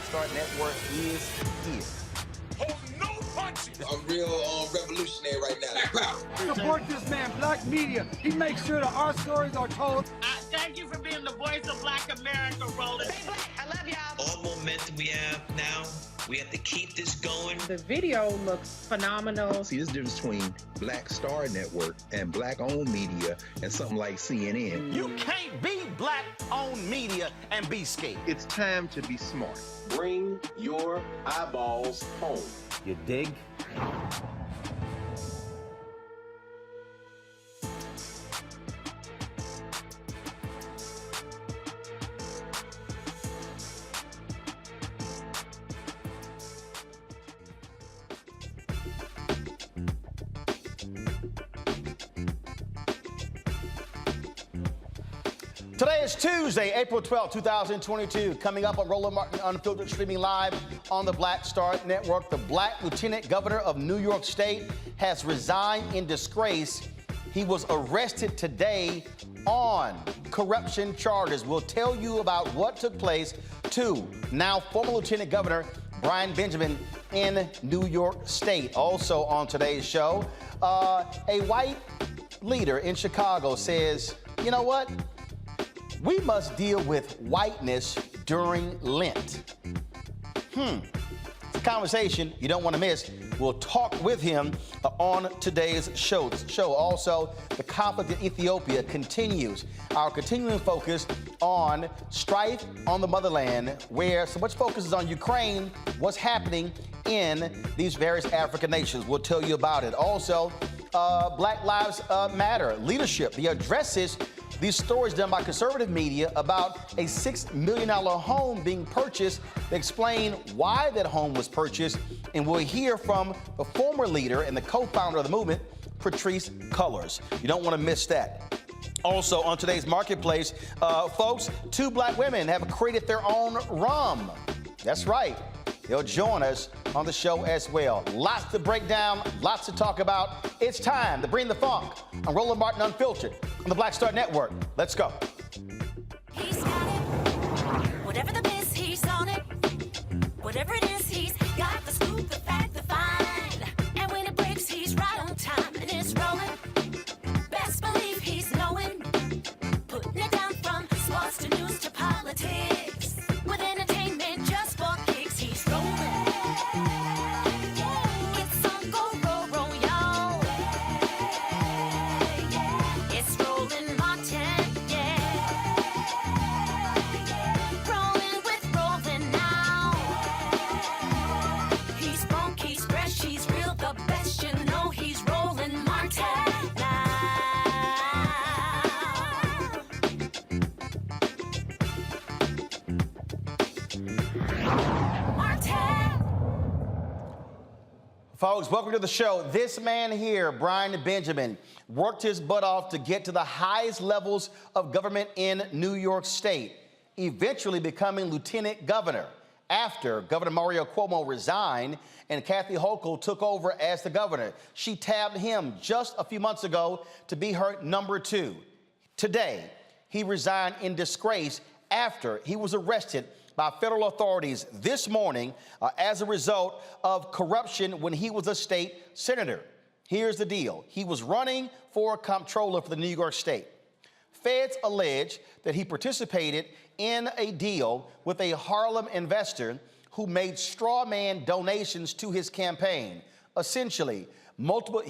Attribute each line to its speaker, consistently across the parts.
Speaker 1: Start Network is here.
Speaker 2: Hold no punches.
Speaker 3: I'm real revolutionary right now.
Speaker 4: Support this man, Black media. He makes sure that our stories are told.
Speaker 5: Thank you for being the voice of Black America, Roland.
Speaker 6: Stay Black. I love y'all.
Speaker 7: All momentum we have now, we have to keep this going.
Speaker 8: The video looks phenomenal.
Speaker 9: See, there's a difference between Black Star Network and Black-owned media and something like CNN.
Speaker 1: You can't be Black-owned media and be scared.
Speaker 10: It's time to be smart.
Speaker 11: Bring your eyeballs home.
Speaker 1: You dig? Today is Tuesday, April 12, 2022. Coming up on Roland Martin Unfiltered, streaming live on the Black Star Network. The Black Lieutenant Governor of New York State has resigned in disgrace. He was arrested today on corruption charges. We'll tell you about what took place to now former Lieutenant Governor Brian Benjamin in New York State. Also on today's show, a white leader in Chicago says, you know what? We must deal with whiteness during Lent. It's a conversation you don't want to miss. We'll talk with him on today's show. Also, the conflict in Ethiopia continues. Our continuing focus on strife on the motherland, where so much focus is on Ukraine, what's happening in these various African nations. We'll tell you about it. Also, Black Lives Matter leadership. The addresses these stories done by conservative media about a $6 million home being purchased. They explain why that home was purchased, and we'll hear from the former leader and the co-founder of the movement, Patrisse Cullors. You don't want to miss that. Also on today's marketplace, folks, 2 Black women have created their own rum. That's right. They'll join us on the show as well. Lots to break down, lots to talk about. It's time to bring the funk on Roland Martin Unfiltered on the Black Star Network. Let's go.
Speaker 12: He's got it. Whatever the miss, he's on it. Whatever it is, he's got the scoop, the fact, the find. And when it breaks, he's right on time and it's rolling. Best believe he's knowing. Putting it down from sports to news to politics. With entertainment just for kicks, he's rolling. It's on go, roll, roll, y'all. It's Roland Martin, yeah. Rolling with Roland now. He's funk, he's fresh, he's real, the best, you know he's Roland Martin now.
Speaker 1: Folks, welcome to the show. This man here, Brian Benjamin, worked his butt off to get to the highest levels of government in New York State, eventually becoming lieutenant governor after Governor Mario Cuomo resigned and Kathy Hochul took over as the governor. She tabbed him just a few months ago to be her number 2. Today, he resigned in disgrace after he was arrested by federal authorities this morning as a result of corruption when he was a state senator. Here's the deal. He was running for comptroller for the New York State. Feds allege that he participated in a deal with a Harlem investor who made straw man donations to his campaign. Essentially,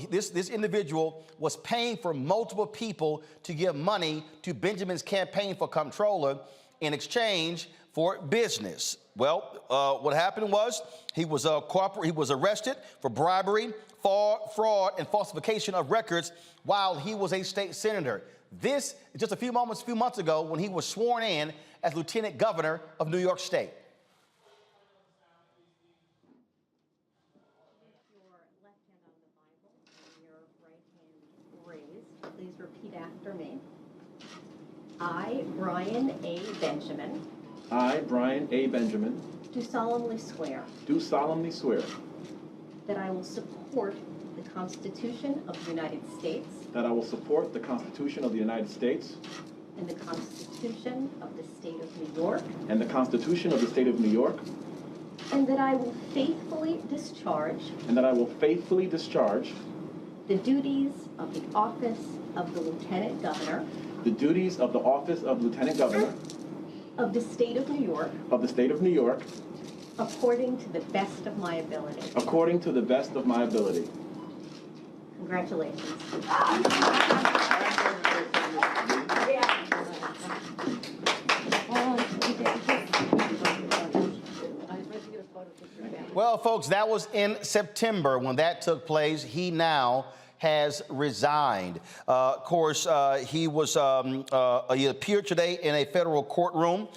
Speaker 1: this individual was paying for multiple people to give money to Benjamin's campaign for comptroller in exchange for business. Well, what happened was he was arrested for bribery, fraud, and falsification of records while he was a state senator. This is just a few months ago when he was sworn in as Lieutenant Governor of New York State.
Speaker 13: Your left hand on the Bible and your right hand raised. Please repeat after me. I, Brian A. Benjamin.
Speaker 11: I, Brian A. Benjamin,
Speaker 13: Do solemnly swear.
Speaker 11: do solemnly swear
Speaker 13: That I will support the Constitution of the United States.
Speaker 11: that I will support the Constitution of the United States
Speaker 13: And the Constitution of the State of New York.
Speaker 11: and the Constitution of the State of New York.
Speaker 13: and that I will faithfully discharge the duties of the office of the Lieutenant Governor of the State of New York according to the best of my ability. Congratulations.
Speaker 1: Well, folks, that was in September when that took place. He now has resigned. Of course, he appeared today in a federal courtroom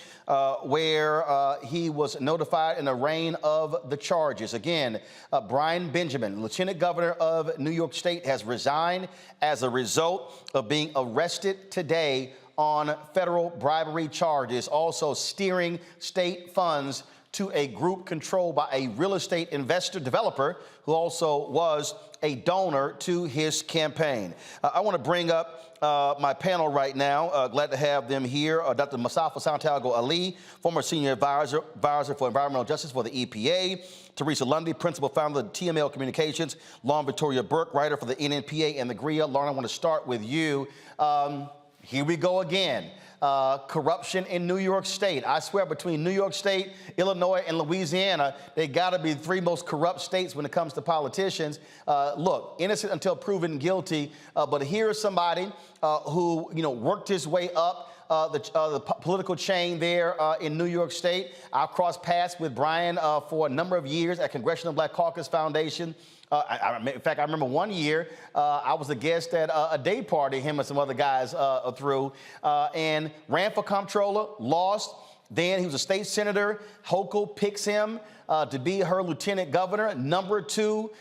Speaker 1: where he was notified in a rain of the charges. Again, Brian Benjamin, Lieutenant Governor of New York State, has resigned as a result of being arrested today on federal bribery charges, also steering state funds to a group controlled by a real estate investor developer who also was a donor to his campaign. I want to bring up my panel right now. Glad to have them here. Dr. Mustafa Santiago Ali, former senior advisor for environmental justice for the EPA. Teresa Lundy, principal founder of TML Communications. Lauren Victoria Burke, writer for the NNPA and the GRIA. Lauren, I want to start with you. Here we go again. Corruption in New York State. I swear, between New York State, Illinois, and Louisiana, they got to be the three most corrupt states when it comes to politicians. Look, innocent until proven guilty, but here's somebody who worked his way up the political chain there in New York State. I crossed paths with Brian for a number of years at Congressional Black Caucus Foundation. In fact, I remember one year I was a guest at a day party him and some other guys threw, and ran for comptroller, lost. Then he was a state senator. Hochul picks him to be her lieutenant governor. Number two,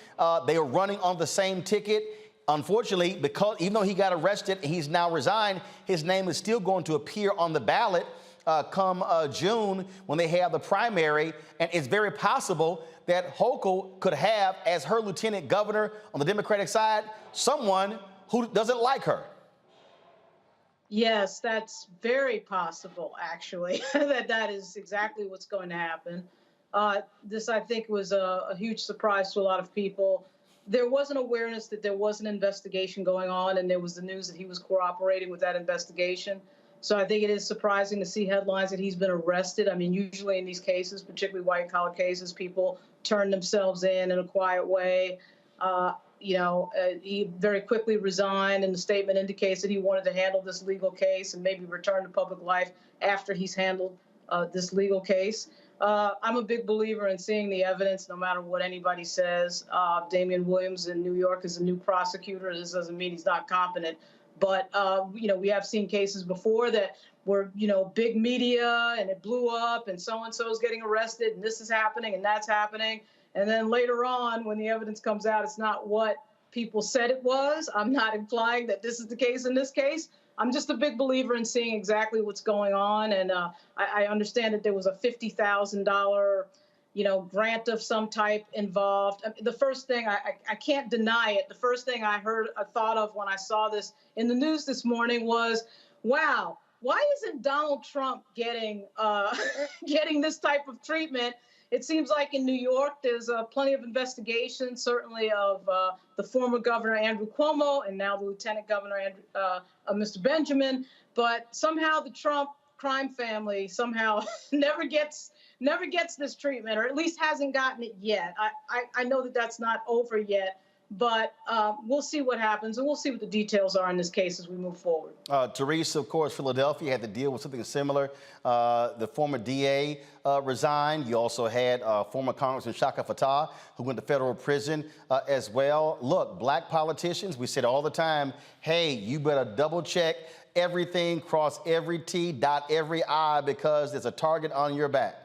Speaker 1: they were running on the same ticket. Unfortunately, because even though he got arrested and he's now resigned, his name is still going to appear on the ballot come June when they have the primary, and it's very possible that Hochul could have as her lieutenant governor on the Democratic side someone who doesn't like her.
Speaker 8: Yes, that's very possible, actually, that is exactly what's going to happen. This, I think, was a huge surprise to a lot of people. There was an awareness that there was an investigation going on, and there was the news that he was cooperating with that investigation. So I think it is surprising to see headlines that he's been arrested. I mean, usually in these cases, particularly white-collar cases, people turn themselves in a quiet way. He very quickly resigned, and the statement indicates that he wanted to handle this legal case and maybe return to public life after he's handled this legal case. I'm a big believer in seeing the evidence, no matter what anybody says. Damian Williams in New York is a new prosecutor. This doesn't mean he's not competent. But, we have seen cases before that were, big media and it blew up and so-and-so is getting arrested and this is happening and that's happening. And then later on, when the evidence comes out, it's not what people said it was. I'm not implying that this is the case in this case. I'm just a big believer in seeing exactly what's going on. And I understand that there was a $50,000 grant of some type involved. The first thing, I can't deny it, the first thing I thought of when I saw this in the news this morning was, wow, why isn't Donald Trump getting this type of treatment? It seems like in New York, there's plenty of investigations, certainly of the former governor, Andrew Cuomo, and now the lieutenant governor, Mr. Benjamin. But somehow the Trump crime family somehow never gets this treatment, or at least hasn't gotten it yet. I know that that's not over yet, but we'll see what happens, and we'll see what the details are in this case as we move forward.
Speaker 1: Teresa, of course, Philadelphia had to deal with something similar. The former DA resigned. You also had former Congressman Shaka Fatah, who went to federal prison as well. Look, black politicians, we said all the time, hey, you better double check everything, cross every T, dot every I, because there's a target on your back.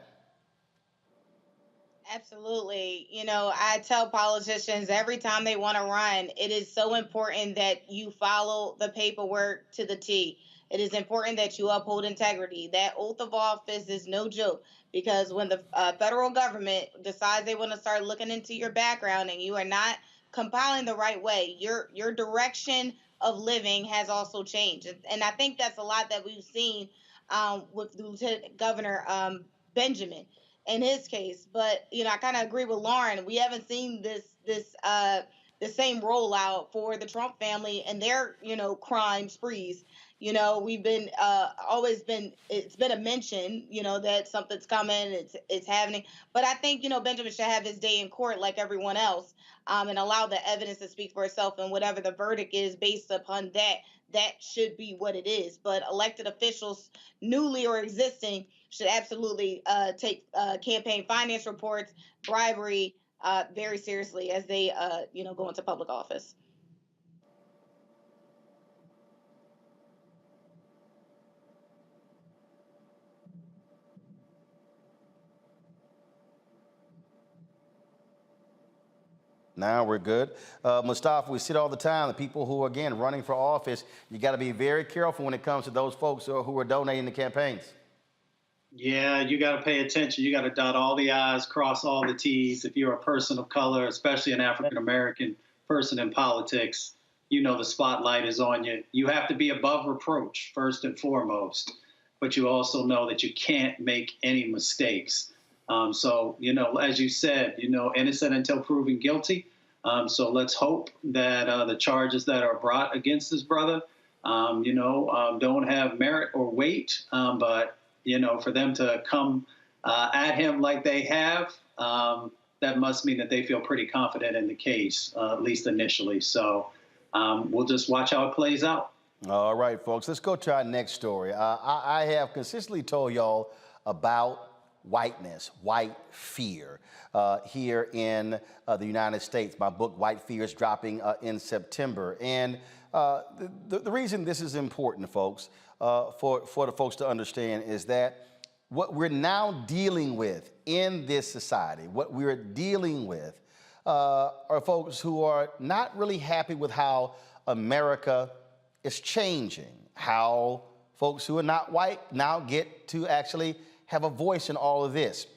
Speaker 6: Absolutely. I tell politicians every time they want to run, it is so important that you follow the paperwork to the T. It is important that you uphold integrity. That oath of office is no joke, because when the federal government decides they want to start looking into your background and you are not compiling the right way, your direction of living has also changed. And I think that's a lot that we've seen with Lieutenant Governor Benjamin. in his case. But I kind of agree with Lauren. We haven't seen the same rollout for the Trump family and their crime sprees. We've been it's been a mention that something's coming, it's happening. But I think Benjamin should have his day in court like everyone else, and allow the evidence to speak for itself, and whatever the verdict is based upon that should be what it is. But elected officials, newly or existing, should absolutely take campaign finance reports, bribery very seriously as they go into public office.
Speaker 1: Now we're good. Mustafa, we see it all the time. The people who are, again, running for office, you got to be very careful when it comes to those folks who are donating to campaigns.
Speaker 10: Yeah, you got to pay attention. You got to dot all the I's, cross all the T's. If you're a person of color, especially an African-American person in politics, the spotlight is on you. You have to be above reproach, first and foremost. But you also know that you can't make any mistakes. So, as you said, innocent until proven guilty. So let's hope that the charges that are brought against this brother, don't have merit or weight. But, for them to come at him like they have, that must mean that they feel pretty confident in the case, at least initially. So we'll just watch how it plays out.
Speaker 1: All right, folks, let's go to our next story. I have consistently told y'all about whiteness, white fear, here in the United States. My book, White Fear, is dropping in September. And the reason this is important, folks, for the folks to understand is that what we're now dealing with in this society, what we're dealing with are folks who are not really happy with how America is changing, how folks who are not white now get to actually have a voice in all of this.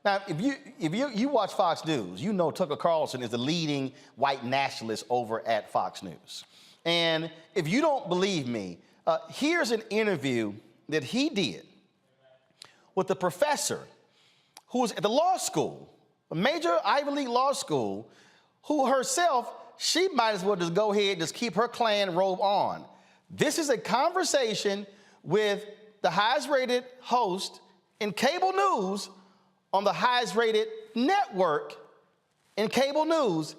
Speaker 1: Now, if you watch Fox News, Tucker Carlson is the leading white nationalist over at Fox News. And if you don't believe me, here's an interview that he did with a professor who was at the law school, a major Ivy League law school, who herself, she might as well just go ahead and just keep her Klan robe on. This is a conversation with the highest rated host in cable news on the highest rated network in cable news.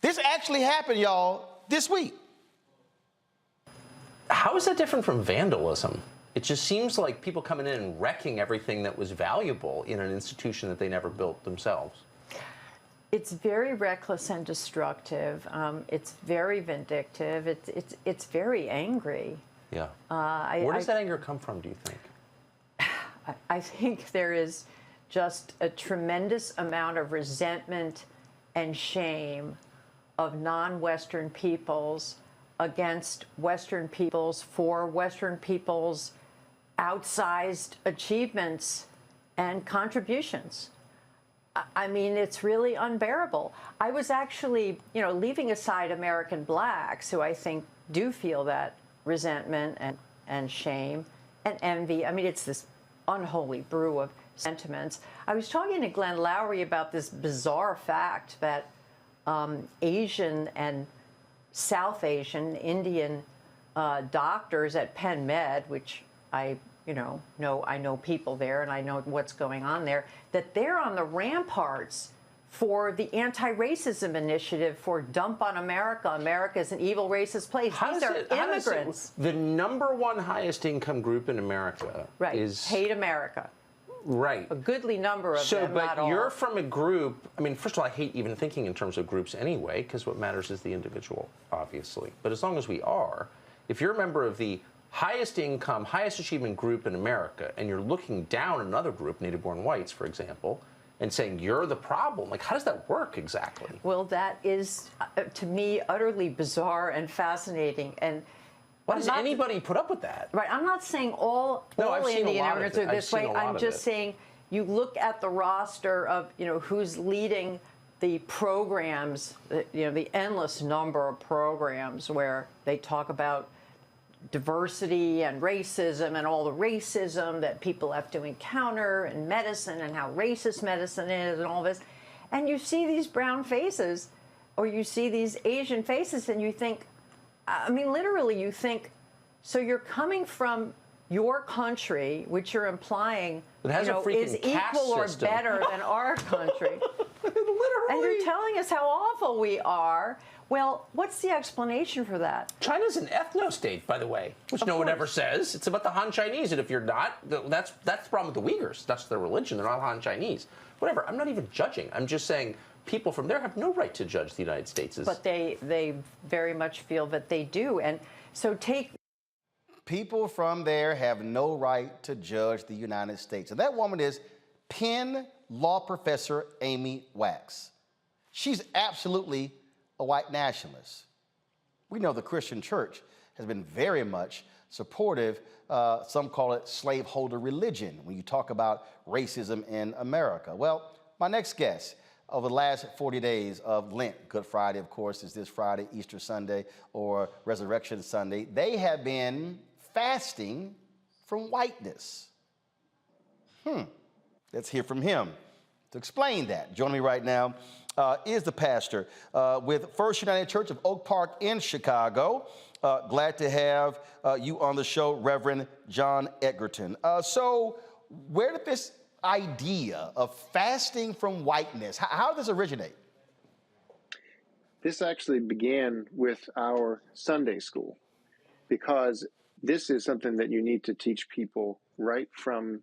Speaker 1: This actually happened, y'all, this week.
Speaker 14: How is that different from vandalism? It just seems like people coming in and wrecking everything that was valuable in an institution that they never built themselves.
Speaker 15: It's very reckless and destructive. It's very vindictive. It's very angry.
Speaker 14: Yeah. Where does that anger come from, do you think?
Speaker 15: I think there is just a tremendous amount of resentment and shame of non-Western peoples against Western peoples for Western peoples' outsized achievements and contributions. I mean, it's really unbearable. I was actually, leaving aside American blacks, who I think do feel that resentment and shame and envy. I mean, it's this unholy brew of sentiments. I was talking to Glenn Lowry about this bizarre fact that Asian and South Asian, Indian doctors at Penn Med, which I know people there and I know what's going on there, that they're on the ramparts for the anti-racism initiative for Dump on America. America's an evil racist place. These are immigrants.
Speaker 14: The number one highest income group in America
Speaker 15: is hate America.
Speaker 14: Right.
Speaker 15: A goodly number of them, not all.
Speaker 14: But you're from a group, I mean, first of all, I hate even thinking in terms of groups anyway, because what matters is the individual, obviously. But as long as we are, if you're a member of the highest income, highest achievement group in America, and you're looking down another group, native-born whites, for example, and saying you're the problem, like, how does that work exactly?
Speaker 15: Well, that is, to me, utterly bizarre and fascinating. And
Speaker 14: why does anybody put up with that?
Speaker 15: Right. I'm not saying all Indian immigrants are this way. I'm just saying you look at the roster of, who's leading the programs, the endless number of programs where they talk about diversity and racism and all the racism that people have to encounter in medicine and how racist medicine is and all this. And you see these brown faces or you see these Asian faces and you think, I mean, literally you think, so you're coming from your country, which you're implying is equal or better than our country. Literally. And you're telling us how awful we are. Well, what's the explanation for that?
Speaker 14: China's an ethno-state, by the way, which no one ever says. It's about the Han Chinese, and if you're not, that's the problem with the Uyghurs. That's their religion. They're not Han Chinese. Whatever. I'm not even judging. I'm just saying people from there have no right to judge the United States.
Speaker 15: But they very much feel that they do. And so
Speaker 1: people from there have no right to judge the United States. And that woman is Penn law professor Amy Wax. She's absolutely a white nationalist. We know the Christian church has been very much supportive. Some call it slaveholder religion when you talk about racism in America. Well, my next guest, over the last 40 days of Lent, Good Friday, of course, is this Friday, Easter Sunday, or Resurrection Sunday, they have been fasting from whiteness. Let's hear from him to explain that. Joining me right now is the pastor with First United Church of Oak Park in Chicago. Glad to have you on the show, Reverend John Edgerton. So where did this idea of fasting from whiteness, how did this originate?
Speaker 16: This actually began with our Sunday school, because this is something that you need to teach people right from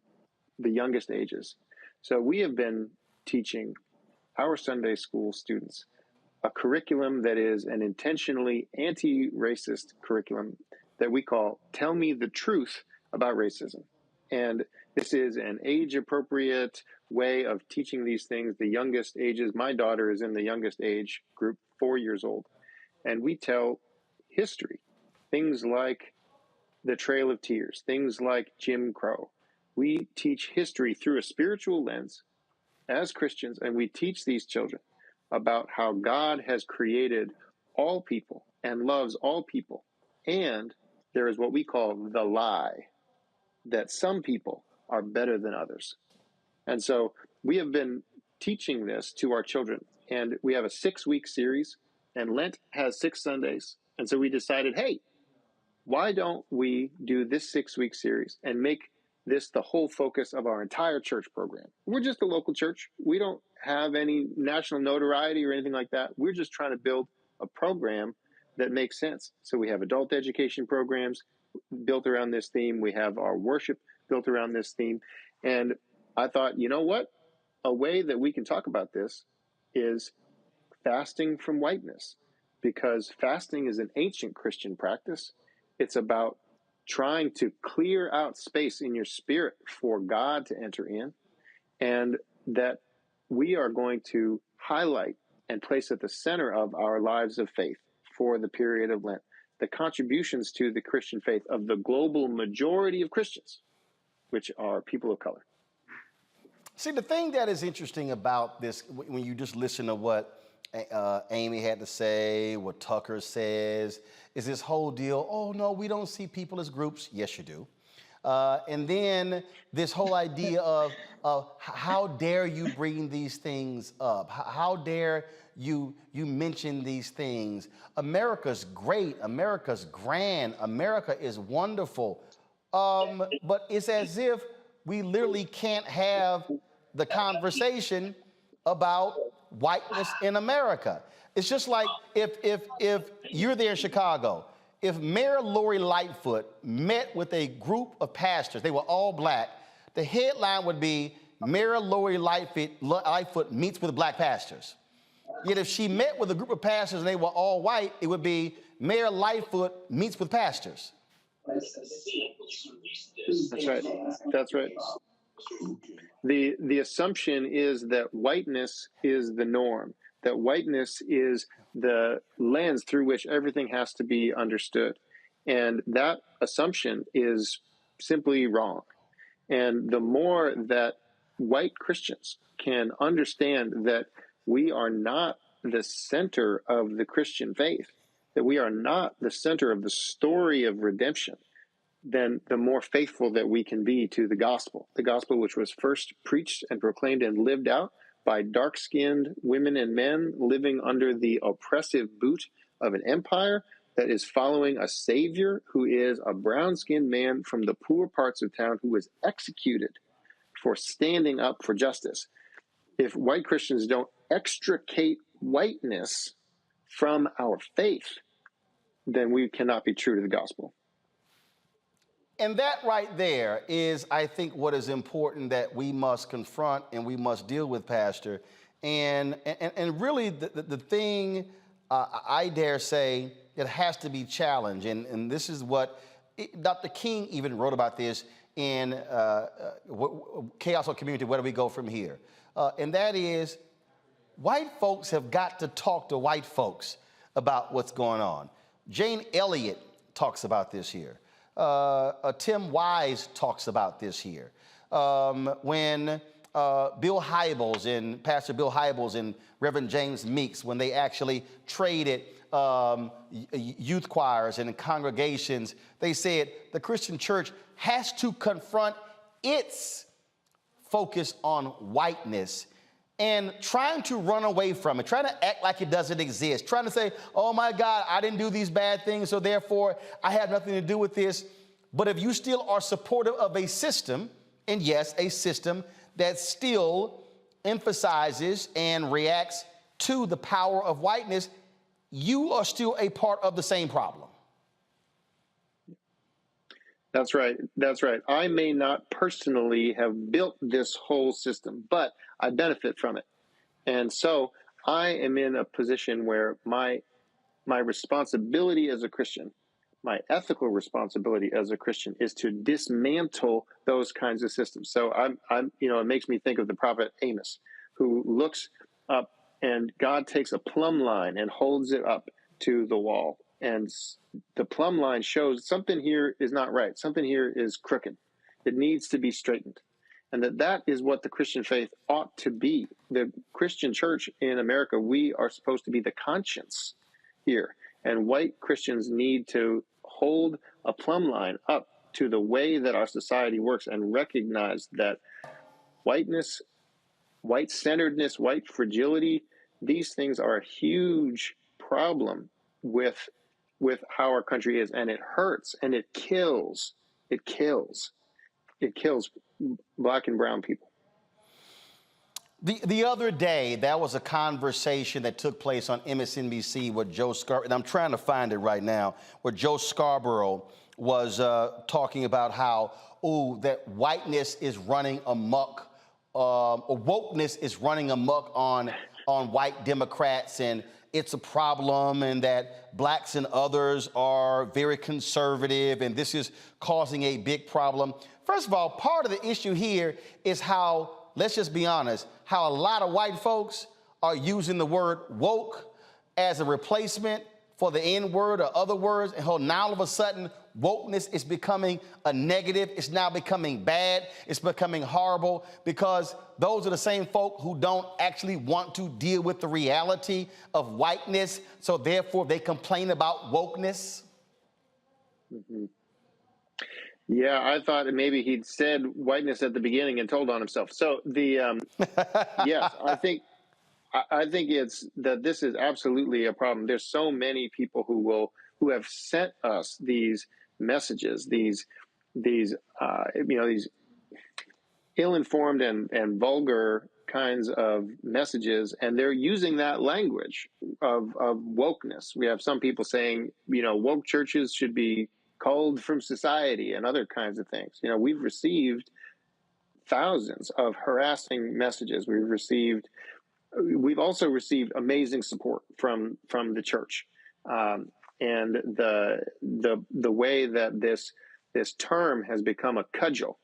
Speaker 16: the youngest ages. So we have been teaching our Sunday school students a curriculum that is an intentionally anti-racist curriculum that we call Tell Me the Truth About Racism. And this is an age-appropriate way of teaching these things. The youngest ages, my daughter is in the youngest age group, 4 years old. And we tell history, things like the Trail of Tears, things like Jim Crow. We teach history through a spiritual lens as Christians, and we teach these children about how God has created all people and loves all people. And there is what we call the lie, that some people are better than others. And so we have been teaching this to our children, and we have a 6-week series, and Lent has 6 Sundays. And so we decided, hey, why don't we do this 6-week series and make this the whole focus of our entire church program? We're just a local church. We don't have any national notoriety or anything like that. We're just trying to build a program that makes sense. So we have adult education programs built around this theme. We have our worship built around this theme. And I thought, you know what? A way that we can talk about this is fasting from whiteness, because fasting is an ancient Christian practice. It's about trying to clear out space in your spirit for God to enter in, and that we are going to highlight and place at the center of our lives of faith for the period of Lent the contributions to the Christian faith of the global majority of Christians, which are people of color.
Speaker 1: See, the thing that is interesting about this, when you just listen to what Amy had to say, what Tucker says, is this whole deal, oh, no, we don't see people as groups. Yes, you do. And then this whole idea of how dare you bring these things up? How dare you mention these things? America's great. America's grand. America is wonderful. But it's as if we literally can't have the conversation about whiteness in America. It's just like if you're there in Chicago, if Mayor Lori Lightfoot met with a group of pastors, they were all black, the headline would be Mayor Lori Lightfoot meets with black pastors. Yet if she met with a group of pastors and they were all white, it would be Mayor Lightfoot meets with pastors.
Speaker 16: That's right. That's right. The assumption is that whiteness is the norm, that whiteness is the lens through which everything has to be understood. And that assumption is simply wrong. And the more that white Christians can understand that we are not the center of the Christian faith, that we are not the center of the story of redemption, then the more faithful that we can be to the gospel which was first preached and proclaimed and lived out by dark-skinned women and men living under the oppressive boot of an empire that is following a savior who is a brown-skinned man from the poor parts of town who was executed for standing up for justice. If white Christians don't extricate whiteness from our faith, then we cannot be true to the gospel.
Speaker 1: And that right there is, I think, what is important that we must confront and we must deal with, Pastor. And really the thing I dare say it has to be challenged. And this is what Dr. King even wrote about this in Chaos or Community, Where Do We Go From Here? And that is, white folks have got to talk to white folks about what's going on. Jane Elliott talks about this here. Tim Wise talks about this here. When Bill Hybels and Pastor Bill Hybels and Reverend James Meeks, when they actually traded youth choirs and congregations, they said the Christian church has to confront its focus on whiteness and trying to run away from it, trying to act like it doesn't exist, trying to say, oh my God, I didn't do these bad things, so therefore I have nothing to do with this. But if you still are supportive of a system, and yes, a system that still emphasizes and reacts to the power of whiteness, you are still a part of the same problem.
Speaker 16: That's right. That's right. I may not personally have built this whole system, but I benefit from it. And so I am in a position where my responsibility as a Christian, my ethical responsibility as a Christian, is to dismantle those kinds of systems. So I'm it makes me think of the prophet Amos, who looks up and God takes a plumb line and holds it up to the wall. And the plumb line shows something here is not right. Something here is crooked. It needs to be straightened. And that is what the Christian faith ought to be. The Christian church in America, we are supposed to be the conscience here. And white Christians need to hold a plumb line up to the way that our society works and recognize that whiteness, white-centeredness, white fragility, these things are a huge problem with how our country is, and it hurts and it kills Black and brown people.
Speaker 1: The other day, there was a conversation that took place on MSNBC with Joe Scarborough, and I'm trying to find it right now, where Joe Scarborough was talking about how, that whiteness is running amok, or wokeness is running amok on white Democrats, and it's a problem, and that blacks and others are very conservative, and this is causing a big problem. First of all, part of the issue here is how, let's just be honest, how a lot of white folks are using the word woke as a replacement for the N-word or other words, and how now all of a sudden wokeness is becoming a negative. It's now becoming bad. It's becoming horrible, because those are the same folk who don't actually want to deal with the reality of whiteness, so therefore they complain about wokeness.
Speaker 16: Mm-hmm. Yeah, I thought maybe he'd said whiteness at the beginning and told on himself. So yes, I think it's that this is absolutely a problem. There's so many people who have sent us these messages, these ill-informed and vulgar kinds of messages, and they're using that language of wokeness. We have some people saying, woke churches should be culled from society and other kinds of things. We've received thousands of harassing messages. We've also received amazing support from the church, and the way that this term has become a cudgel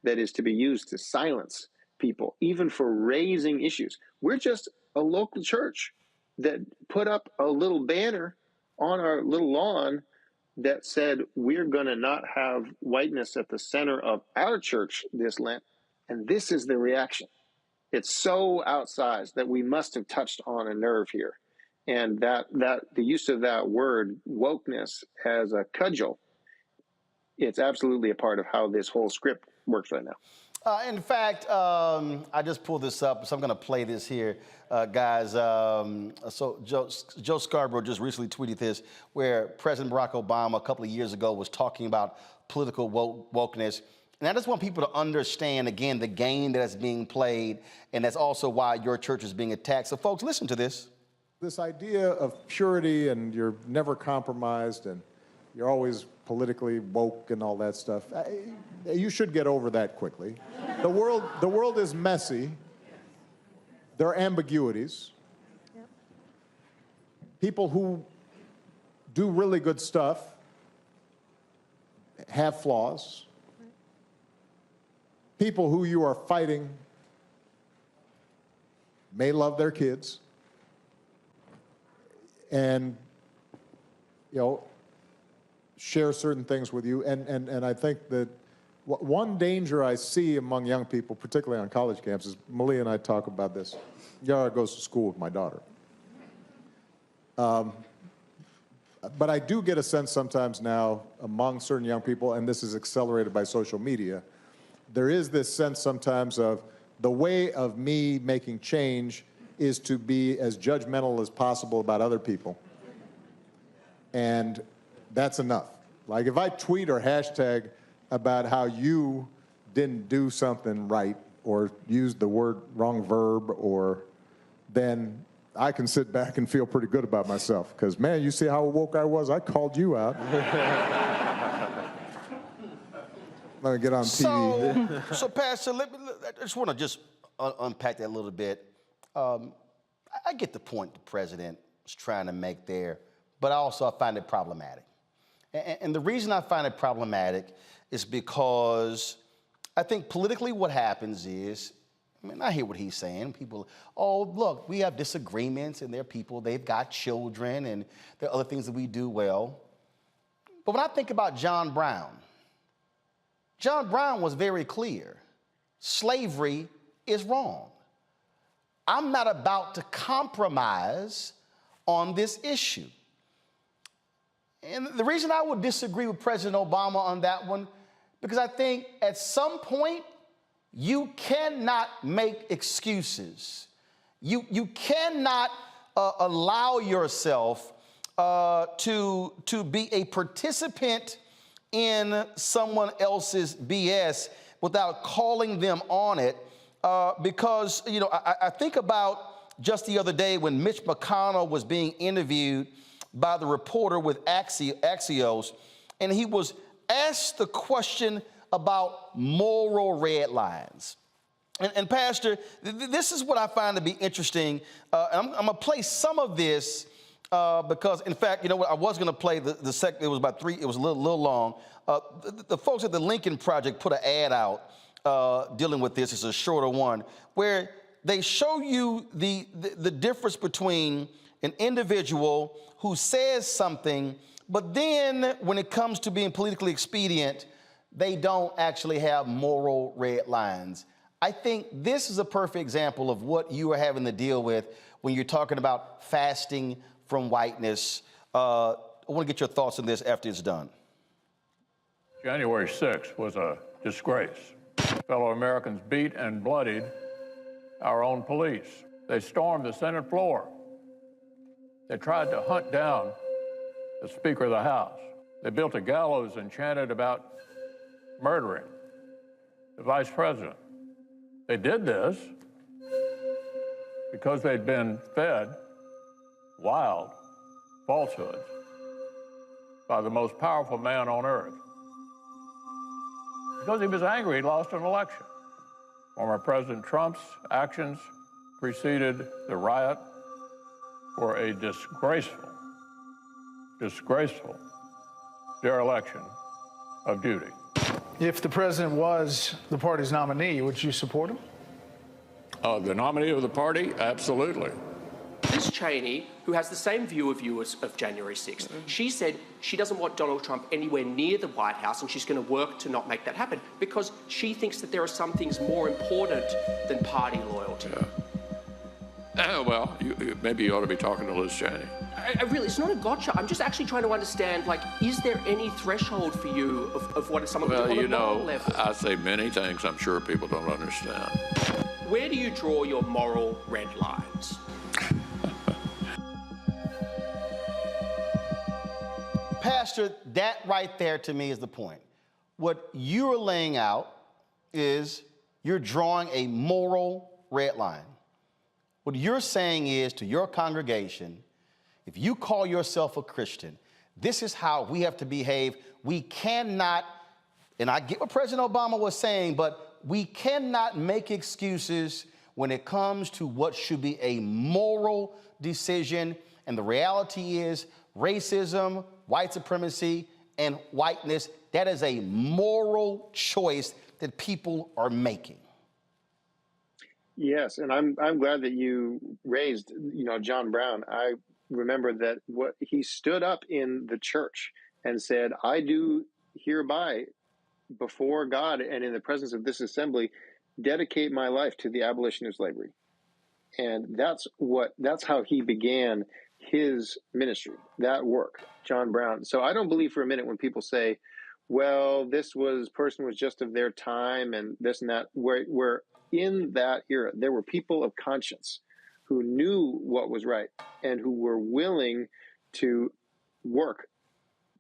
Speaker 16: that is to be used to silence people, even for raising issues. We're just a local church that put up a little banner on our little lawn that said, we're going to not have whiteness at the center of our church this Lent. And this is the reaction. It's so outsized that we must have touched on a nerve here. And that the use of that word wokeness as a cudgel, it's absolutely a part of how this whole script works right now.
Speaker 1: In fact, I just pulled this up, so I'm going to play this here, guys. So Joe Scarborough just recently tweeted this, where President Barack Obama a couple of years ago was talking about political wokeness. And I just want people to understand, again, the game that's being played, and that's also why your church is being attacked. So, folks, listen to this.
Speaker 17: This idea of purity and you're never compromised and you're always politically woke and all that stuff, you should get over that quickly. The world is messy. There are ambiguities. Yep. People who do really good stuff have flaws. Right. People who you are fighting may love their kids. And, you know, share certain things with you. And I think that one danger I see among young people, particularly on college campuses, Malia and I talk about this. Yara goes to school with my daughter. But I do get a sense sometimes now among certain young people, and this is accelerated by social media, there is this sense sometimes of the way of me making change is to be as judgmental as possible about other people. And that's enough. Like if I tweet or hashtag about how you didn't do something right or used the wrong verb, or then I can sit back and feel pretty good about myself. Because, man, you see how woke I was? I called you out. Let me get on TV.
Speaker 1: So Pastor, I just want to unpack that a little bit. I get the point the president is trying to make there, but I find it problematic. And the reason I find it problematic is because I think politically what happens is, I mean, I hear what he's saying. People, oh, look, we have disagreements, and there are people, they've got children, and there are other things that we do well. But when I think about John Brown was very clear. Slavery is wrong. I'm not about to compromise on this issue. And the reason I would disagree with President Obama on that one, because I think at some point, you cannot make excuses. You cannot allow yourself to be a participant in someone else's BS without calling them on it. Because, you know, I think about just the other day when Mitch McConnell was being interviewed by the reporter with Axios, and he was asked the question about moral red lines. And Pastor, this is what I find to be interesting. I'm going to play some of this because, in fact, you know what, I was going to play the second, it was about three, it was a little long. The folks at the Lincoln Project put an ad out dealing with this. It's a shorter one, where they show you the difference between an individual who says something, but then when it comes to being politically expedient, they don't actually have moral red lines. I think this is a perfect example of what you are having to deal with when you're talking about fasting from whiteness. I want to get your thoughts on this after it's done.
Speaker 18: January 6th was a disgrace. Fellow Americans beat and bloodied our own police. They stormed the Senate floor. They tried to hunt down the Speaker of the House. They built a gallows and chanted about murdering the Vice President. They did this because they'd been fed wild falsehoods by the most powerful man on earth. Because he was angry, he lost an election. Former President Trump's actions preceded the riot for a disgraceful dereliction of duty.
Speaker 19: If the president was the party's nominee, would you support him?
Speaker 18: The nominee of the party? Absolutely.
Speaker 20: Liz Cheney, who has the same view of you as of January 6th, she said she doesn't want Donald Trump anywhere near the White House, and she's going to work to not make that happen because she thinks that there are some things more important than party loyalty.
Speaker 18: Well, maybe you ought to be talking to Liz Cheney.
Speaker 20: I really, it's not a gotcha. I'm just actually trying to understand, like, is there any threshold for you of what someone can do on a moral level?
Speaker 18: I say many things I'm sure people don't understand.
Speaker 20: Where do you draw your moral red lines?
Speaker 1: Pastor, that right there to me is the point. What you're laying out is you're drawing a moral red line. What you're saying is to your congregation, if you call yourself a Christian, this is how we have to behave. We cannot, and I get what President Obama was saying, but we cannot make excuses when it comes to what should be a moral decision. And the reality is racism, white supremacy, and whiteness, that is a moral choice that people are making.
Speaker 16: Yes, and I'm glad that you raised, John Brown. I remember that what he stood up in the church and said, "I do hereby, before God and in the presence of this assembly, dedicate my life to the abolition of slavery." And that's how he began his ministry, that work, John Brown. So I don't believe for a minute when people say, well, this person was just of their time and this and that, where in that era, there were people of conscience who knew what was right and who were willing to work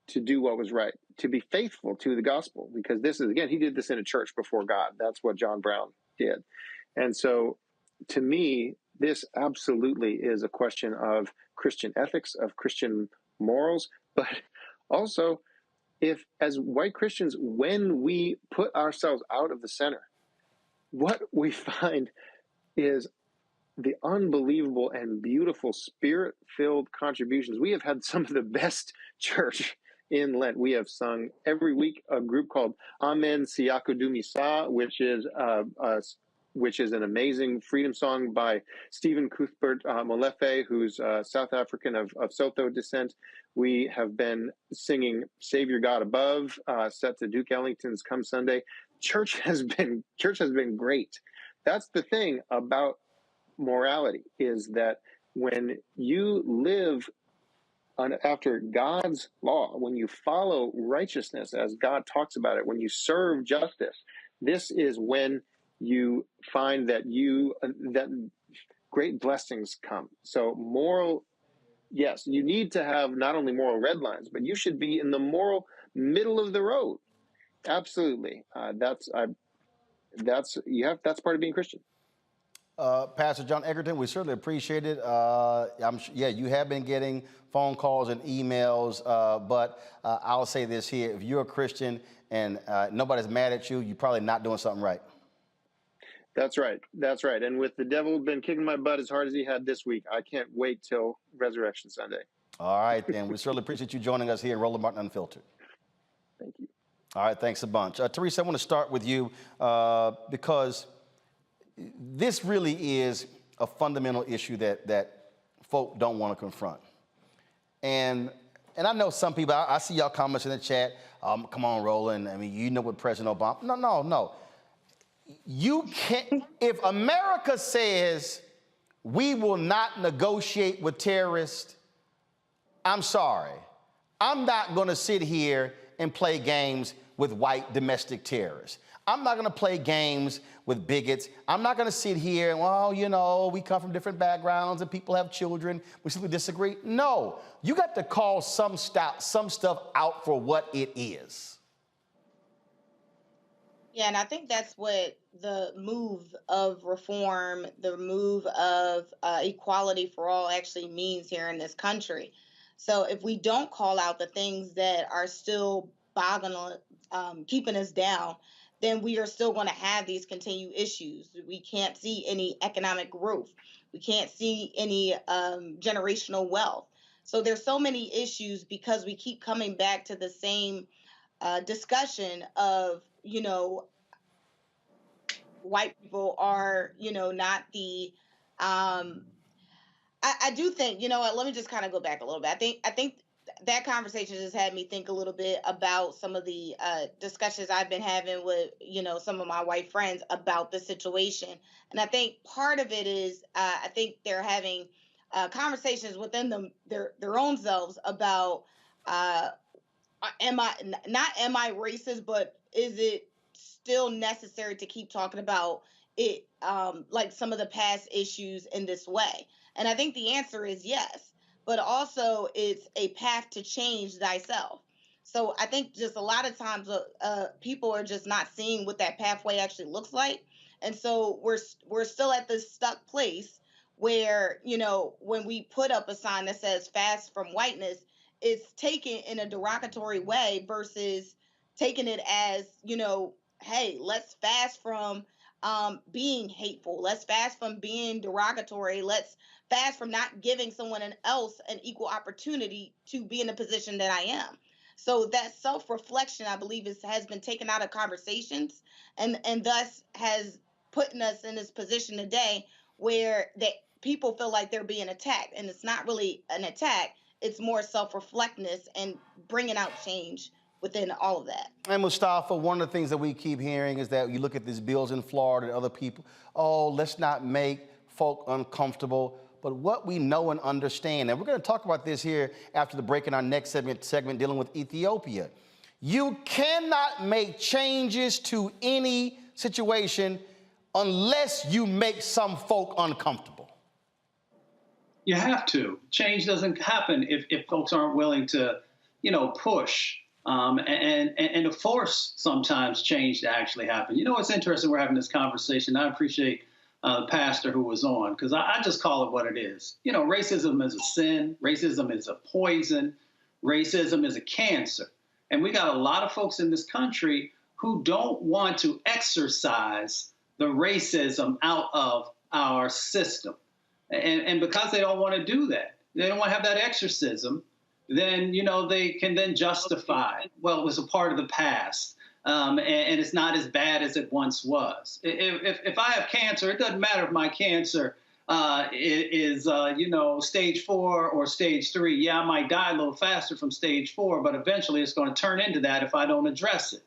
Speaker 16: to do what was right, to be faithful to the gospel. Because this is, again, he did this in a church before God. That's what John Brown did. And so to me, this absolutely is a question of Christian ethics, of Christian morals, but also if as white Christians, when we put ourselves out of the center, what we find is the unbelievable and beautiful spirit-filled contributions. We have had some of the best church in Lent. We have sung every week a group called Amen Siyakudu Misa, which is an amazing freedom song by Stephen Cuthbert Molefe, who's South African of Sotho descent. We have been singing Savior God Above, set to Duke Ellington's Come Sunday. Church has been great. That's the thing about morality, is that when you live after God's law, when you follow righteousness as God talks about it, when you serve justice, this is when you find that that great blessings come. So moral, yes, you need to have not only moral red lines, but you should be in the moral middle of the road. Absolutely. That's part of being Christian.
Speaker 1: Pastor John Edgerton, we certainly appreciate it. You have been getting phone calls and emails, but I'll say this here. If you're a Christian and nobody's mad at you, you're probably not doing something right.
Speaker 16: That's right. That's right. And with the devil been kicking my butt as hard as he had this week, I can't wait till Resurrection Sunday.
Speaker 1: All right, then. We certainly appreciate you joining us here in Roland Martin Unfiltered.
Speaker 16: Thank you.
Speaker 1: All right, thanks a bunch. Teresa, I want to start with you because this really is a fundamental issue that folk don't want to confront. And I know some people, I see y'all comments in the chat, come on, Roland, I mean, you know what President Obama, no. You can't, if America says we will not negotiate with terrorists, I'm sorry. I'm not going to sit here and play games with white domestic terrorists. I'm not going to play games with bigots. I'm not going to sit here and, well, we come from different backgrounds and people have children. We simply disagree. No, you got to call some stuff out for what it is.
Speaker 6: Yeah, and I think that's what the move of reform, the move of equality for all actually means here in this country. So if we don't call out the things that are still keeping us down, then we are still going to have these continued issues. We can't see any economic growth. We can't see any generational wealth. So there's so many issues because we keep coming back to the same discussion of, white people are, not the, I do think, let me just kind of go back a little bit. I think that conversation just had me think a little bit about some of the discussions I've been having with, some of my white friends about the situation. And I think part of it is, I think they're having conversations within their own selves about, am I racist, but is it still necessary to keep talking about it, like some of the past issues in this way? And I think the answer is yes, but also it's a path to change thyself. So I think just a lot of times people are just not seeing what that pathway actually looks like. And so we're still at this stuck place where, when we put up a sign that says fast from whiteness, it's taken in a derogatory way versus taking it as, hey, let's fast from being hateful. Let's fast from being derogatory. Let's fast from not giving someone else an equal opportunity to be in the position that I am. So that self-reflection, I believe, has been taken out of conversations and thus has put us in this position today where people feel like they're being attacked. And it's not really an attack. It's more self-reflectness and bringing out change within all of that.
Speaker 1: And Mustafa, one of the things that we keep hearing is that you look at these bills in Florida and other people, let's not make folk uncomfortable. But what we know and understand, and we're going to talk about this here after the break in our next segment dealing with Ethiopia. You cannot make changes to any situation unless you make some folk uncomfortable.
Speaker 10: You have to. Change doesn't happen if folks aren't willing to, push and to force sometimes change to actually happen. It's interesting we're having this conversation. I appreciate the pastor who was on, because I just call it what it is. Racism is a sin. Racism is a poison. Racism is a cancer. And we got a lot of folks in this country who don't want to exorcise the racism out of our system. And because they don't want to do that, they don't want to have that exorcism, then, they can then justify, well, it was a part of the past. And it's not as bad as it once was. If I have cancer, it doesn't matter if my cancer is stage 4 or stage 3. Yeah, I might die a little faster from stage 4, but eventually it's going to turn into that if I don't address it.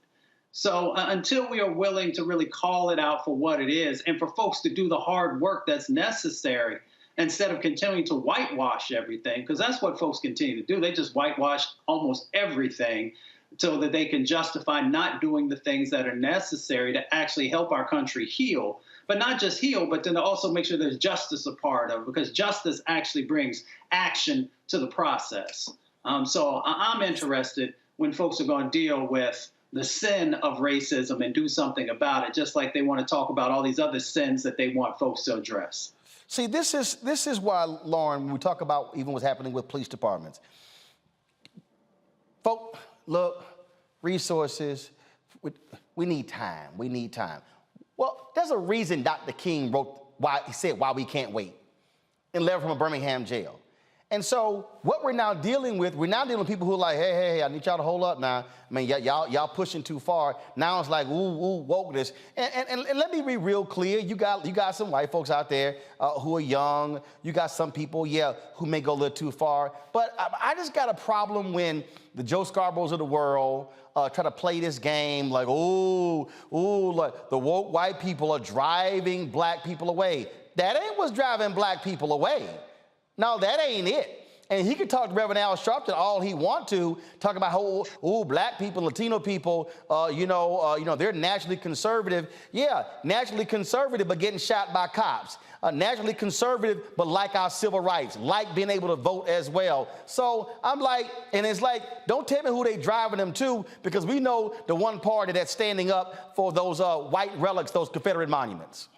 Speaker 10: So until we are willing to really call it out for what it is, and for folks to do the hard work that's necessary, instead of continuing to whitewash everything, because that's what folks continue to do. They just whitewash almost everything so that they can justify not doing the things that are necessary to actually help our country heal. But not just heal, but then to also make sure there's justice a part of it, because justice actually brings action to the process. So I'm interested when folks are going to deal with the sin of racism and do something about it, just like they want to talk about all these other sins that they want folks to address.
Speaker 1: See, this is why, Lauren, when we talk about even what's happening with police departments, folk, look, resources, we need time. We need time. Well, there's a reason Dr. King wrote why we can't wait in a letter from a Birmingham jail. And so what we're now dealing with people who are like, hey, I need y'all to hold up now. I mean, y'all pushing too far. Now it's like, ooh, wokeness. And let me be real clear. You got some white folks out there who are young. You got some people, who may go a little too far. But I just got a problem when the Joe Scarboroughs of the world try to play this game like, like the woke white people are driving black people away. That ain't what's driving black people away. No, that ain't it. And he could talk to Reverend Al Sharpton all he want to, talk about how, black people, Latino people, they're naturally conservative. Yeah, naturally conservative, but getting shot by cops. Naturally conservative, but like our civil rights, like being able to vote as well. So I'm like, and it's like, don't tell me who they driving them to, because we know the one party that's standing up for those white relics, those Confederate monuments.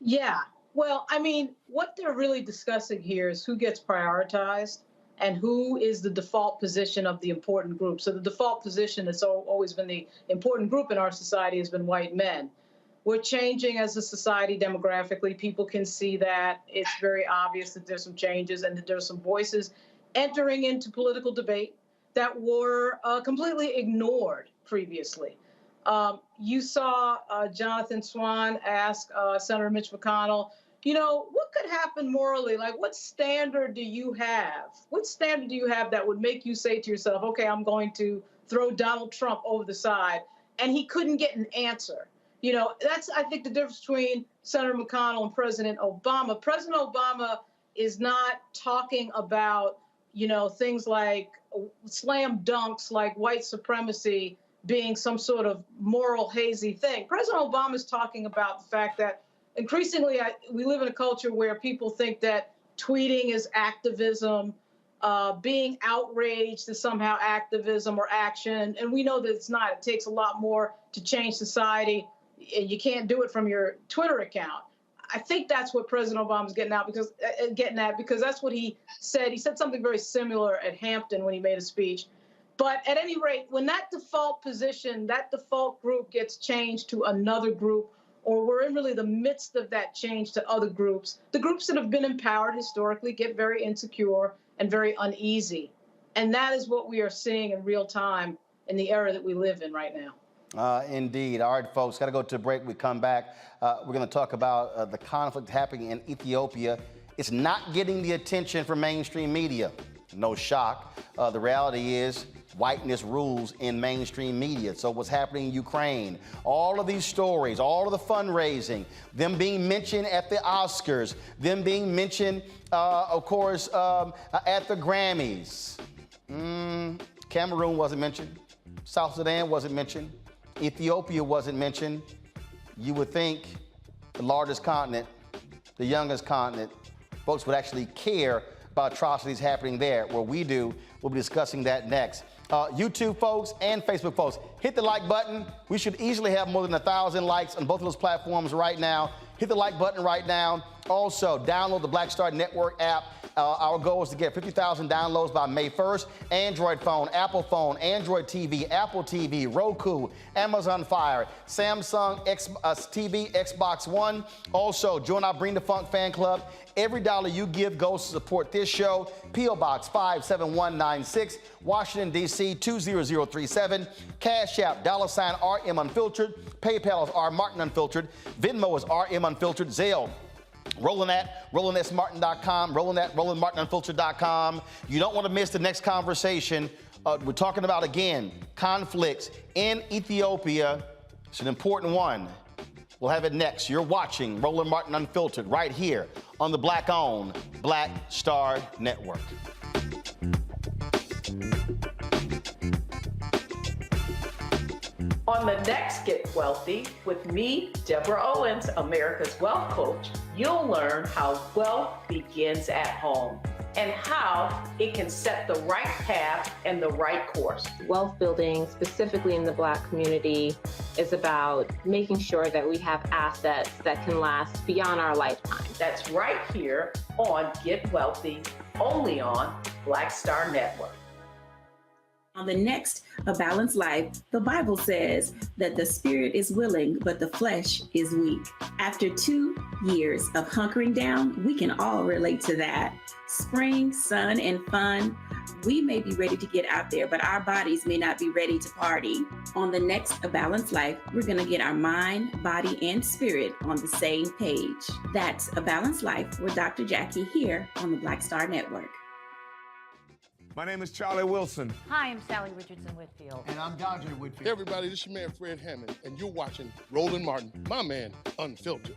Speaker 8: Yeah. Well, I mean, what they're really discussing here is who gets prioritized and who is the default position of the important group. So the default position that's always been the important group in our society has been white men. We're changing as a society demographically. People can see that. It's very obvious that there's some changes and that there's some voices entering into political debate that were completely ignored previously. You saw Jonathan Swan ask Senator Mitch McConnell, you know, what could happen morally? Like, what standard do you have? What standard do you have that would make you say to yourself, okay, I'm going to throw Donald Trump over the side? And he couldn't get an answer. You know, that's, I think, the difference between Senator McConnell and President Obama. President Obama is not talking about, you know, things like slam dunks, like white supremacy being some sort of moral hazy thing. President Obama is talking about the fact that increasingly we live in a culture where people think that tweeting is activism, being outraged is somehow activism or action. And we know that it's not. It takes a lot more to change society, and you can't do it from your Twitter account. I think that's what President Obama's getting at because that's what he said. He said something very similar at Hampton when he made a speech. But at any rate, when that default position, that default group gets changed to another group, or we're in really the midst of that change to other groups, the groups that have been empowered historically get very insecure and very uneasy. And that is what we are seeing in real time in the era that we live in right now.
Speaker 1: Indeed. All right, folks, got to go to a break. We come back. We're going to talk about the conflict happening in Ethiopia. It's not getting the attention from mainstream media. No shock. The reality is whiteness rules in mainstream media. So what's happening in Ukraine, all of these stories, all of the fundraising, them being mentioned at the Oscars, them being mentioned, of course, at the Grammys. Cameroon wasn't mentioned. South Sudan wasn't mentioned. Ethiopia wasn't mentioned. You would think the largest continent, the youngest continent, folks would actually care about atrocities happening there. Where we do, we'll be discussing that next. YouTube folks and Facebook folks, hit the like button. We should easily have more than 1,000 likes on both of those platforms right now. Hit the like button right now. Also, download the Black Star Network app. Our goal is to get 50,000 downloads by May 1st. Android phone, Apple phone, Android TV, Apple TV, Roku, Amazon Fire, Samsung TV, Xbox One. Also, join our Bring the Funk fan club. Every dollar you give goes to support this show. P.O. Box 57196, Washington, D.C. 20037. Cash App, $RM Unfiltered. PayPal is R Martin Unfiltered. Venmo is RM Unfiltered. Zelle, Roland at RolandSMartin.com, Roland at RolandMartinUnfiltered.com. You don't want to miss the next conversation. We're talking about, again, conflicts in Ethiopia. It's an important one. We'll have it next. You're watching Roland Martin Unfiltered right here on the Black-owned Black Star Network.
Speaker 21: On the next Get Wealthy with me, Deborah Owens, America's Wealth Coach, you'll learn how wealth begins at home and how it can set the right path and the right course.
Speaker 22: Wealth building, specifically in the Black community, is about making sure that we have assets that can last beyond our lifetime.
Speaker 21: That's right here on Get Wealthy, only on Black Star Network.
Speaker 23: On the next A Balanced Life, the Bible says that the spirit is willing, but the flesh is weak. After 2 years of hunkering down, we can all relate to that. Spring, sun, and fun. We may be ready to get out there, but our bodies may not be ready to party. On the next A Balanced Life, we're going to get our mind, body, and spirit on the same page. That's A Balanced Life with Dr. Jackie here on the Black Star Network.
Speaker 24: My name is Charlie Wilson.
Speaker 25: Hi, I'm Sally Richardson Whitfield.
Speaker 24: And I'm Dodger Whitfield.
Speaker 26: Hey everybody, this is your man Fred Hammond, and you're watching Roland Martin, my man, Unfiltered.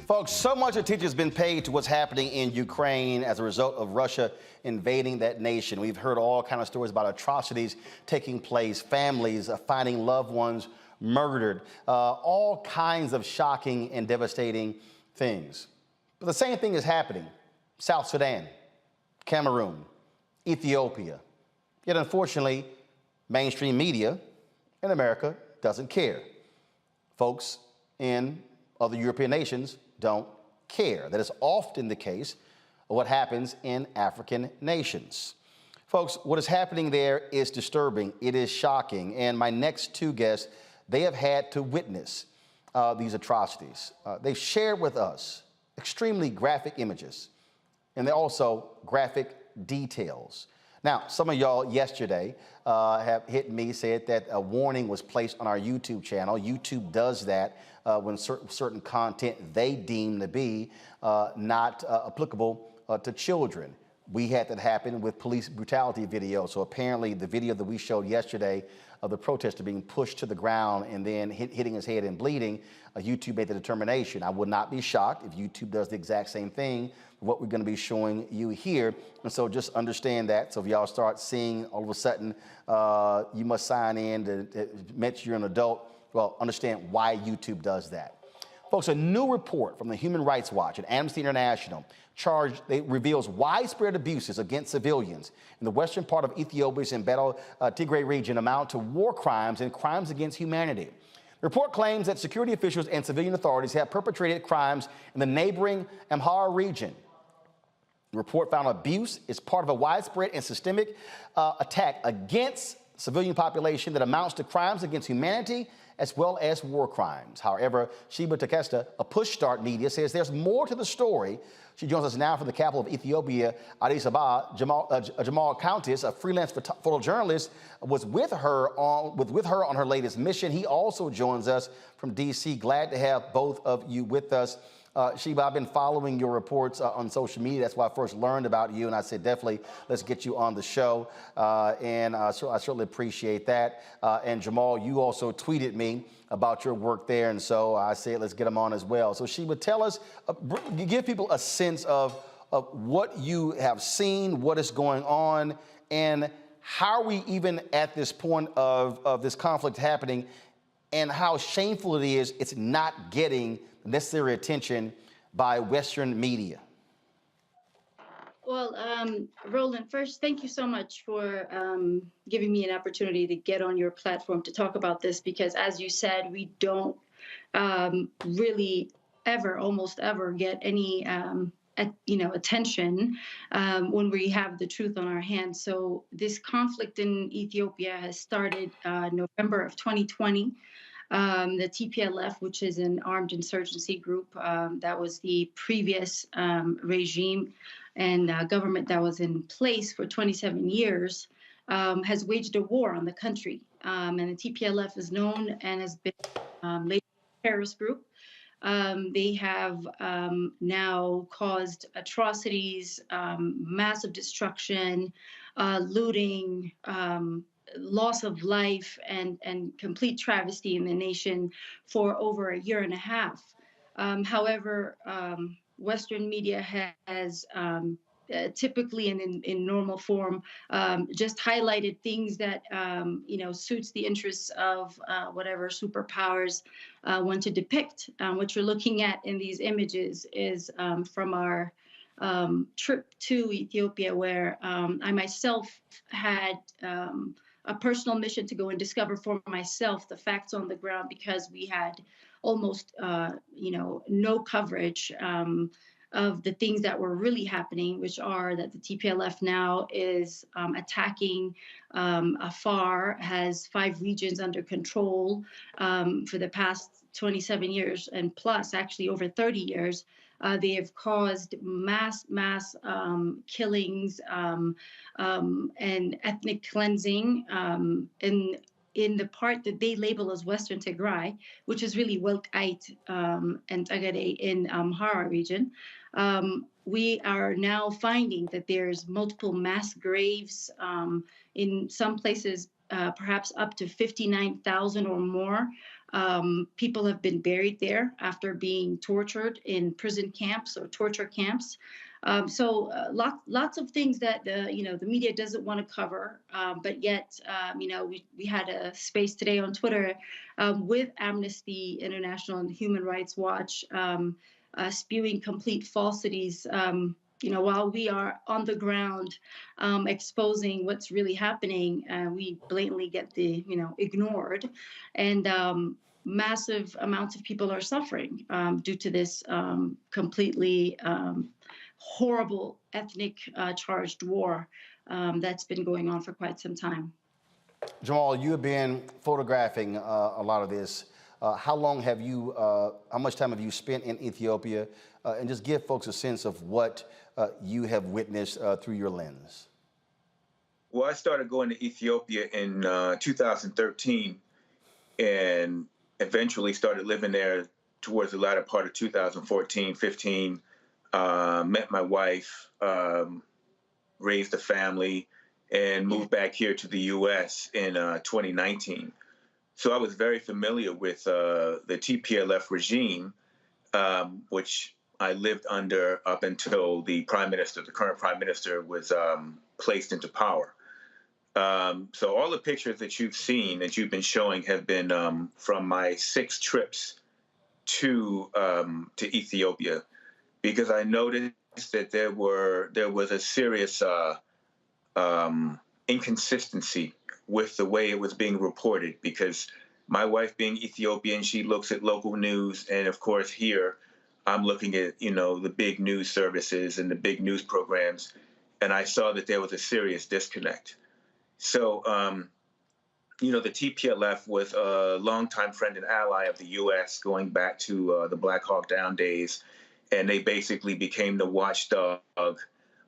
Speaker 1: Folks, so much attention has been paid to what's happening in Ukraine as a result of Russia invading that nation. We've heard all kinds of stories about atrocities taking place, families finding loved ones murdered, all kinds of shocking and devastating things. But the same thing is happening. South Sudan, Cameroon, Ethiopia. Yet unfortunately, mainstream media in America doesn't care. Folks in other European nations don't care. That is often the case of what happens in African nations. Folks, what is happening there is disturbing. It is shocking. And my next two guests, they have had to witness these atrocities. They've shared with us extremely graphic images, and they're also graphic details. Now, some of y'all yesterday have hit me, said that a warning was placed on our YouTube channel. YouTube does that when certain content they deem to be not applicable to children. We had that happen with police brutality video. So apparently the video that we showed yesterday of the protester being pushed to the ground and then hitting his head and bleeding, YouTube made the determination. I would not be shocked if YouTube does the exact same thing, what we're going to be showing you here. And so just understand that. So if y'all start seeing all of a sudden you must sign in to admit you're an adult, well, understand why YouTube does that. Folks, a new report from the Human Rights Watch and Amnesty International reveals widespread abuses against civilians in the western part of Ethiopia's embattled Tigray region amount to war crimes and crimes against humanity. The report claims that security officials and civilian authorities have perpetrated crimes in the neighboring Amhara region. The report found abuse is part of a widespread and systemic attack against civilian population that amounts to crimes against humanity as well as war crimes. However, Sheba Takesta, a Push Start Media, says there's more to the story. She joins us now from the capital of Ethiopia, Addis Ababa. Jamal Countess, a freelance photojournalist, was with her on her latest mission. He also joins us from D.C. Glad to have both of you with us. Sheba, I've been following your reports on social media. That's why I first learned about you, and I said, definitely, let's get you on the show. And I certainly appreciate that. And Jamal, you also tweeted me about your work there, and so I said, let's get him on as well. So Sheba, tell us, give people a sense of what you have seen, what is going on, and how are we even at this point of this conflict happening, and how shameful it is it's not getting necessary attention by Western media.
Speaker 2: Well, Roland, first, thank you so much for giving me an opportunity to get on your platform to talk about this, because as you said, we don't really almost ever get any attention when we have the truth on our hands. So this conflict in Ethiopia has started November of 2020. The TPLF, which is an armed insurgency group, that was the previous regime and government that was in place for 27 years, has waged a war on the country. And the TPLF is known and has been labeled a terrorist group. They have now caused atrocities, massive destruction, looting, loss of life, and complete travesty in the nation for over a year and a half. However, Western media has typically and in normal form just highlighted things that suits the interests of whatever superpowers want to depict. What you're looking at in these images is from our trip to Ethiopia, where I myself had a personal mission to go and discover for myself the facts on the ground, because we had almost, no coverage of the things that were really happening, which are that the TPLF now is attacking Afar, has 5 regions under control for the past 27 years and plus, actually over 30 years. They have caused mass killings and ethnic cleansing in the part that they label as Western Tigray, which is really Welkite and Tigray in Amhara region. We are now finding that there's multiple mass graves in some places, perhaps up to 59,000 or more. People have been buried there after being tortured in prison camps or torture camps. So lots of things that the media doesn't want to cover, but yet we had a space today on Twitter with Amnesty International and Human Rights Watch spewing complete falsities. While we are on the ground exposing what's really happening, we blatantly get ignored. And massive amounts of people are suffering due to this completely horrible ethnic charged war that's been going on for quite some time.
Speaker 1: Jamal, you have been photographing a lot of this. How much time have you spent in Ethiopia? And just give folks a sense of what you have witnessed through your lens.
Speaker 3: Well, I started going to Ethiopia in 2013 and eventually started living there towards the latter part of 2014, 15. Met my wife, raised a family, and moved back here to the U.S. in 2019. So I was very familiar with the TPLF regime, which I lived under up until the current prime minister, was placed into power. So all the pictures that you've seen, that you've been showing, have been from my 6 trips to Ethiopia, because I noticed that there was a serious inconsistency with the way it was being reported, because my wife being Ethiopian, she looks at local news, and of course here I'm looking at, the big news services and the big news programs, and I saw that there was a serious disconnect. So, the TPLF was a longtime friend and ally of the U.S. going back to the Black Hawk Down days, and they basically became the watchdog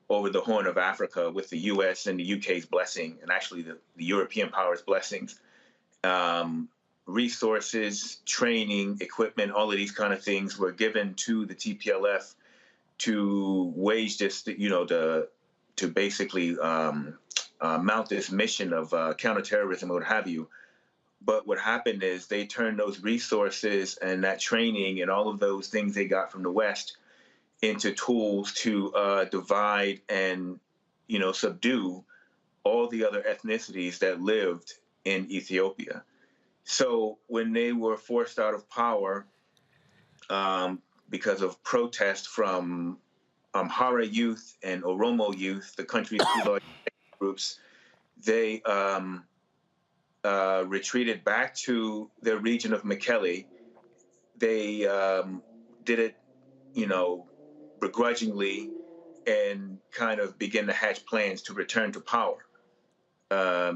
Speaker 3: over the Horn of Africa with the U.S. and the U.K.'s blessing, and actually the European powers' blessings. Resources, training, equipment, all of these kind of things were given to the TPLF to wage this, to basically mount this mission of counterterrorism, what have you. But what happened is they turned those resources and that training and all of those things they got from the West into tools to divide and, subdue all the other ethnicities that lived in Ethiopia. So when they were forced out of power because of protest from Amhara youth and Oromo youth, the country's two largest groups, they retreated back to their region of Mekelle. They did it, begrudgingly, and kind of began to hatch plans to return to power.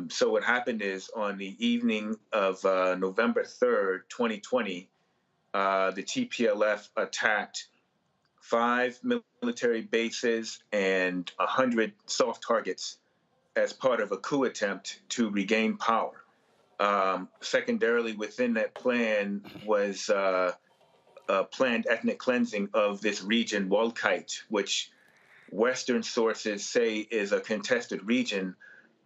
Speaker 3: So what happened is, on the evening of November 3rd, 2020, the TPLF attacked 5 military bases and 100 soft targets as part of a coup attempt to regain power. Secondarily, within that plan was a planned ethnic cleansing of this region, Wolkite, which Western sources say is a contested region,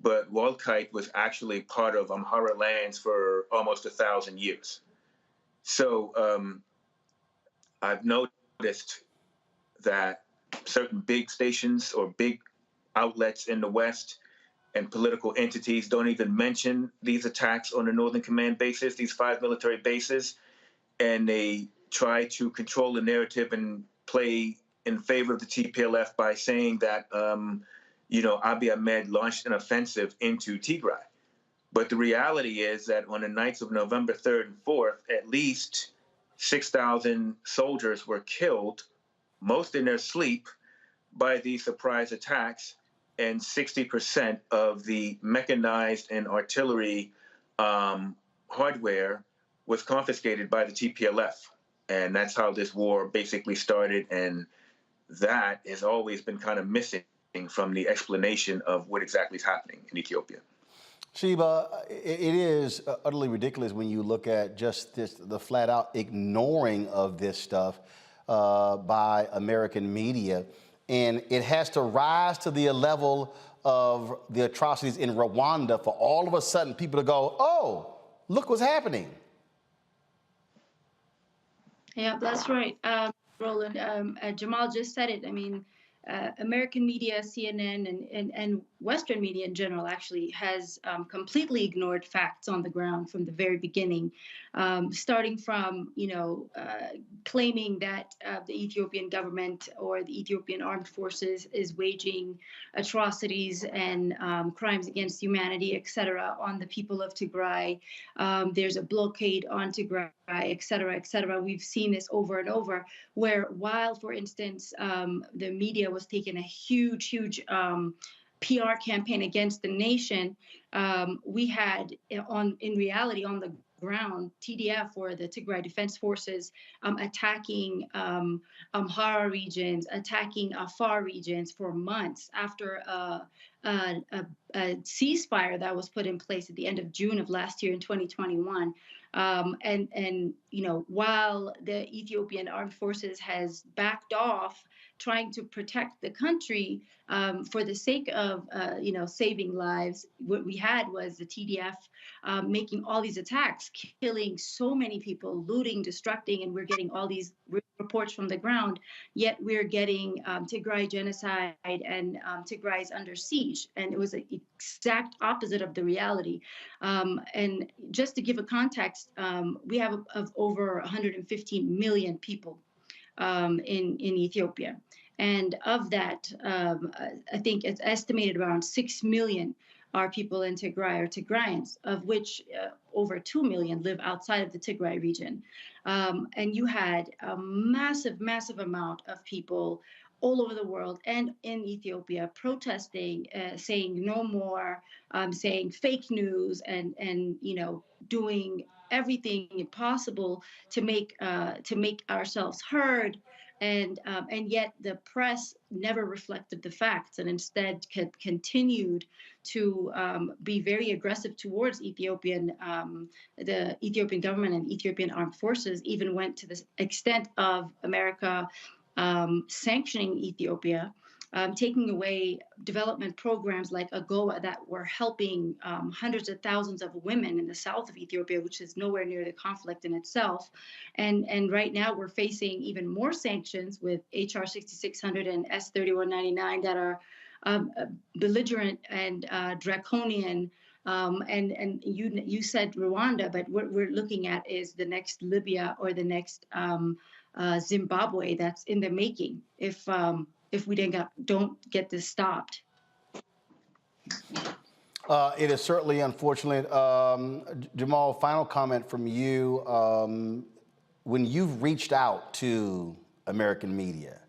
Speaker 3: but Wolkite was actually part of Amhara lands for almost 1,000 years. So I've noticed that certain big stations or big outlets in the West and political entities don't even mention these attacks on the Northern Command bases, these 5 military bases, and they try to control the narrative and play in favor of the TPLF by saying that, Abiy Ahmed launched an offensive into Tigray. But the reality is that on the nights of November 3rd and 4th, at least 6,000 soldiers were killed, most in their sleep, by these surprise attacks, and 60% of the mechanized and artillery hardware was confiscated by the TPLF. And that's how this war basically started, and that has always been kind of missing from the explanation of what exactly is happening in Ethiopia.
Speaker 1: Sheba, it is utterly ridiculous when you look at just the flat-out ignoring of this stuff by American media. And it has to rise to the level of the atrocities in Rwanda for all of a sudden people to go, oh, look what's happening.
Speaker 2: Yeah, that's right, Roland. Jamal just said it. I mean, American media, CNN, and Western media in general actually has completely ignored facts on the ground from the very beginning, starting from, claiming that the Ethiopian government or the Ethiopian armed forces is waging atrocities and crimes against humanity, et cetera, on the people of Tigray. There's a blockade on Tigray, et cetera, et cetera. We've seen this over and over, where while, for instance, the media was taking a huge PR campaign against the nation, we had in reality on the ground TDF, or the Tigray Defense Forces, attacking Amhara regions, attacking Afar regions for months after a ceasefire that was put in place at the end of June of last year in 2021. And while the Ethiopian armed forces has backed off trying to protect the country for the sake of saving lives, what we had was the TDF making all these attacks, killing so many people, looting, destructing, and we're getting all these reports from the ground. Yet we're getting Tigray genocide and Tigray is under siege, and it was the exact opposite of the reality. And just to give a context, we have of over 115 million people in Ethiopia. And of that, I think it's estimated around 6 million are people in Tigray or Tigrayans, of which over 2 million live outside of the Tigray region. And you had a massive amount of people all over the world and in Ethiopia protesting, saying no more, saying fake news, and doing everything possible to make ourselves heard. And yet the press never reflected the facts, and instead continued to be very aggressive towards the Ethiopian government and Ethiopian armed forces. Even went to the extent of America sanctioning Ethiopia, taking away development programs like AGOA that were helping hundreds of thousands of women in the south of Ethiopia, which is nowhere near the conflict in itself. And right now we're facing even more sanctions with HR 6600 and S 3199 that are belligerent and draconian. And you said Rwanda, but what we're looking at is the next Libya or the next Zimbabwe that's in the making if we don't get this stopped.
Speaker 1: It is certainly unfortunate. Jamal, final comment from you. When you've reached out to American media,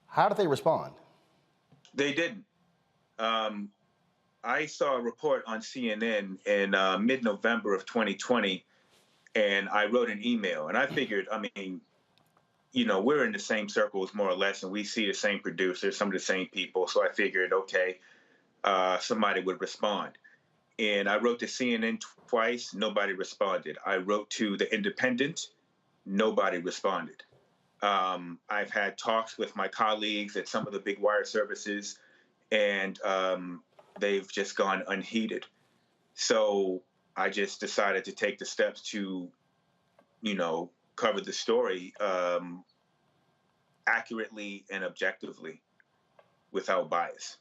Speaker 1: how did they respond?
Speaker 3: They didn't. I saw a report on CNN in mid-November of 2020, and I wrote an email, and I figured, we're in the same circles more or less, and we see the same producers, some of the same people. So I figured, okay, somebody would respond. And I wrote to CNN twice, nobody responded. I wrote to The Independent, nobody responded. I've had talks with my colleagues at some of the big wire services, and they've just gone unheeded. So I just decided to take the steps to, cover the story accurately and objectively without bias.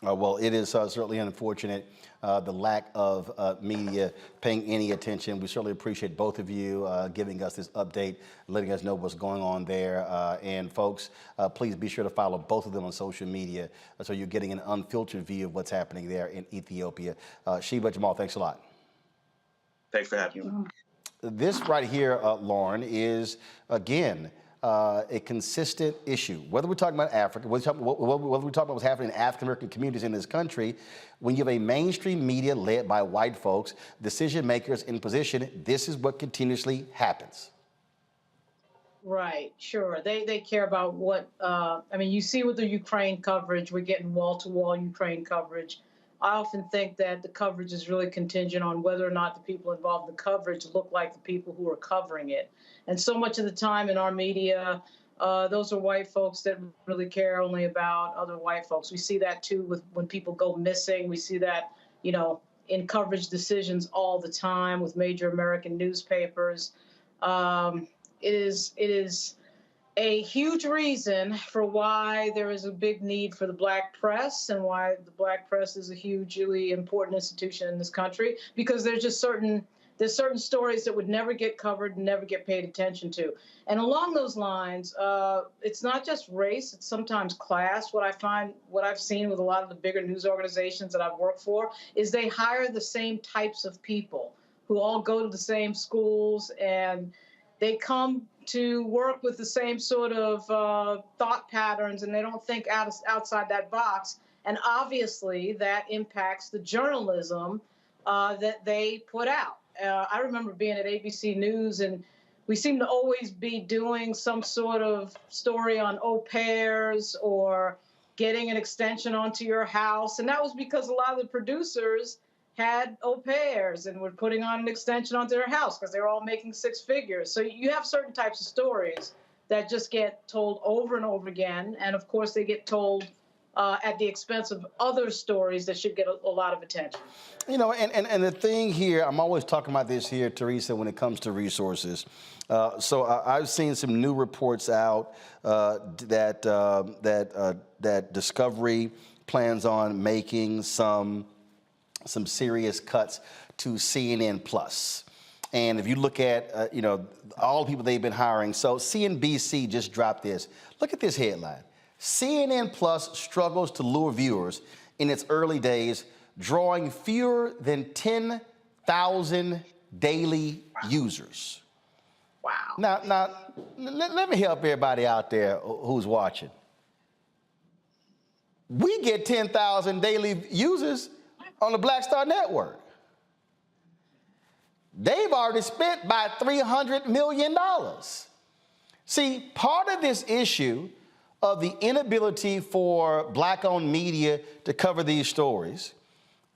Speaker 1: Well, it is certainly unfortunate, the lack of media paying any attention. We certainly appreciate both of you giving us this update, letting us know what's going on there. And folks, please be sure to follow both of them on social media so you're getting an unfiltered view of what's happening there in Ethiopia. Sheba, Jamal, thanks a lot.
Speaker 3: Thanks for having me.
Speaker 1: This right here, Lauren, is, again, a consistent issue. Whether we're talking about Africa, whether we're talking about what's happening in African American communities in this country, when you have a mainstream media led by white folks, decision makers in position, this is what continuously happens.
Speaker 8: Right, sure. They care about what, you see with the Ukraine coverage, we're getting wall-to-wall Ukraine coverage. I often think that the coverage is really contingent on whether or not the people involved in the coverage look like the people who are covering it. And so much of the time in our media, those are white folks that really care only about other white folks. We see that too with when people go missing. We see that, in coverage decisions all the time with major American newspapers. It is a huge reason for why there is a big need for the Black press and why the Black press is a hugely important institution in this country, because there's certain stories that would never get covered and never get paid attention to. And along those lines, it's not just race, it's sometimes class. What I've seen with a lot of the bigger news organizations that I've worked for is they hire the same types of people who all go to the same schools, and they come to work with the same sort of thought patterns, and they don't think outside that box. And obviously that impacts the journalism that they put out. I remember being at ABC News, and we seem to always be doing some sort of story on au pairs or getting an extension onto your house. And that was because a lot of the producers had au pairs and were putting on an extension onto their house because they were all making six figures. So you have certain types of stories that just get told over and over again. And of course, they get told at the expense of other stories that should get a lot of attention.
Speaker 1: You know, and the thing here, I'm always talking about this here, Teresa, when it comes to resources. So I've seen some new reports out that Discovery plans on making some serious cuts to CNN Plus. And if you look at, you know, all the people they've been hiring. So CNBC just dropped this. Look at this headline. CNN Plus struggles to lure viewers in its early days, drawing fewer than 10,000 daily users.
Speaker 8: Wow.
Speaker 1: Now, let me help everybody out there who's watching. We get 10,000 daily users on the Black Star Network. They've already spent by $300 million. See, part of this issue of the inability for Black-owned media to cover these stories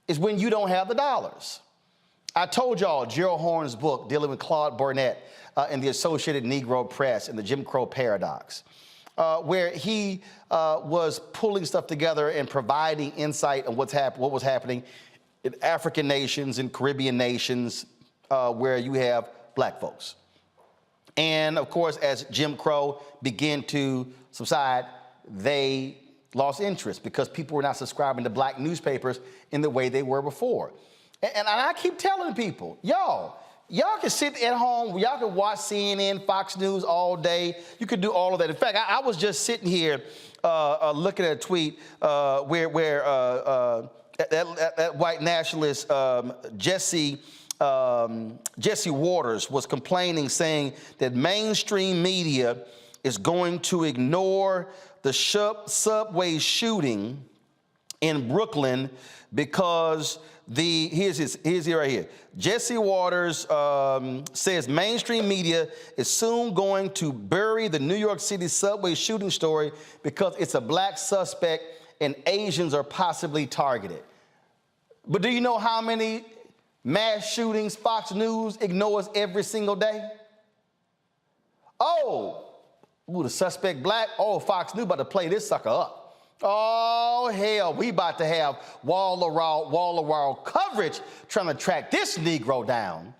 Speaker 1: is when you don't have the dollars. I told y'all Gerald Horne's book dealing with Claude Burnett and the Associated Negro Press and the Jim Crow paradox, where he was pulling stuff together and providing insight on what was happening in African nations and Caribbean nations where you have Black folks. And of course, as Jim Crow began to subside, they lost interest because people were not subscribing to Black newspapers in the way they were before. And I keep telling people, y'all can sit at home, y'all can watch CNN, Fox News all day. You could do all of that. In fact, I was just sitting here looking at a tweet where that white nationalist Jesse Waters was complaining, saying that mainstream media is going to ignore the subway shooting in Brooklyn because here's it right here. Jesse Waters says mainstream media is soon going to bury the New York City subway shooting story because it's a Black suspect and Asians are possibly targeted. But do you know how many mass shootings Fox News ignores every single day? The suspect Black? Fox News about to play this sucker up. Oh, hell, we about to have wall-to-wall coverage trying to track this Negro down.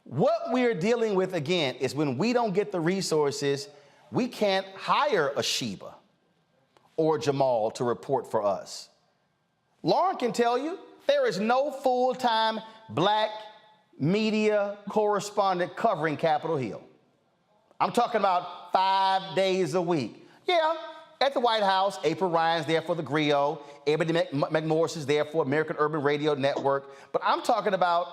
Speaker 1: What we're dealing with, again, is when we don't get the resources, we can't hire a Sheba or Jamal to report for us. Lauren can tell you there is no full-time Black media correspondent covering Capitol Hill. I'm talking about 5 days a week. Yeah, at the White House, April Ryan's there for the Griot, Ebony McMorris is there for American Urban Radio Network, but I'm talking about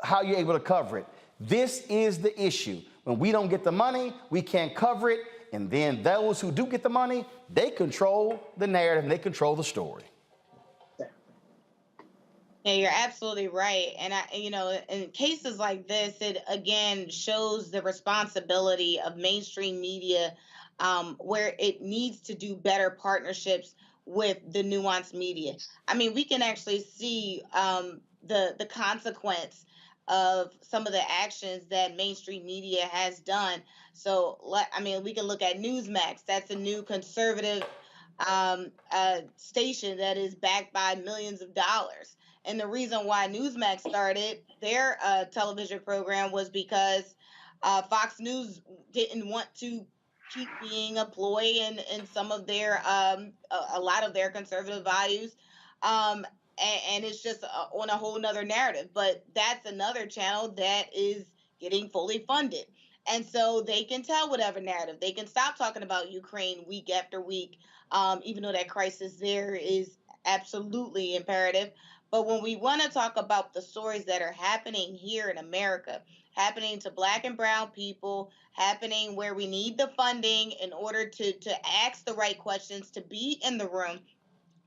Speaker 1: how you're able to cover it. This is the issue. When we don't get the money, we can't cover it, and then those who do get the money, they control the narrative and they control the story.
Speaker 6: Yeah, you're absolutely right. And in cases like this, it again shows the responsibility of mainstream media, where it needs to do better partnerships with the nuanced media. I mean, we can actually see the consequence of some of the actions that mainstream media has done. So, we can look at Newsmax. That's a new conservative station that is backed by millions of dollars. And the reason why Newsmax started their television program was because Fox News didn't want to keep being a ploy in some of their a lot of their conservative values. And it's just on a whole nother narrative. But that's another channel that is getting fully funded. And so they can tell whatever narrative. They can stop talking about Ukraine week after week, even though that crisis there is absolutely imperative. But when we want to talk about the stories that are happening here in America, happening to Black and brown people, happening where we need the funding in order to ask the right questions, to be in the room,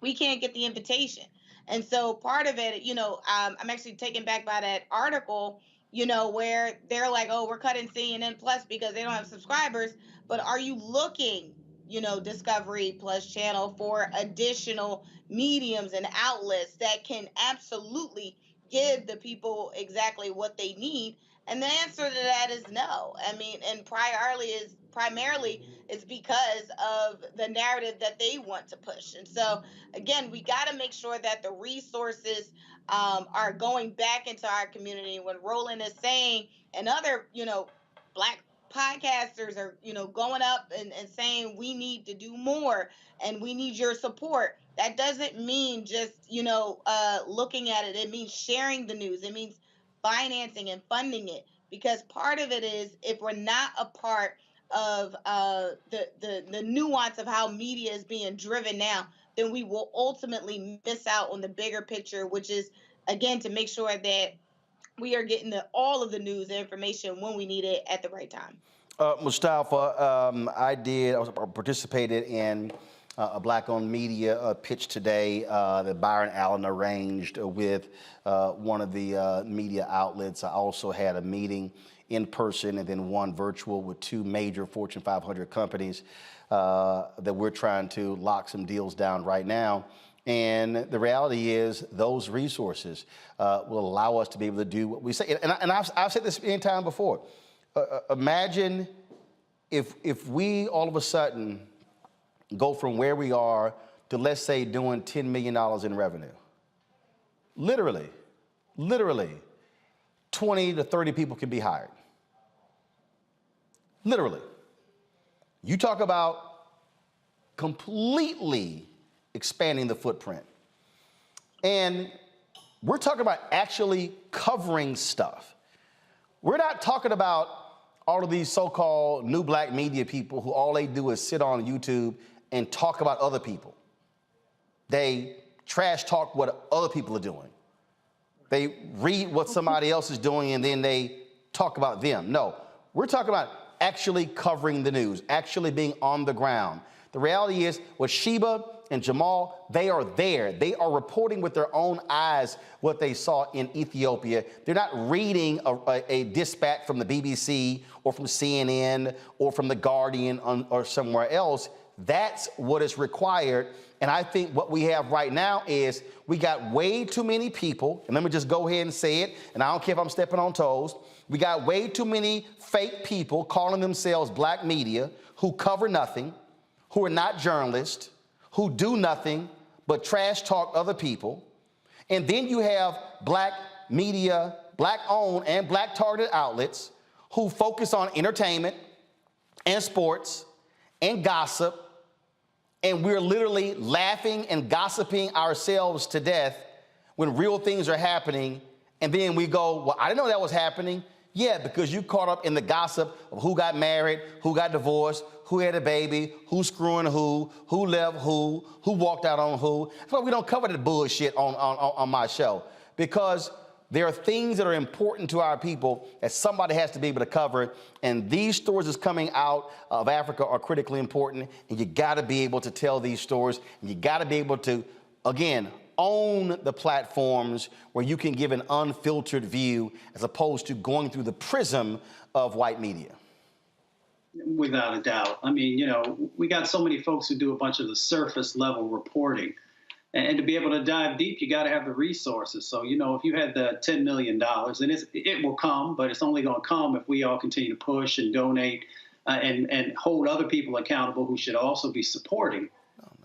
Speaker 6: we can't get the invitation. And so part of it, I'm actually taken back by that article, where they're like, oh, we're cutting CNN Plus because they don't have subscribers. But are you looking, Discovery Plus channel for additional mediums and outlets that can absolutely give the people exactly what they need? And the answer to that is no. I mean, and primarily is because of the narrative that they want to push. And so, again, we got to make sure that the resources are going back into our community. When Roland is saying, and other, Black podcasters are, going up and saying we need to do more and we need your support. That doesn't mean just, looking at it. It means sharing the news. It means financing and funding it, because part of it is, if we're not a part of the nuance of how media is being driven now, then we will ultimately miss out on the bigger picture, which is, again, to make sure that we are getting all of the news and information when we need it at the right time.
Speaker 1: Mustafa, I participated in a Black-owned media pitch today that Byron Allen arranged with one of the media outlets. I also had a meeting in person and then one virtual with two major Fortune 500 companies that we're trying to lock some deals down right now. And the reality is those resources will allow us to be able to do what we say. And I've said this many times before. Imagine if we all of a sudden go from where we are to, let's say, doing $10 million in revenue. Literally, 20 to 30 people can be hired. Literally. You talk about completely expanding the footprint. And we're talking about actually covering stuff. We're not talking about all of these so-called new Black media people who all they do is sit on YouTube and talk about other people. They trash talk what other people are doing. They read what somebody else is doing and then they talk about them. No, we're talking about actually covering the news, actually being on the ground. The reality is, with Sheba and Jamal, they are there. They are reporting with their own eyes what they saw in Ethiopia. They're not reading a dispatch from the BBC or from CNN or from The Guardian or somewhere else. That's what is required. And I think what we have right now is we got way too many people, and let me just go ahead and say it, and I don't care if I'm stepping on toes. We got way too many fake people calling themselves Black media who cover nothing, who are not journalists, who do nothing but trash talk other people. And then you have Black media, Black-owned and Black-targeted outlets who focus on entertainment and sports and gossip. And we're literally laughing and gossiping ourselves to death when real things are happening. And then we go, well, I didn't know that was happening. Yeah, because you caught up in the gossip of who got married, who got divorced, who had a baby, who's screwing who left who walked out on who. That's why we don't cover the bullshit on my show, because there are things that are important to our people that somebody has to be able to cover. And these stories that's coming out of Africa are critically important. And you got to be able to tell these stories. And you got to be able to, again, own the platforms where you can give an unfiltered view as opposed to going through the prism of white media.
Speaker 10: Without a doubt. I mean, we got so many folks who do a bunch of the surface level reporting. And to be able to dive deep, you got to have the resources. So, if you had the $10 million, and it will come, but it's only going to come if we all continue to push and donate and hold other people accountable who should also be supporting.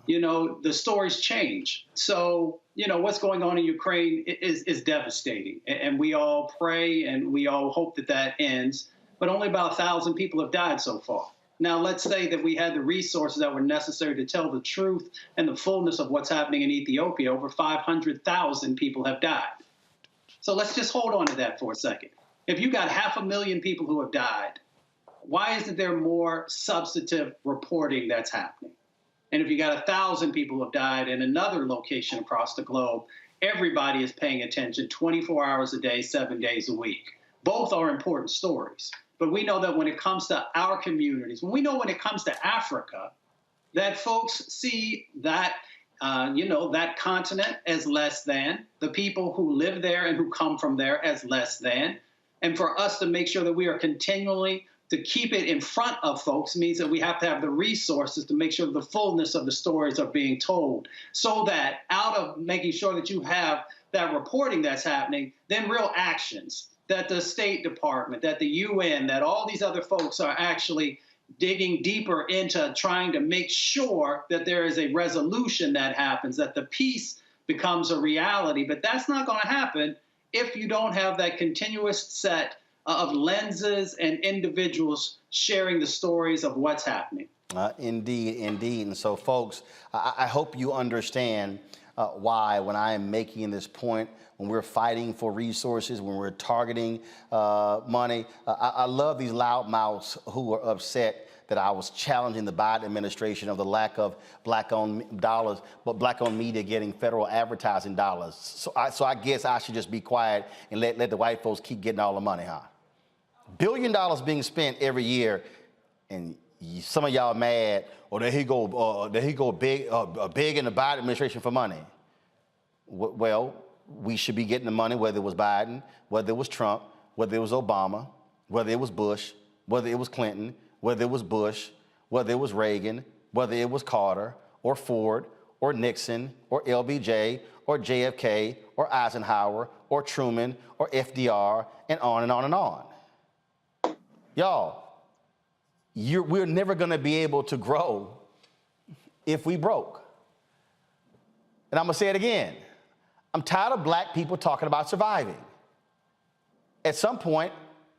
Speaker 10: The stories change. So, what's going on in Ukraine is devastating. And we all pray and we all hope that ends. But only about 1,000 people have died so far. Now, let's say that we had the resources that were necessary to tell the truth and the fullness of what's happening in Ethiopia. Over 500,000 people have died. So let's just hold on to that for a second. If you got 500,000 people who have died, why isn't there more substantive reporting that's happening? And if you got 1,000 people who have died in another location across the globe, everybody is paying attention 24 hours a day, 7 days a week. Both are important stories. But we know that when it comes to our communities, when it comes to Africa, that folks see that, that continent as less than, the people who live there and who come from there as less than. And for us to make sure that we are continually to keep it in front of folks means that we have to have the resources to make sure the fullness of the stories are being told, so that out of making sure that you have that reporting that's happening, then real actions, that the State Department, that the UN, that all these other folks are actually digging deeper into trying to make sure that there is a resolution that happens, that the peace becomes a reality. But that's not going to happen if you don't have that continuous set of lenses and individuals sharing the stories of what's happening.
Speaker 1: Indeed, indeed. And so, folks, I hope you understand why, when I am making this point, when we're fighting for resources, when we're targeting money, I love these loudmouths who are upset that I was challenging the Biden administration of the lack of black-owned dollars, but black-owned media getting federal advertising dollars. So I guess I should just be quiet and let the white folks keep getting all the money, huh? $1 billion being spent every year, and some of y'all mad, or there he go big in the Biden administration for money. Well, we should be getting the money, whether it was Biden, whether it was Trump, whether it was Obama, whether it was Bush, whether it was Clinton, whether it was Bush, whether it was Reagan, whether it was Carter, or Ford, or Nixon, or LBJ, or JFK, or Eisenhower, or Truman, or FDR, and on and on and on. Y'all, we're never going to be able to grow if we broke. And I'm going to say it again. I'm tired of black people talking about surviving. At some point,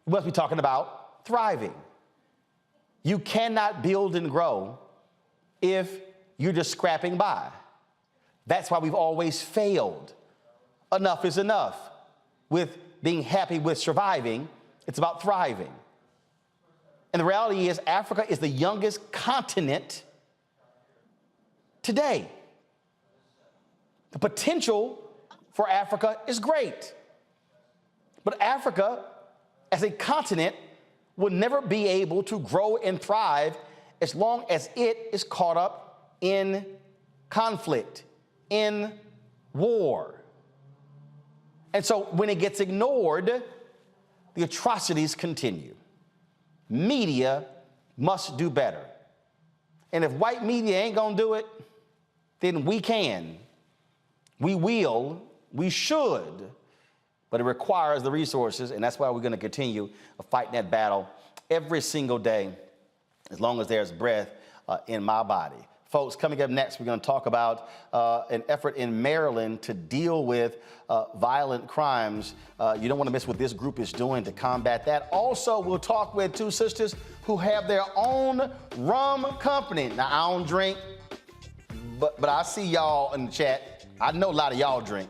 Speaker 1: we must be talking about thriving. You cannot build and grow if you're just scrapping by. That's why we've always failed. Enough is enough. With being happy with surviving, it's about thriving. And the reality is, Africa is the youngest continent today. The potential for Africa is great. But Africa, as a continent, will never be able to grow and thrive as long as it is caught up in conflict, in war. And so when it gets ignored, the atrocities continue. Media must do better. And if white media ain't gonna do it, then we can. We will, we should, but it requires the resources, and that's why we're gonna continue fighting that battle every single day, as long as there's breath in my body. Folks, coming up next, we're gonna talk about an effort in Maryland to deal with violent crimes. You don't wanna miss what this group is doing to combat that. Also, we'll talk with two sisters who have their own rum company. Now, I don't drink, but I see y'all in the chat. I know a lot of y'all drink.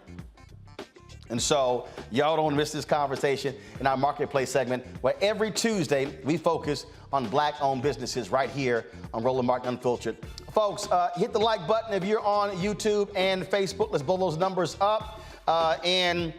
Speaker 1: And so y'all don't miss this conversation in our marketplace segment, where every Tuesday we focus on black-owned businesses right here on Roland Martin Unfiltered. Folks, hit the like button if you're on YouTube and Facebook. Let's blow those numbers up. And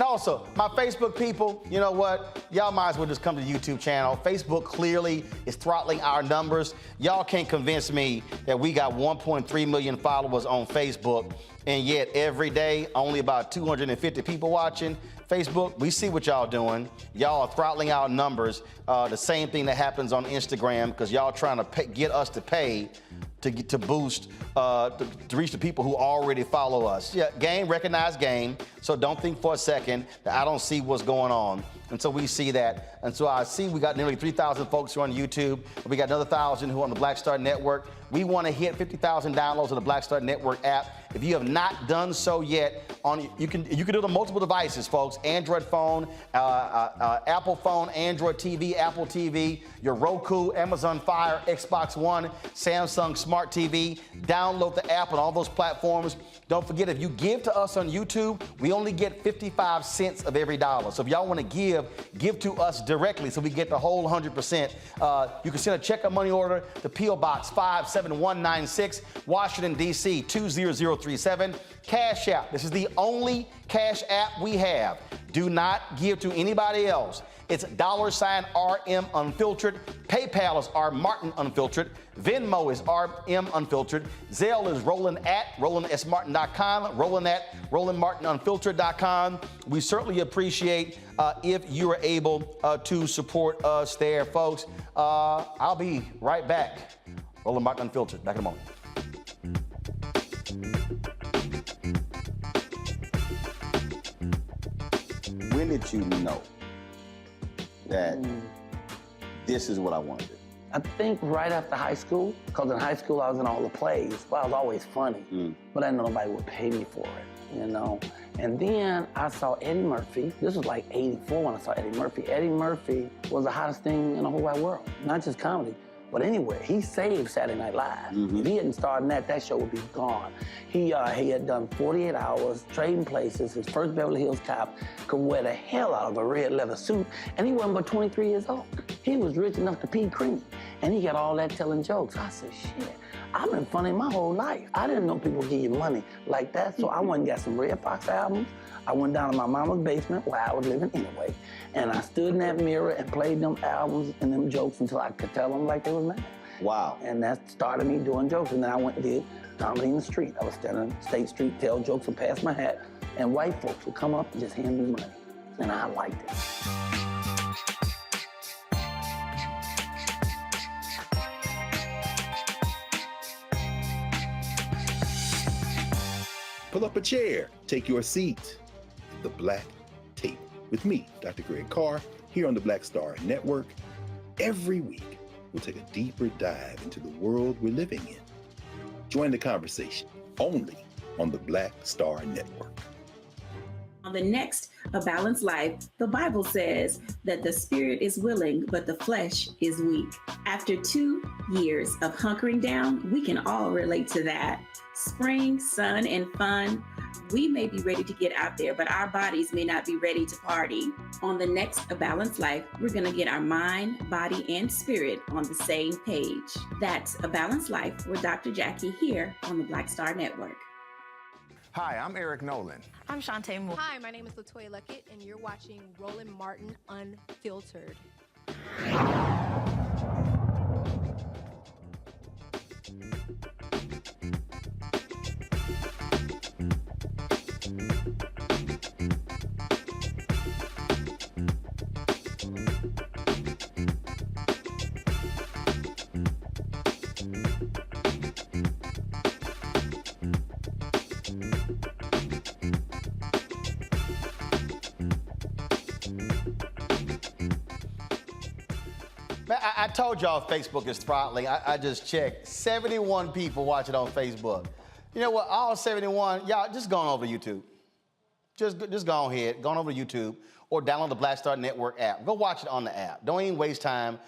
Speaker 1: also, my Facebook people, you know what? Y'all might as well just come to the YouTube channel. Facebook clearly is throttling our numbers. Y'all can't convince me that we got 1.3 million followers on Facebook, and yet every day, only about 250 people watching. Facebook, we see what y'all doing. Y'all are throttling our numbers. The same thing that happens on Instagram, because y'all trying to get us to pay to boost, to reach the people who already follow us. Yeah, game, recognize game. So don't think for a second that I don't see what's going on. And so we see that. And so I see we got nearly 3,000 folks who are on YouTube. We got another 1,000 who are on the Black Star Network. We want to hit 50,000 downloads of the Black Star Network app If you have not done so yet, you can do it on multiple devices, folks. Android phone, Apple phone, Android TV, Apple TV, your Roku, Amazon Fire, Xbox One, Samsung Smart TV. Download the app on all those platforms. Don't forget, if you give to us on YouTube, we only get 55 cents of every dollar. So if y'all want to give to us directly so we get the whole 100%. You can send a check or money order to P.O. Box 57196, Washington, D.C. 20037. Cash App. This is the only Cash App we have. Do not give to anybody else. It's $RM Unfiltered. PayPal is R Martin Unfiltered. Venmo is RM Unfiltered. Zelle is Roland at RolandSMartin.com. Roland at RolandMartinUnfiltered.com. We certainly appreciate if you are able to support us there, folks. I'll be right back. Roland Martin Unfiltered. Back in a moment. When did you know that this is what I wanted to do?
Speaker 4: I think right after high school, because in high school I was in all the plays. Well, I was always funny, but I didn't know nobody would pay me for it, you know? And then I saw Eddie Murphy. This was like '84 when I saw Eddie Murphy. Eddie Murphy was the hottest thing in the whole wide world, not just comedy. But anyway, he saved Saturday Night Live. If he hadn't started that show would be gone. He had done 48 Hours, Trading Places, his first Beverly Hills Cop, could wear the hell out of a red leather suit, and he wasn't but 23 years old. He was rich enough to pee cream, and he got all that telling jokes. I said, shit, I've been funny my whole life. I didn't know people give you money like that, so I went and got some Red Fox albums. I went down to my mama's basement where I was living anyway, and I stood in that mirror and played them albums and them jokes until I could tell them like they was mad.
Speaker 1: Wow.
Speaker 4: And that started me doing jokes, and then I went and did comedy in the street. I was standing on State Street, tell jokes and pass my hat, and white folks would come up and just hand me money, and I liked it.
Speaker 5: Pull up a chair, take your seat. The Black Tape with me, Dr. Greg Carr, here on the Black Star Network. Every week, we'll take a deeper dive into the world we're living in. Join the conversation only on the Black Star Network.
Speaker 23: On the next A Balanced Life, the Bible says that the spirit is willing, but the flesh is weak. After 2 years of hunkering down, we can all relate to that. Spring, sun, and fun. We may be ready to get out there, but our bodies may not be ready to party. On the next A Balanced Life, we're going to get our mind, body, and spirit on the same page. That's A Balanced Life with Dr. Jackie here on the Black Star Network.
Speaker 24: Hi, I'm Eric Nolan.
Speaker 7: I'm Shantae Moore.
Speaker 9: Hi, my name is LaToya Luckett, and you're watching Roland Martin Unfiltered.
Speaker 1: I told y'all Facebook is throttling. I just checked. 71 people watch it on Facebook. You know what? All 71, y'all just go on over to YouTube. Just go ahead, go on over to YouTube or download the Black Star Network app. Go watch it on the app. Don't even waste time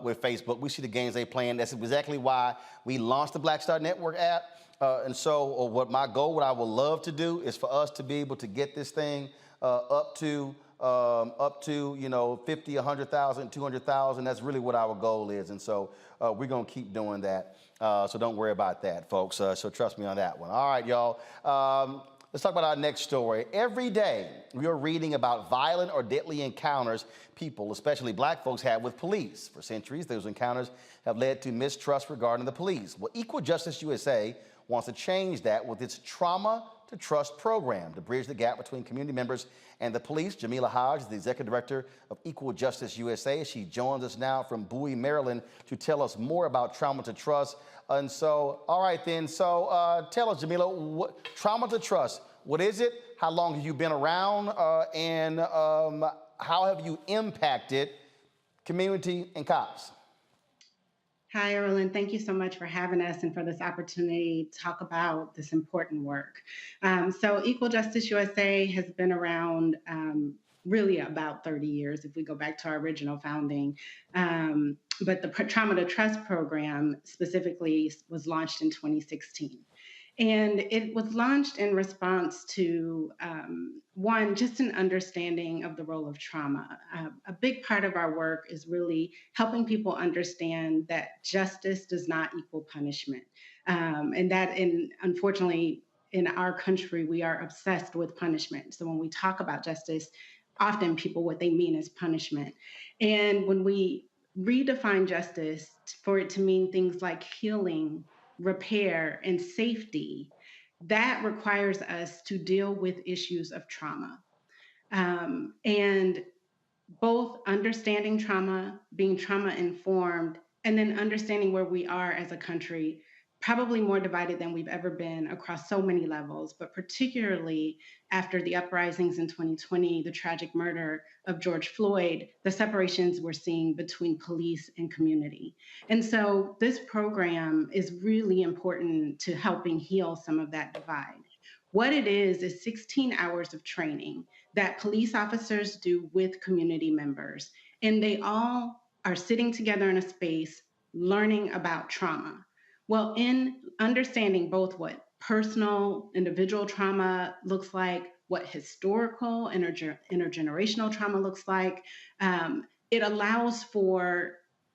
Speaker 1: with Facebook. We see the games they playing. That's exactly why we launched the Black Star Network app. And so what my goal, what I would love to do is for us to be able to get this thing up to, 50, 100,000, 200,000. That's really what our goal is. And so we're going to keep doing that. So don't worry about that, folks. So trust me on that one. All right, y'all. Let's talk about our next story. Every day, we are reading about violent or deadly encounters people, especially black folks, have with police. For centuries, those encounters have led to mistrust regarding the police. Well, Equal Justice USA wants to change that with its Trauma to Trust program to bridge the gap between community members and the police. Jamila Hodge is the executive director of Equal Justice USA. She joins us now from Bowie, Maryland, to tell us more about Trauma to Trust. And so, all right then, so tell us, Jamila, what Trauma to Trust, what is it? How long have you been around? And how have you impacted community and cops?
Speaker 7: Hi, Roland. Thank you so much for having us and for this opportunity to talk about this important work. So Equal Justice USA has been around really about 30 years if we go back to our original founding. But the Trauma to Trust program specifically was launched in 2016. And it was launched in response to, one, just an understanding of the role of trauma. A big part of our work is really helping people understand that justice does not equal punishment. And unfortunately, in our country, we are obsessed with punishment. So when we talk about justice, often people, what they mean is punishment. And when we redefine justice for it to mean things like healing, repair, and safety, that requires us to deal with issues of trauma. And both understanding trauma, being trauma informed, and then understanding where we are as a country, probably more divided than we've ever been across so many levels, but particularly after the uprisings in 2020, the tragic murder of George Floyd, the separations we're seeing between police and community. And so this program is really important to helping heal some of that divide. What it is 16 hours of training that police officers do with community members. And they all are sitting together in a space learning about trauma. Well, in understanding both what personal, individual trauma looks like, what historical, intergenerational trauma looks like, it allows for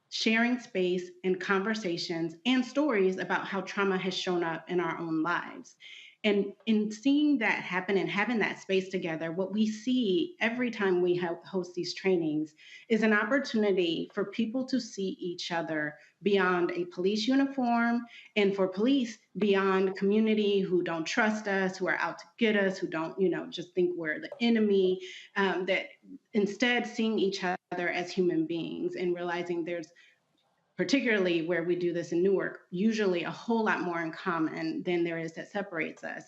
Speaker 7: sharing space and conversations and stories about how trauma has shown up in our own lives. And in seeing that happen and having that space together, what we see every time we host these trainings is an opportunity for people to see each other beyond a police uniform, and for police beyond community who don't trust us, who are out to get us, who don't, just think we're the enemy, that instead seeing each other as human beings and realizing there's, particularly where we do this in Newark, usually a whole lot more in common than there is that separates us,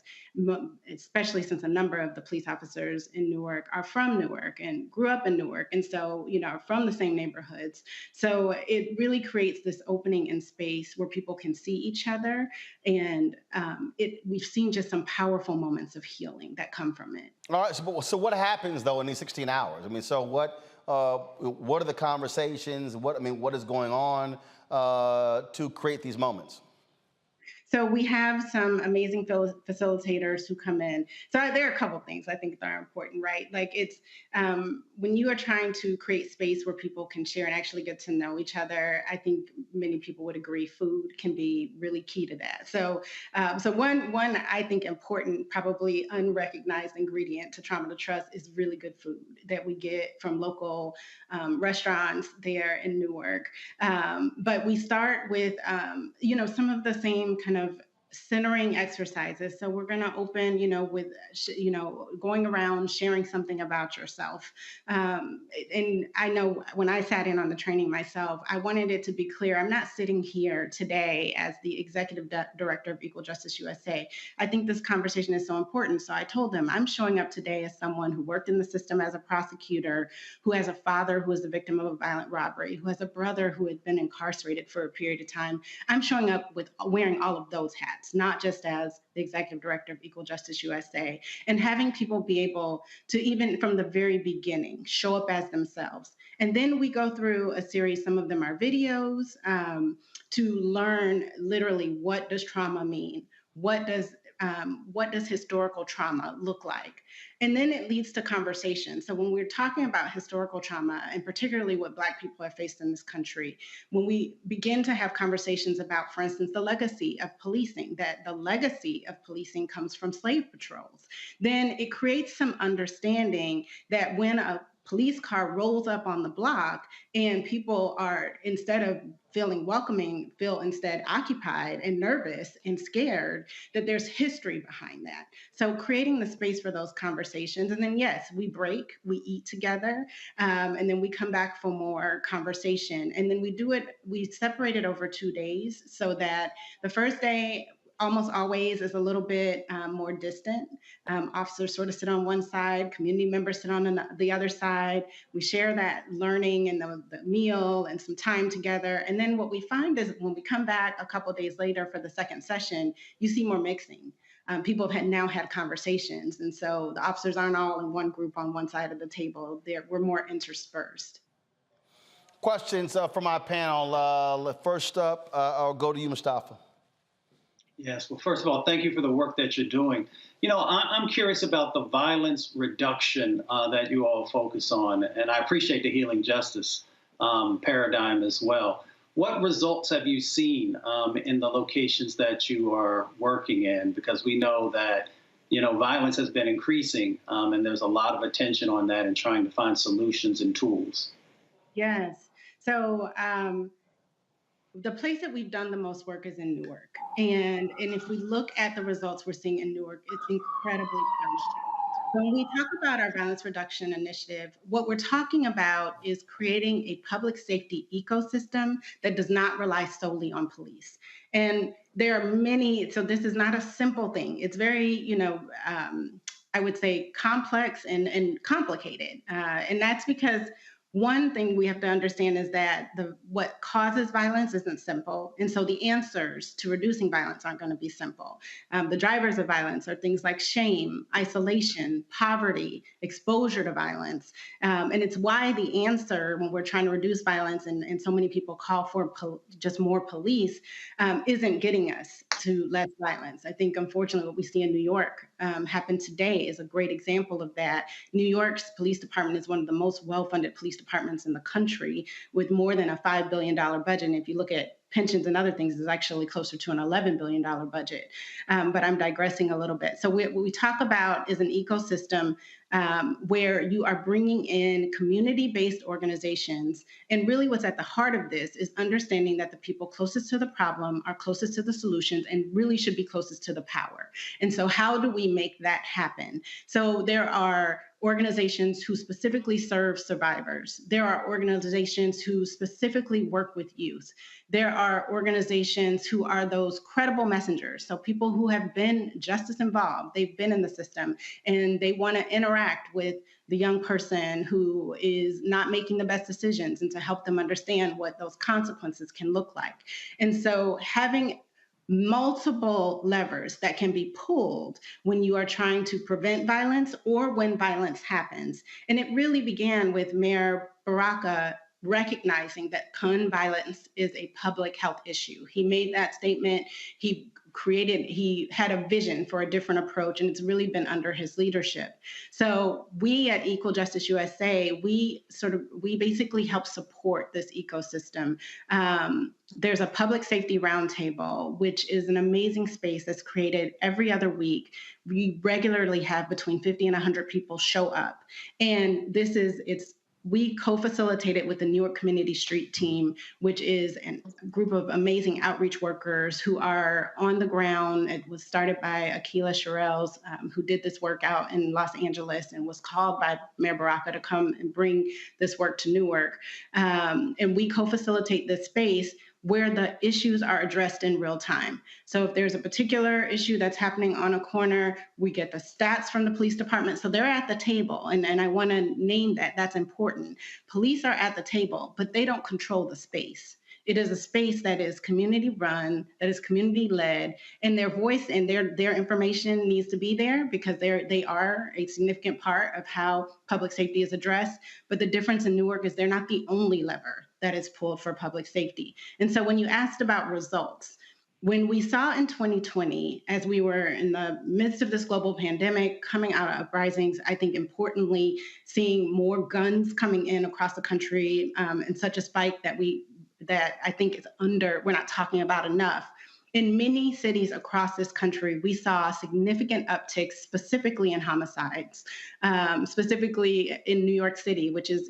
Speaker 7: especially since a number of the police officers in Newark are from Newark and grew up in Newark. And so, are from the same neighborhoods. So it really creates this opening in space where people can see each other. And we've seen just some powerful moments of healing that come from it.
Speaker 1: All right, so what happens though in these 16 hours? I mean, so what are the conversations? What is going on to create these moments?
Speaker 7: So we have some amazing facilitators who come in. So there are a couple of things I think that are important, right? Like it's when you are trying to create space where people can share and actually get to know each other, I think many people would agree food can be really key to that. So one I think important, probably unrecognized ingredient to Trauma to Trust is really good food that we get from local restaurants there in Newark. But we start with, some of the same kind of centering exercises. So we're going to open, with, going around sharing something about yourself. And I know when I sat in on the training myself, I wanted it to be clear, I'm not sitting here today as the executive director of Equal Justice USA. I think this conversation is so important. So I told them, I'm showing up today as someone who worked in the system as a prosecutor, who has a father who was the victim of a violent robbery, who has a brother who had been incarcerated for a period of time. I'm showing up with wearing all of those hats, not just as the executive director of Equal Justice USA, and having people be able to, even from the very beginning, show up as themselves. And then we go through a series, some of them are videos, to learn literally, what does trauma mean? What does historical trauma look like? And then it leads to conversation. So when we're talking about historical trauma, and particularly what Black people have faced in this country, when we begin to have conversations about, for instance, the legacy of policing, that the legacy of policing comes from slave patrols, then it creates some understanding that when a police car rolls up on the block and people are, instead of feeling welcoming, feel instead occupied and nervous and scared, that there's history behind that. So creating the space for those conversations. And then, yes, we break, we eat together, and then we come back for more conversation. And then we separate it over 2 days so that the first day, almost always is a little bit more distant. Officers sort of sit on one side, community members sit on the other side. We share that learning and the meal and some time together. And then what we find is when we come back a couple of days later for the second session, you see more mixing. People have now had conversations. And so the officers aren't all in one group on one side of the table. We're more interspersed.
Speaker 1: Questions from our panel. First up, I'll go to you, Mustafa.
Speaker 10: Yes, well, first of all, thank you for the work that you're doing. You know, I'm curious about the violence reduction that you all focus on, and I appreciate the healing justice paradigm as well. What results have you seen in the locations that you are working in? Because we know that, you know, violence has been increasing, and there's a lot of attention on that and trying to find solutions and tools.
Speaker 7: Yes. So the place that we've done the most work is in Newark. And if we look at the results we're seeing in Newark, it's incredibly promising. When we talk about our violence reduction initiative, what we're talking about is creating a public safety ecosystem that does not rely solely on police. And there are many, so this is not a simple thing. It's very, you know, I would say complex and complicated. And that's because one thing we have to understand is that what causes violence isn't simple. And so the answers to reducing violence aren't going to be simple. The drivers of violence are things like shame, isolation, poverty, exposure to violence. And it's why the answer when we're trying to reduce violence and so many people call for just more police isn't getting us to less violence. I think, unfortunately, what we see in New York happen today is a great example of that. New York's police department is one of the most well-funded police departments in the country with more than a $5 billion budget. And if you look at pensions and other things, it's actually closer to an $11 billion budget. But I'm digressing a little bit. So what we talk about is an ecosystem where you are bringing in community-based organizations. And really what's at the heart of this is understanding that the people closest to the problem are closest to the solutions and really should be closest to the power. And so how do we make that happen? So there are organizations who specifically serve survivors. There are organizations who specifically work with youth. There are organizations who are those credible messengers. So people who have been justice involved, they've been in the system, and they want to interact with the young person who is not making the best decisions and to help them understand what those consequences can look like. And so having multiple levers that can be pulled when you are trying to prevent violence or when violence happens. And it really began with Mayor Baraka recognizing that gun violence is a public health issue. He made that statement. He had a vision for a different approach, and it's really been under his leadership. So we at Equal Justice USA, we basically help support this ecosystem. There's a public safety roundtable, which is an amazing space that's created every other week. We regularly have between 50 and 100 people show up. And we co-facilitate it with the Newark Community Street Team, which is a group of amazing outreach workers who are on the ground. It was started by Akila Sherrills, who did this work out in Los Angeles and was called by Mayor Baraka to come and bring this work to Newark. And we co-facilitate this space where the issues are addressed in real time. So if there's a particular issue that's happening on a corner, we get the stats from the police department. So they're at the table, and I want to name that. That's important. Police are at the table, but they don't control the space. It is a space that is community run, that is community led, and their voice and their information needs to be there because they are a significant part of how public safety is addressed. But the difference in Newark is they're not the only lever that is pulled for public safety. And so when you asked about results, when we saw in 2020, as we were in the midst of this global pandemic, coming out of uprisings, I think importantly, seeing more guns coming in across the country and such a spike that I think is we're not talking about enough. In many cities across this country, we saw significant upticks, specifically in homicides, specifically in New York City, which is,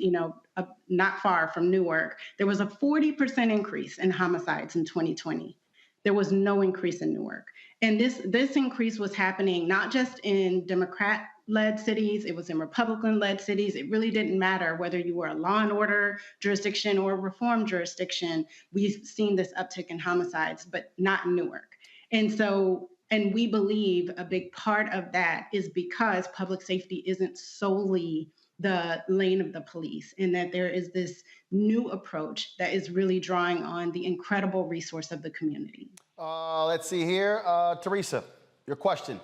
Speaker 7: not far from Newark. There was a 40% increase in homicides in 2020. There was no increase in Newark. And this increase was happening not just in Democrat-led cities, it was in Republican-led cities. It really didn't matter whether you were a law and order jurisdiction or a reform jurisdiction. We've seen this uptick in homicides, but not in Newark. And we believe a big part of that is because public safety isn't solely the lane of the police, and that there is this new approach that is really drawing on the incredible resource of the community.
Speaker 1: Let's see here. Teresa, your question.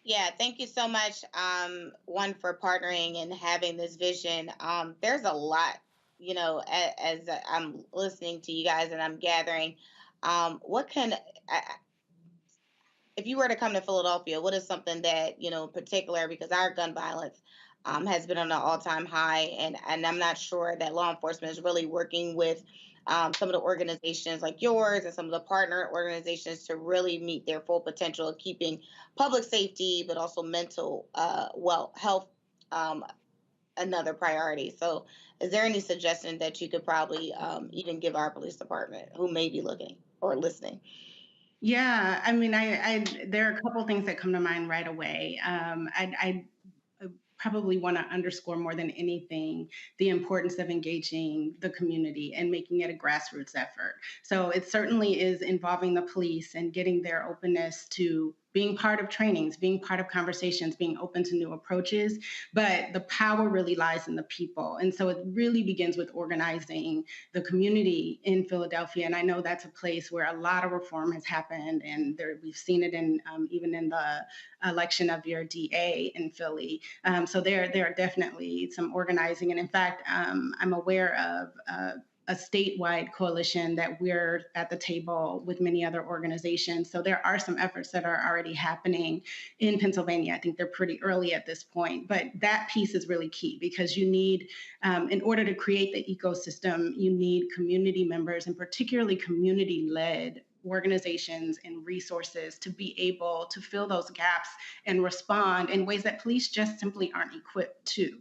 Speaker 6: Yeah, thank you so much, one, for partnering and having this vision. There's a lot, as I'm listening to you guys and I'm gathering, if you were to come to Philadelphia, what is something that, in particular, because our gun violence has been on an all-time high, and I'm not sure that law enforcement is really working with some of the organizations like yours and some of the partner organizations to really meet their full potential of keeping public safety, but also mental health another priority. So is there any suggestion that you could probably even give our police department who may be looking or listening?
Speaker 7: Yeah, I mean, there are a couple things that come to mind right away. I probably want to underscore more than anything the importance of engaging the community and making it a grassroots effort. So it certainly is involving the police and getting their openness to being part of trainings, being part of conversations, being open to new approaches, but the power really lies in the people. And so it really begins with organizing the community in Philadelphia. And I know that's a place where a lot of reform has happened, and we've seen it in even in the election of your DA in Philly. So there are definitely some organizing. And in fact, I'm aware of a statewide coalition that we're at the table with many other organizations. So there are some efforts that are already happening in Pennsylvania. I think they're pretty early at this point, but that piece is really key because you need, in order to create the ecosystem, you need community members and particularly community-led organizations and resources to be able to fill those gaps and respond in ways that police just simply aren't equipped to.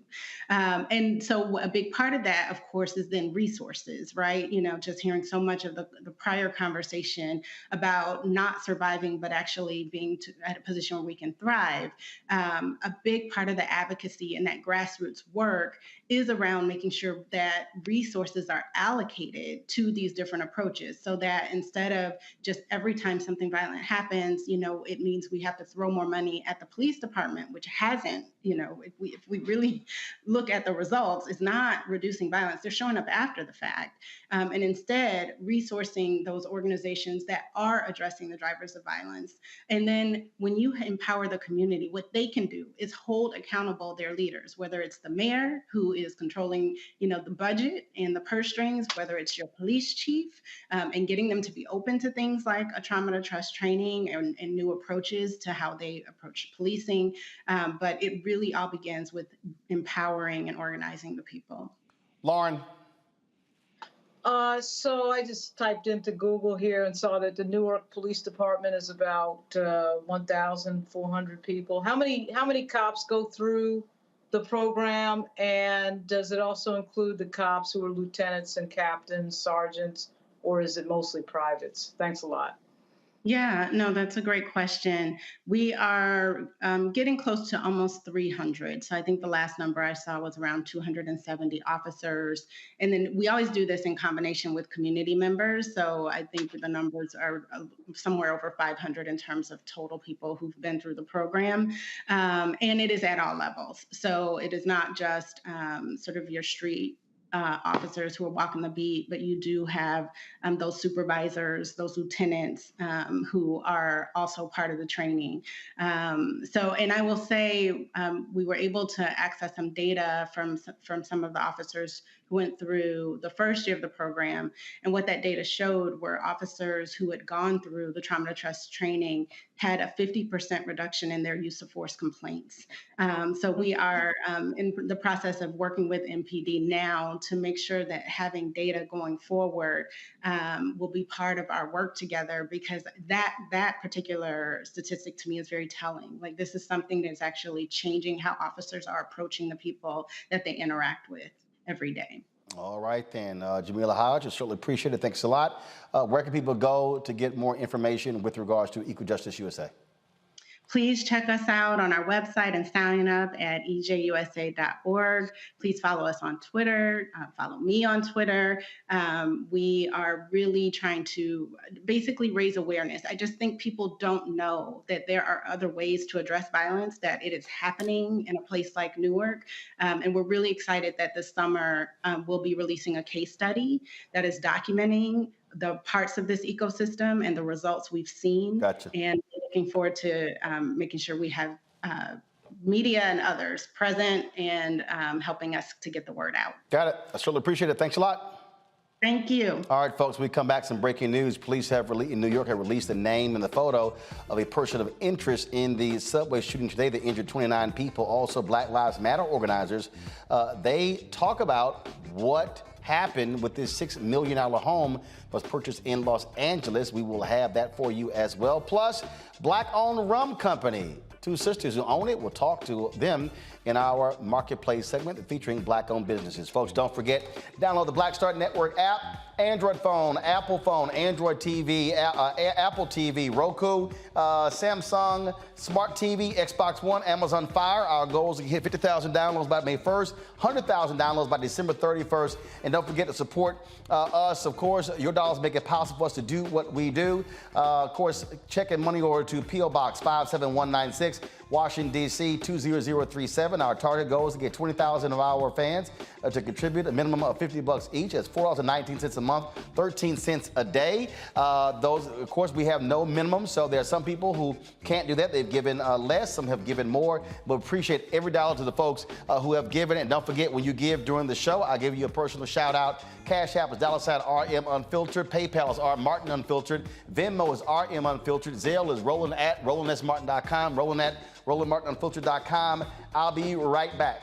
Speaker 7: And so a big part of that, of course, is then resources, right? Just hearing so much of the prior conversation about not surviving, but actually being at a position where we can thrive. A big part of the advocacy and that grassroots work is around making sure that resources are allocated to these different approaches so that instead of just every time something violent happens, it means we have to throw more money at the police department, which hasn't, if we really look at the results, is not reducing violence. They're showing up after the fact. And instead, resourcing those organizations that are addressing the drivers of violence. And then when you empower the community, what they can do is hold accountable their leaders, whether it's the mayor who is controlling, the budget and the purse strings, whether it's your police chief, and getting them to be open to things like a trauma to trust training and new approaches to how they approach policing. But it really all begins with empowering and organizing the people.
Speaker 1: Lauren.
Speaker 8: So I just typed into Google here and saw that the Newark Police Department is about 1,400 people. How many cops go through the program, and does it also include the cops who are lieutenants and captains, sergeants, or is it mostly privates? Thanks a lot.
Speaker 7: Yeah, no, that's a great question. We are getting close to almost 300. So I think the last number I saw was around 270 officers. And then we always do this in combination with community members. So I think the numbers are somewhere over 500 in terms of total people who've been through the program. And it is at all levels. So it is not just sort of your street officers who are walking the beat, but you do have those supervisors, those lieutenants who are also part of the training. And I will say we were able to access some data from some of the officers who went through the first year of the program. And what that data showed were officers who had gone through the trauma to trust training had a 50% reduction in their use of force complaints. So we are in the process of working with MPD now to make sure that having data going forward will be part of our work together, because that particular statistic to me is very telling. Like, this is something that's actually changing how officers are approaching the people that they interact with every day.
Speaker 1: All right, then. Jamila Hodge, I certainly appreciate it. Thanks a lot. Where can people go to get more information with regards to Equal Justice USA?
Speaker 7: Please check us out on our website and sign up at ejusa.org. Please follow us on Twitter, follow me on Twitter. We are really trying to basically raise awareness. I just think people don't know that there are other ways to address violence, that it is happening in a place like Newark. And we're really excited that this summer we'll be releasing a case study that is documenting the parts of this ecosystem and the results we've seen.
Speaker 1: Gotcha.
Speaker 7: And looking forward to making sure we have media and others present and helping us to get the word out.
Speaker 1: Got it. I certainly appreciate it. Thanks a lot.
Speaker 7: Thank you.
Speaker 1: All right, folks, we come back. Some breaking news. Police in New York have released the name and the photo of a person of interest in the subway shooting today that injured 29 people. Also, Black Lives Matter organizers. They talk about what happened with this $6 million home was purchased in Los Angeles. We will have that for you as well. Plus, Black-owned rum company. Two sisters who own it. We'll talk to them in our marketplace segment featuring Black-owned businesses. Folks, don't forget, download the Black Star Network app, Android phone, Apple phone, Android TV, Apple TV, Roku, Samsung, Smart TV, Xbox One, Amazon Fire. Our goal is to hit 50,000 downloads by May 1st, 100,000 downloads by December 31st. And don't forget to support us. Of course, your dollars make it possible for us to do what we do. Of course, check in money order to P.O. Box 57196, Washington, D.C. 20037. Our target goal is to get 20,000 of our fans to contribute a minimum of $50 each. That's $4.19 a month, 13 cents a day. Those, of course, we have no minimum, so there are some people who can't do that. They've given less, some have given more, but appreciate every dollar to the folks who have given. And don't forget, when you give during the show, I'll give you a personal shout out. Cash App is $RM Unfiltered. PayPal is R Martin Unfiltered. Venmo is RM Unfiltered. Zelle is Roland at RolandSMartin.com. Roland at RolandMartinUnfiltered.com. I'll be right back.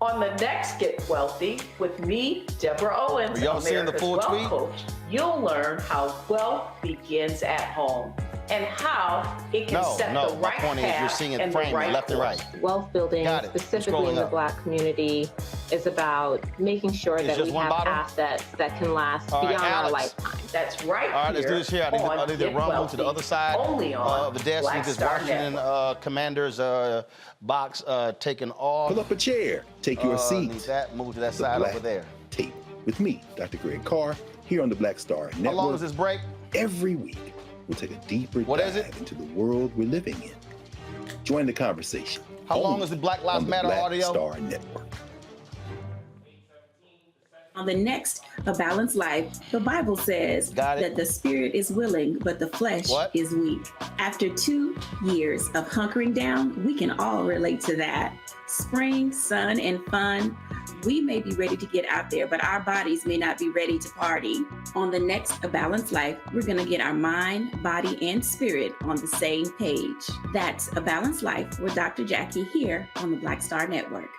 Speaker 21: On the next Get Wealthy with me, Deborah Owens,
Speaker 1: Y'all seeing the
Speaker 21: America's
Speaker 1: full
Speaker 21: Wealth
Speaker 1: tweet?
Speaker 21: Coach, you'll learn how wealth begins at home and how it can set the right
Speaker 1: point
Speaker 21: path
Speaker 1: is you're seeing it
Speaker 21: and
Speaker 1: framed
Speaker 21: the right
Speaker 1: left and right.
Speaker 22: Wealth building, specifically in the Black community, is about making sure that we have assets that can last beyond our lifetime.
Speaker 21: That's right.
Speaker 1: All right, let's do this here. I need to rumble to the other side of the desk. See this Washington Commanders box taken off.
Speaker 5: Pull up a chair. Take your seat.
Speaker 1: Need that. Move to that side over there.
Speaker 5: Tape with me, Dr. Greg Carr, here on the Black Star Network.
Speaker 1: How long is this break?
Speaker 5: Every week, we'll take a deeper dive into the world we're living in. Join the conversation.
Speaker 1: How long is the Black Lives Matter audio?
Speaker 5: Black Star Network.
Speaker 23: On the next A Balanced Life, the Bible says that the spirit is willing, but the flesh is weak. After 2 years of hunkering down, we can all relate to that. Spring, sun, and fun. We may be ready to get out there, but our bodies may not be ready to party. On the next A Balanced Life, we're going to get our mind, body, and spirit on the same page. That's A Balanced Life with Dr. Jackie here on the Black Star Network.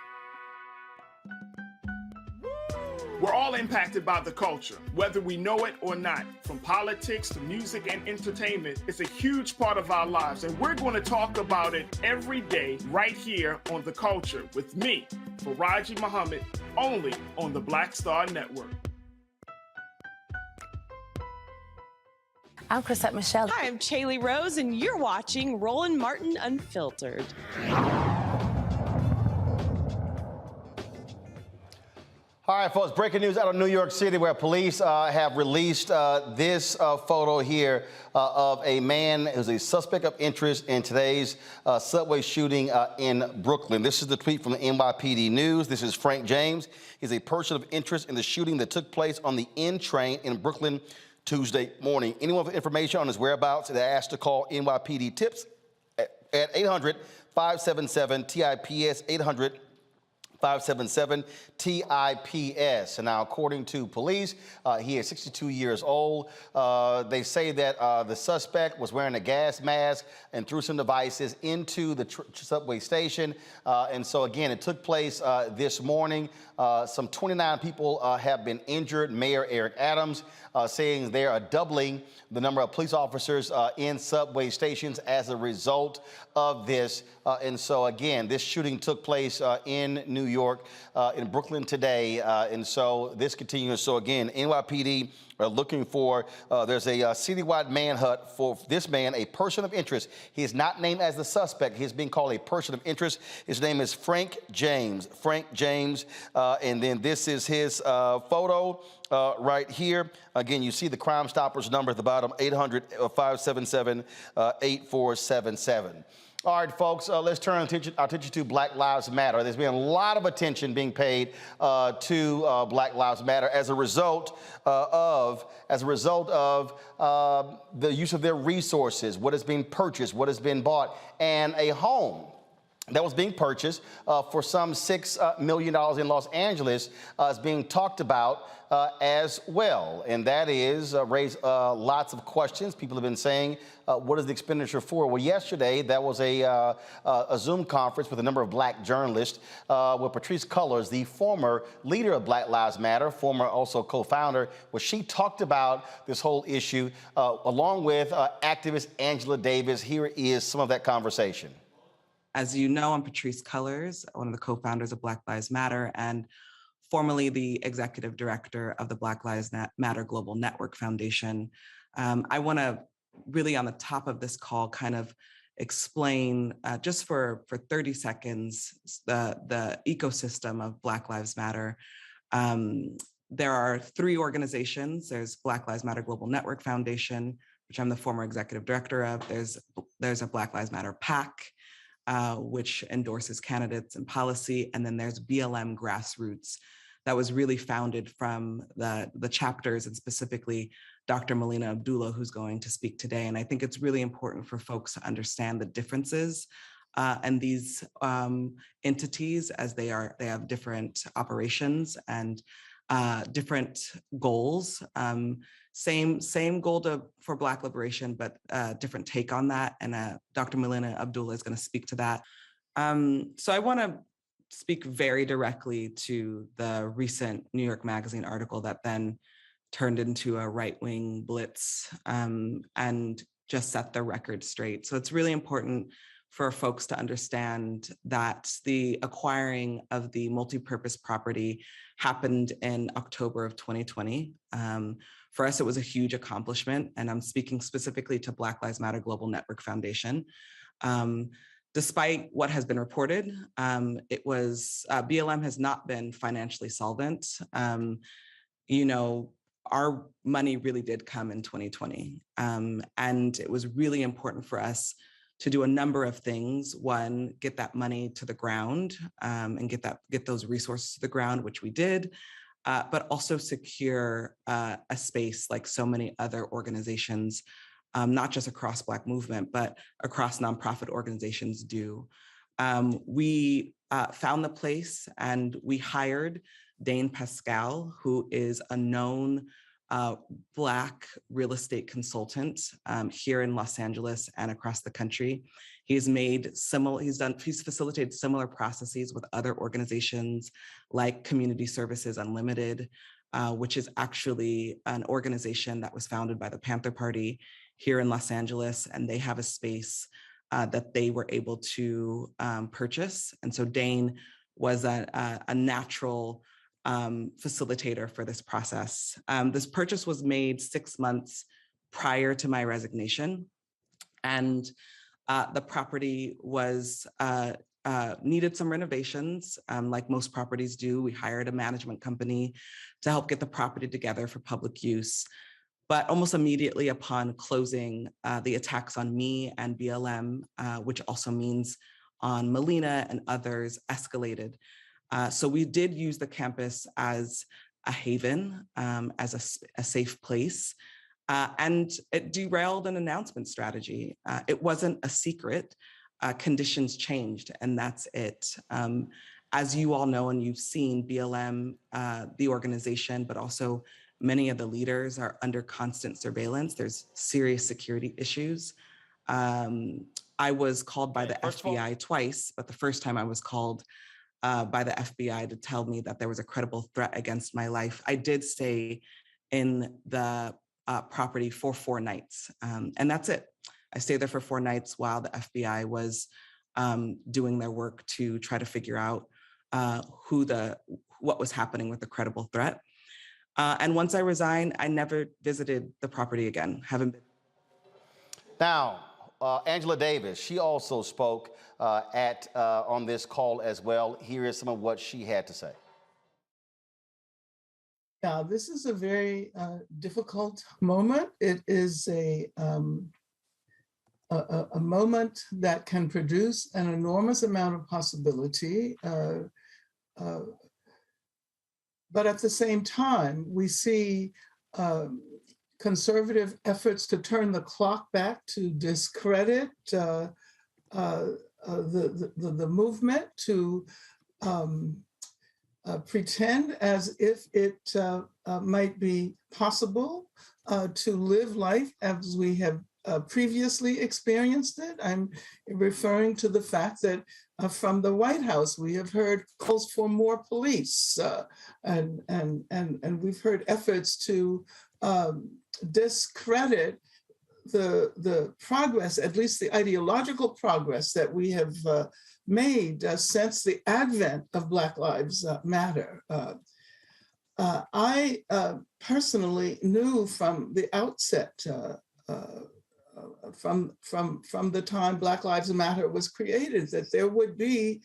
Speaker 11: We're all impacted by the culture, whether we know it or not. From politics to music and entertainment, it's a huge part of our lives, and we're going to talk about it every day right here on The Culture with me, Faraji Muhammad, only on the Black Star Network.
Speaker 12: I'm Chrisette Michelle. Hi, I'm Chaley Rose, and you're watching Roland Martin Unfiltered.
Speaker 1: All right, folks, breaking news out of New York City where police have released this photo here of a man who's a suspect of interest in today's subway shooting in Brooklyn. This is the tweet from the NYPD News. This is Frank James. He's a person of interest in the shooting that took place on the N train in Brooklyn Tuesday morning. Anyone with information on his whereabouts, they're asked to call NYPD Tips at 800-577-TIPS, 800-577-TIPS. And now, according to police, he is 62 years old. They say that the suspect was wearing a gas mask and threw some devices into the subway station. And so, again, it took place this morning. Some 29 people have been injured. Mayor Eric Adams saying they are doubling the number of police officers in subway stations as a result of this. And so, again, this shooting took place in New York, in Brooklyn today. And so this continues. So again, NYPD are looking for, there's a citywide manhunt for this man, a person of interest. He is not named as the suspect. He's being called a person of interest. His name is Frank James. And then this is his photo right here. Again, you see the Crime Stoppers number at the bottom, 800-577-8477. All right, folks, let's turn our attention to Black Lives Matter. There's been a lot of attention being paid to Black Lives Matter as a result of the use of their resources, what is being purchased, what has been bought, and a home that was being purchased for some $6 million in Los Angeles is being talked about as well. And that is raised lots of questions. People have been saying, what is the expenditure for? Well, yesterday, that was a Zoom conference with a number of Black journalists with Patrisse Cullors, the former leader of Black Lives Matter, former also co-founder, where she talked about this whole issue along with activist Angela Davis. Here is some of that conversation.
Speaker 13: As you know, I'm Patrisse Cullors, one of the co-founders of Black Lives Matter and formerly the executive director of the Black Lives Matter Global Network Foundation. I want to really on the top of this call kind of explain just for 30 seconds the ecosystem of Black Lives Matter. There are three organizations. There's Black Lives Matter Global Network Foundation, which I'm the former executive director of. There's a Black Lives Matter PAC, which endorses candidates and policy. And then there's BLM Grassroots that was really founded from the chapters and specifically Dr. Melina Abdullah, who's going to speak today. And I think it's really important for folks to understand the differences and these entities as they have different operations and different goals. Same goal for Black liberation, but different take on that. And Dr. Melina Abdullah is going to speak to that. So I want to speak very directly to the recent New York Magazine article that then turned into a right-wing blitz and just set the record straight. So it's really important for folks to understand that the acquiring of the multi-purpose property happened in October of 2020. For us, it was a huge accomplishment, and I'm speaking specifically to Black Lives Matter Global Network Foundation. Despite what has been reported, BLM has not been financially solvent. Our money really did come in 2020, and it was really important for us to do a number of things. One, get that money to the ground and get those resources to the ground, which we did, but also secure a space like so many other organizations, not just across Black movement, but across nonprofit organizations do. We found the place and we hired Dane Pascal, who is a known Black real estate consultant here in Los Angeles and across the country. He's facilitated similar processes with other organizations like Community Services Unlimited, which is actually an organization that was founded by the Panther Party here in Los Angeles, and they have a space that they were able to purchase. And so Dane was a natural facilitator for this process. This purchase was made 6 months prior to my resignation, and the property was needed some renovations, like most properties do. We hired a management company to help get the property together for public use. But almost immediately upon closing, the attacks on me and BLM, which also means on Melina and others, escalated. So we did use the campus as a haven, as a safe place, and it derailed an announcement strategy. It wasn't a secret. Conditions changed, and that's it. As you all know, and you've seen, BLM, the organization, but also many of the leaders are under constant surveillance. There's serious security issues. I was called by the FBI twice, but the first time I was called by the FBI to tell me that there was a credible threat against my life. I did stay in the property for 4 nights, and that's it. I stayed there for 4 nights while the FBI was doing their work to try to figure out what was happening with the credible threat. And once I resigned, I never visited the property again. Haven't been.
Speaker 1: Now, Angela Davis, she also spoke on this call as well. Here is some of what she had to say.
Speaker 14: Yeah, this is a very difficult moment. It is a moment that can produce an enormous amount of possibility. But at the same time, we see conservative efforts to turn the clock back to discredit the movement, to pretend as if it might be possible to live life as we have previously experienced it. I'm referring to the fact that from the White House, we have heard calls for more police, and we've heard efforts to discredit the progress, at least the ideological progress that we have made since the advent of Black Lives Matter. I personally knew from the outset, from the time Black Lives Matter was created, that there would be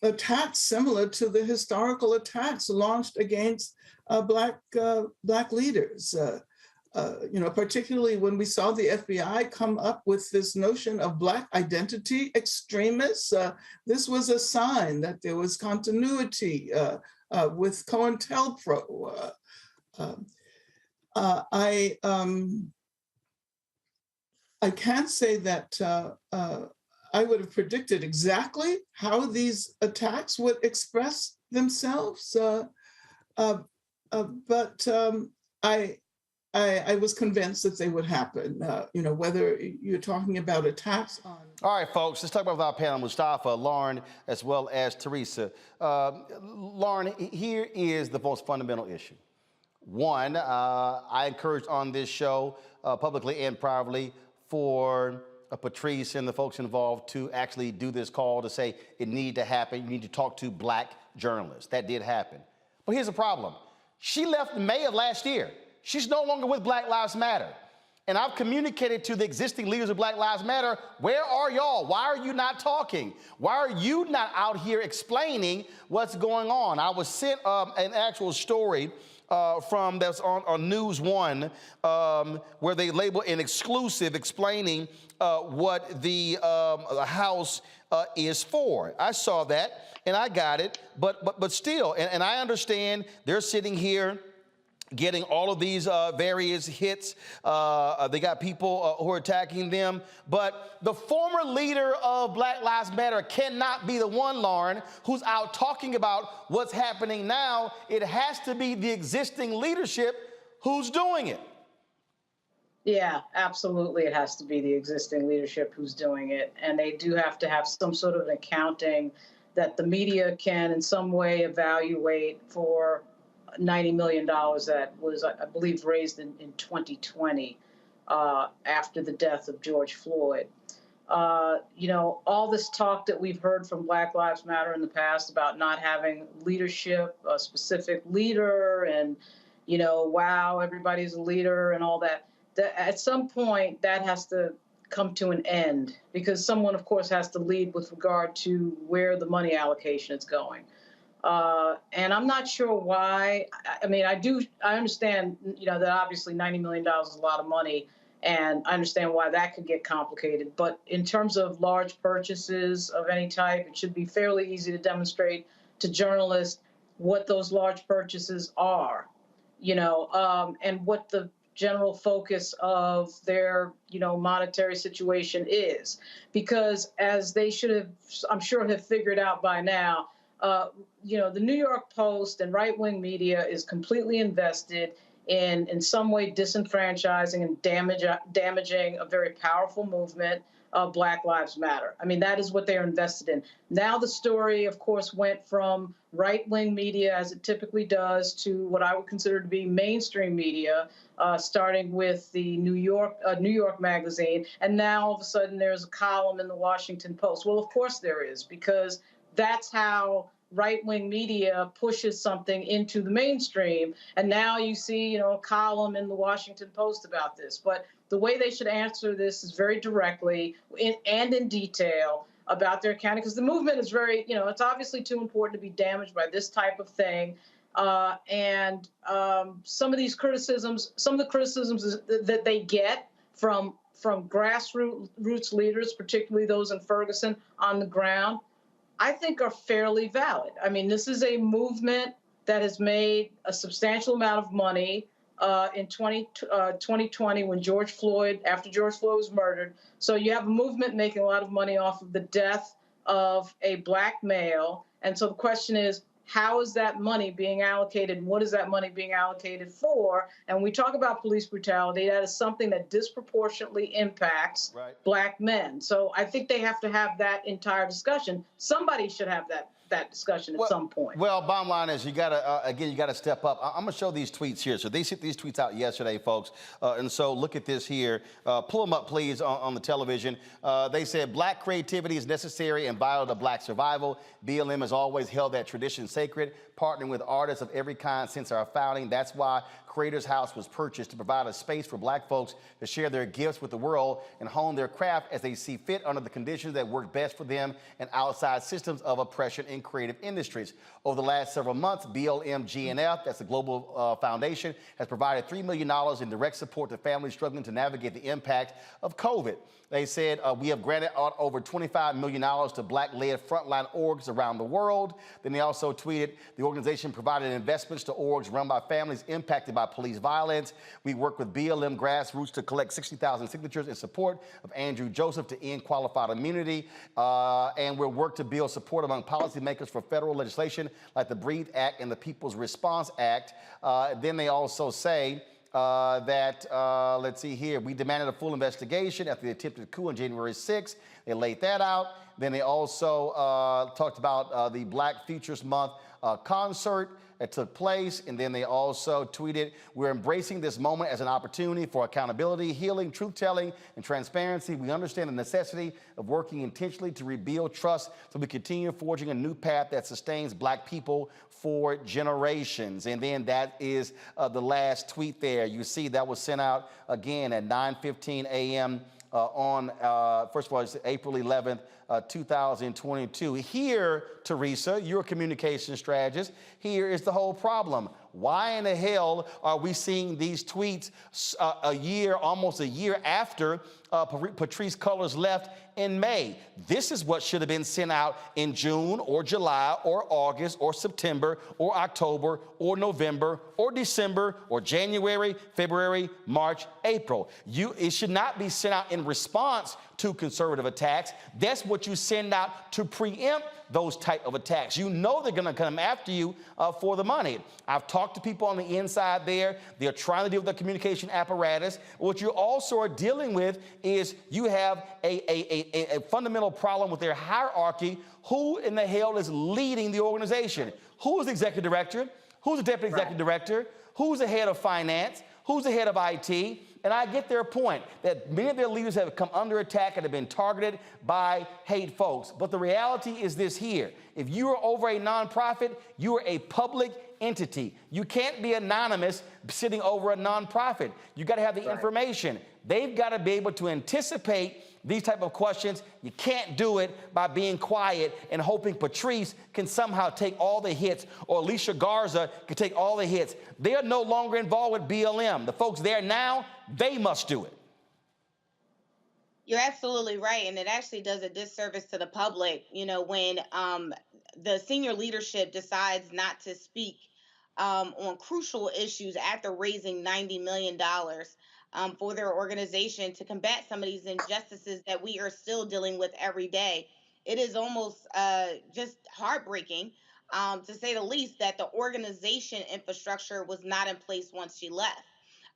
Speaker 14: attacks similar to the historical attacks launched against Black leaders. Particularly when we saw the FBI come up with this notion of Black identity extremists, this was a sign that there was continuity with COINTELPRO. I can't say that I would have predicted exactly how these attacks would express themselves, but I was convinced that they would happen, whether you're talking about attacks on...
Speaker 1: All right, folks, let's talk about our panel, Mustafa, Lauren, as well as Teresa. Lauren, here is the most fundamental issue. One, I encouraged on this show, publicly and privately, for Patrice and the folks involved to actually do this call to say it needed to happen. You need to talk to Black journalists. That did happen. But here's the problem. She left in May of last year. She's no longer with Black Lives Matter. And I've communicated to the existing leaders of Black Lives Matter, where are y'all? Why are you not talking? Why are you not out here explaining what's going on? I was sent an actual story from that's on News One, where they label an exclusive explaining what the House is for. I saw that and I got it, but still, and I understand they're sitting here getting all of these various hits. They got people who are attacking them. But the former leader of Black Lives Matter cannot be the one, Lauren, who's out talking about what's happening now. It has to be the existing leadership who's doing it.
Speaker 8: Yeah, absolutely. It has to be the existing leadership who's doing it. And they do have to have some sort of an accounting that the media can in some way evaluate for $90 million that was, I believe, raised in 2020 after the death of George Floyd. All this talk that we've heard from Black Lives Matter in the past about not having leadership, a specific leader, and, wow, everybody's a leader and all that, at some point that has to come to an end because someone, of course, has to lead with regard to where the money allocation is going. And I'm not sure why. I mean, I understand, that obviously $90 million is a lot of money, and I understand why that could get complicated. But in terms of large purchases of any type, it should be fairly easy to demonstrate to journalists what those large purchases are, and what the general focus of their, monetary situation is. Because as they should have, I'm sure, have figured out by now, the New York Post and right-wing media is completely invested in some way disenfranchising and damaging a very powerful movement Black Lives Matter. I mean, that is what they're invested in. Now the story, of course, went from right-wing media, as it typically does, to what I would consider to be mainstream media, starting with the New York Magazine, and now all of a sudden there's a column in the Washington Post. Well, of course there is, because that's how right-wing media pushes something into the mainstream. And now you see, a column in the Washington Post about this. But the way they should answer this is very directly and in detail about their accounting, because the movement is very, it's obviously too important to be damaged by this type of thing. And some of the criticisms that they get from grassroots leaders, particularly those in Ferguson on the ground, I think are fairly valid. I mean, this is a movement that has made a substantial amount of money in 2020 when after George Floyd was murdered. So you have a movement making a lot of money off of the death of a Black male. And so the question is, how is that money being allocated? What is that money being allocated for? And when we talk about police brutality, that is something that disproportionately impacts Black men. So I think they have to have that entire discussion. Somebody should have that discussion at some point.
Speaker 1: Well, bottom line is you gotta step up. I'm gonna show these tweets here. So they sent these tweets out yesterday, folks. And so look at this here. Pull them up, please, on the television. They said Black creativity is necessary and vital to Black survival. BLM has always held that tradition sacred, partnering with artists of every kind since our founding. That's why Creators House was purchased, to provide a space for Black folks to share their gifts with the world and hone their craft as they see fit under the conditions that work best for them and outside systems of oppression in creative industries. Over the last several months, BLM GNF, that's the global foundation, has provided $3 million in direct support to families struggling to navigate the impact of COVID. They said, we have granted over $25 million to Black-led frontline orgs around the world. Then they also tweeted, the organization provided investments to orgs run by families impacted by police violence. We work with BLM grassroots to collect 60,000 signatures in support of Andrew Joseph to end qualified immunity. And we'll work to build support among policymakers for federal legislation like the BREATHE Act and the People's Response Act. Then they also say, let's see here, we demanded a full investigation after the attempted coup on January 6th. They laid that out. Then they also talked about the Black Futures Month concert that took place. And then they also tweeted, we're embracing this moment as an opportunity for accountability, healing, truth-telling, and transparency. We understand the necessity of working intentionally to rebuild trust so we continue forging a new path that sustains Black people for generations. And then that is the last tweet there. You see that was sent out again at 9:15 a.m. First of all, it's April 11th, 2022. Here, Teresa, you're a communication strategist. Here is the whole problem. Why in the hell are we seeing these tweets almost a year after Patrisse Cullors left in May? This is what should have been sent out in June or July or August or September or October or November or December or January, February, March, April. It should not be sent out in response to conservative attacks. That's what you send out to preempt those type of attacks. You know they're going to come after you for the money. I've talked to people on the inside there. They're trying to deal with the communication apparatus. What you also are dealing with is you have a fundamental problem with their hierarchy. Who in the hell is leading the organization? Who is the executive director? Who's the deputy executive director? Who's the head of finance? Who's the head of IT? And I get their point that many of their leaders have come under attack and have been targeted by hate folks. But the reality is this here. If you are over a nonprofit, you are a public entity. You can't be anonymous sitting over a nonprofit. You got to have the information. They've got to be able to anticipate these type of questions. You can't do it by being quiet and hoping Patrisse can somehow take all the hits, or Alicia Garza can take all the hits. They are no longer involved with BLM. The folks there now, they must do it.
Speaker 6: You're absolutely right. And it actually does a disservice to the public, when the senior leadership decides not to speak on crucial issues after raising $90 million for their organization to combat some of these injustices that we are still dealing with every day. It is almost just heartbreaking, to say the least, that the organization infrastructure was not in place once she left.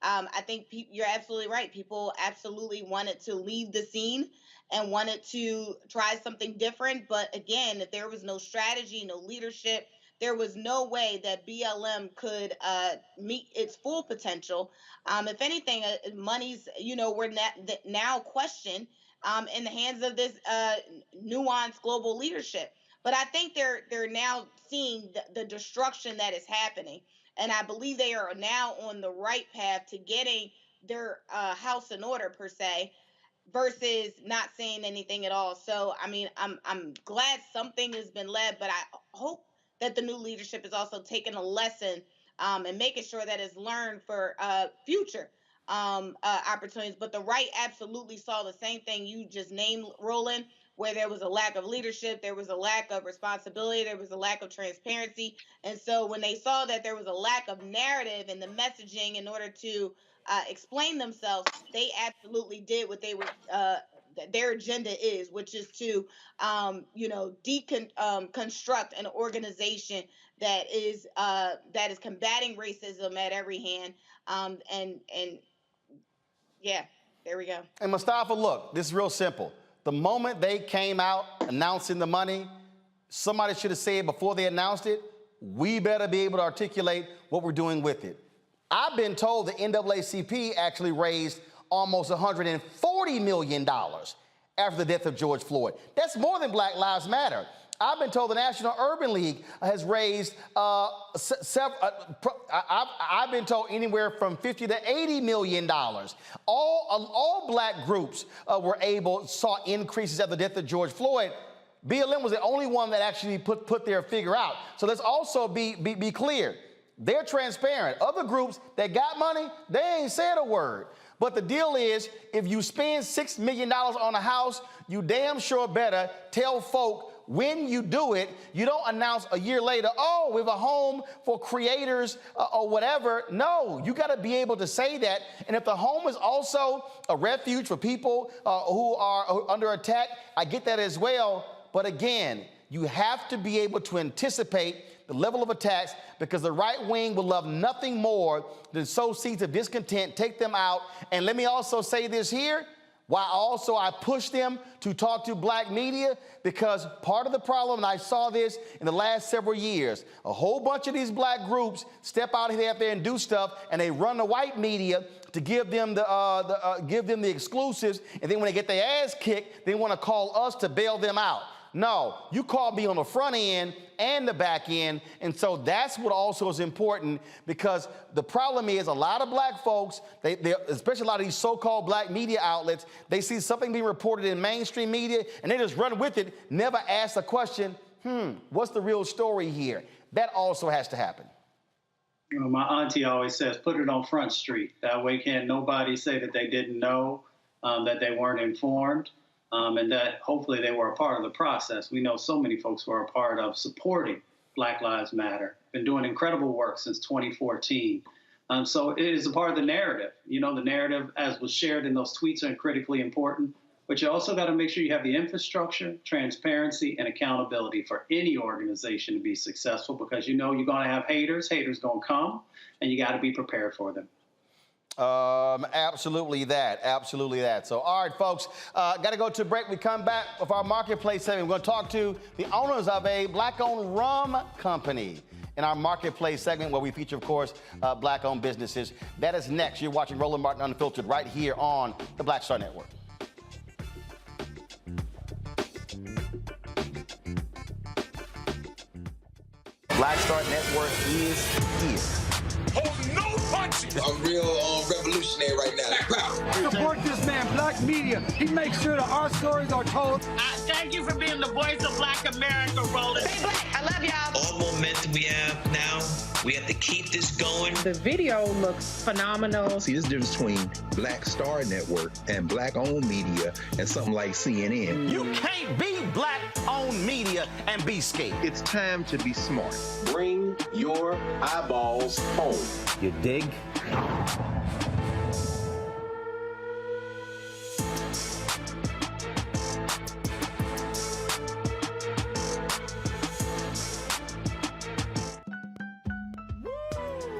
Speaker 6: I think you're absolutely right. People absolutely wanted to leave the scene and wanted to try something different. But again, if there was no strategy, no leadership, there was no way that BLM could meet its full potential. If anything, monies, were now questioned in the hands of this nuanced global leadership. But I think they're now seeing the destruction that is happening. And I believe they are now on the right path to getting their house in order, per se, versus not saying anything at all. So, I mean, I'm glad something has been led, but I hope that the new leadership is also taking a lesson and making sure that it's learned for future opportunities. But the right absolutely saw the same thing you just named, Roland, where there was a lack of leadership, there was a lack of responsibility, there was a lack of transparency. And so when they saw that there was a lack of narrative in the messaging in order to explain themselves, they absolutely did what they were their agenda is, which is to deconstruct an organization that is combating racism at every hand. And yeah, there we go.
Speaker 1: And Mustafa, look, this is real simple. The moment they came out announcing the money, somebody should have said before they announced it, we better be able to articulate what we're doing with it. I've been told the NAACP actually raised almost $140 million after the death of George Floyd. That's more than Black Lives Matter. I've been told the National Urban League has raised I've been told anywhere from $50 to $80 million. All Black groups saw increases after the death of George Floyd. BLM was the only one that actually put their figure out. So let's also be clear. They're transparent. Other groups that got money, they ain't said a word. But the deal is, if you spend $6 million on a house, you damn sure better tell folk when you do it. You don't announce a year later, oh, we have a home for creators or whatever. No, you got to be able to say that. And if the home is also a refuge for people who are under attack, I get that as well. But again, you have to be able to anticipate the level of attacks, because the right wing will love nothing more than sow seeds of discontent, take them out. And let me also say this here, why also I push them to talk to Black media, because part of the problem, and I saw this in the last several years, a whole bunch of these Black groups step out there and do stuff, and they run the white media to give them the exclusives, and then when they get their ass kicked, they want to call us to bail them out. No, you called me on the front end and the back end. And so that's what also is important, because the problem is a lot of Black folks, especially a lot of these so-called Black media outlets, they see something being reported in mainstream media and they just run with it, never ask the question, what's the real story here? That also has to happen.
Speaker 10: You know, my auntie always says, put it on Front Street. That way can't nobody say that they didn't know, that they weren't informed. And that hopefully they were a part of the process. We know so many folks were a part of supporting Black Lives Matter, been doing incredible work since 2014. So it is a part of the narrative. You know, the narrative, as was shared in those tweets, are critically important. But you also got to make sure you have the infrastructure, transparency, and accountability for any organization to be successful, because you know you're going to have haters. Haters going to come, and you got to be prepared for them.
Speaker 1: Absolutely that. So, all right, folks, got to go to a break. We come back with our marketplace segment. We're going to talk to the owners of a Black-owned rum company in our marketplace segment, where we feature, of course, Black-owned businesses. That is next. You're watching Roland Martin Unfiltered right here on the Black Star Network. Black Star Network is here.
Speaker 15: Hold no punches. I'm real revolutionary right now.
Speaker 16: Support this man, Black media. He makes sure that our stories are told.
Speaker 17: Thank you for being the voice of Black America, Roland.
Speaker 18: Stay Black. I love y'all.
Speaker 19: All momentum we have now, we have to keep this going.
Speaker 8: The video looks phenomenal.
Speaker 20: See, there's a difference between Black Star Network and Black-owned media and something like CNN.
Speaker 1: You can't be Black-owned media and be scared.
Speaker 20: It's time to be smart.
Speaker 27: Bring your eyeballs home.
Speaker 1: You dig?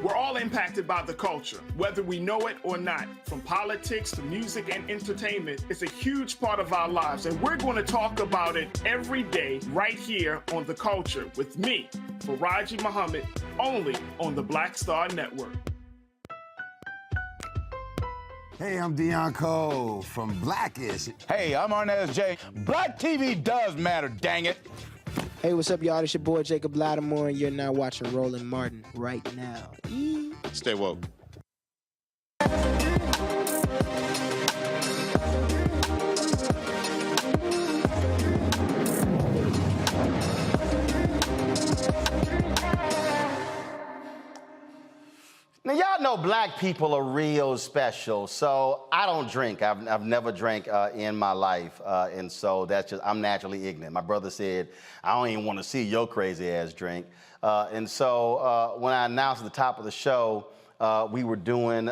Speaker 11: We're all impacted impacted by the culture, whether we know it or not. From politics to music and entertainment, it's a huge part of our lives, and we're going to talk about it every day right here on The Culture with me, Faraji Muhammad, only on the Black Star Network.
Speaker 2: Hey, I'm Deion Cole from Blackish.
Speaker 3: Hey, I'm Arnez J. Black TV does matter, dang it.
Speaker 4: Hey, what's up, y'all? It's your boy Jacob Lattimore, and you're now watching Roland Martin right now.
Speaker 3: Stay woke.
Speaker 1: Now, y'all know black people are real special, so I don't drink. I've never drank in my life, and so that's just, I'm naturally ignorant. My brother said, I don't even want to see your crazy ass drink. And so when I announced at the top of the show, we were doing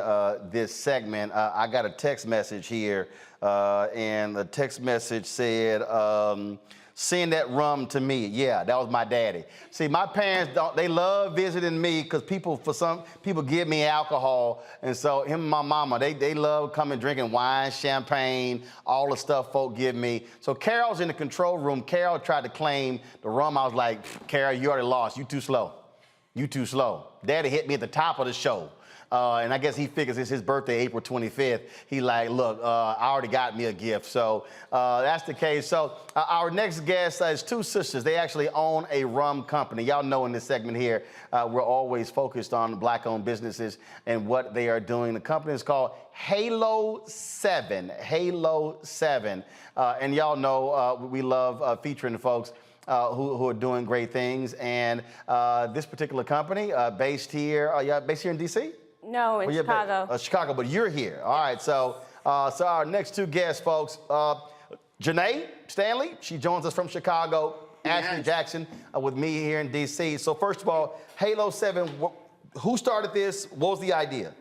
Speaker 1: this segment, I got a text message here, and the text message said, send that rum to me. Yeah, that was my daddy. See, my parents, they love visiting me because people give me alcohol. And so him and my mama, they love coming drinking wine, champagne, all the stuff folk give me. So Carol's in the control room. Carol tried to claim the rum. I was like, Carol, you already lost. You too slow. You too slow. Daddy hit me at the top of the show. And I guess he figures it's his birthday, April 25th. He like, look, I already got me a gift. So that's the case. So our next guest is two sisters. They actually own a rum company. Y'all know in this segment here, we're always focused on black-owned businesses and what they are doing. The company is called Halo 7. Halo 7. And y'all know we love featuring the folks who are doing great things. And this particular company, based here in D.C.?
Speaker 18: No, in Chicago.
Speaker 1: Chicago, but you're here. All right, so our next two guests, folks, Janae Stanley, she joins us from Chicago. Yes. Ashley Jackson with me here in D.C. So first of all, Halo 7, who started this? What was the idea?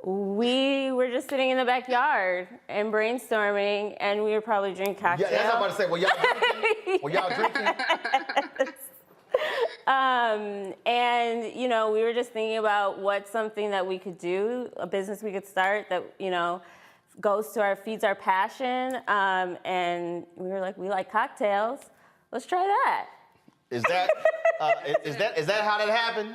Speaker 18: We were just sitting in the backyard and brainstorming, and we were probably drinking cocktails.
Speaker 1: Yeah, that's what I'm about to say. Were y'all drinking?
Speaker 18: And, you know, we were just thinking about what's something that we could do, a business we could start that, you know, feeds our passion. And we were like, we like cocktails. Let's try that.
Speaker 1: Is that how that happened?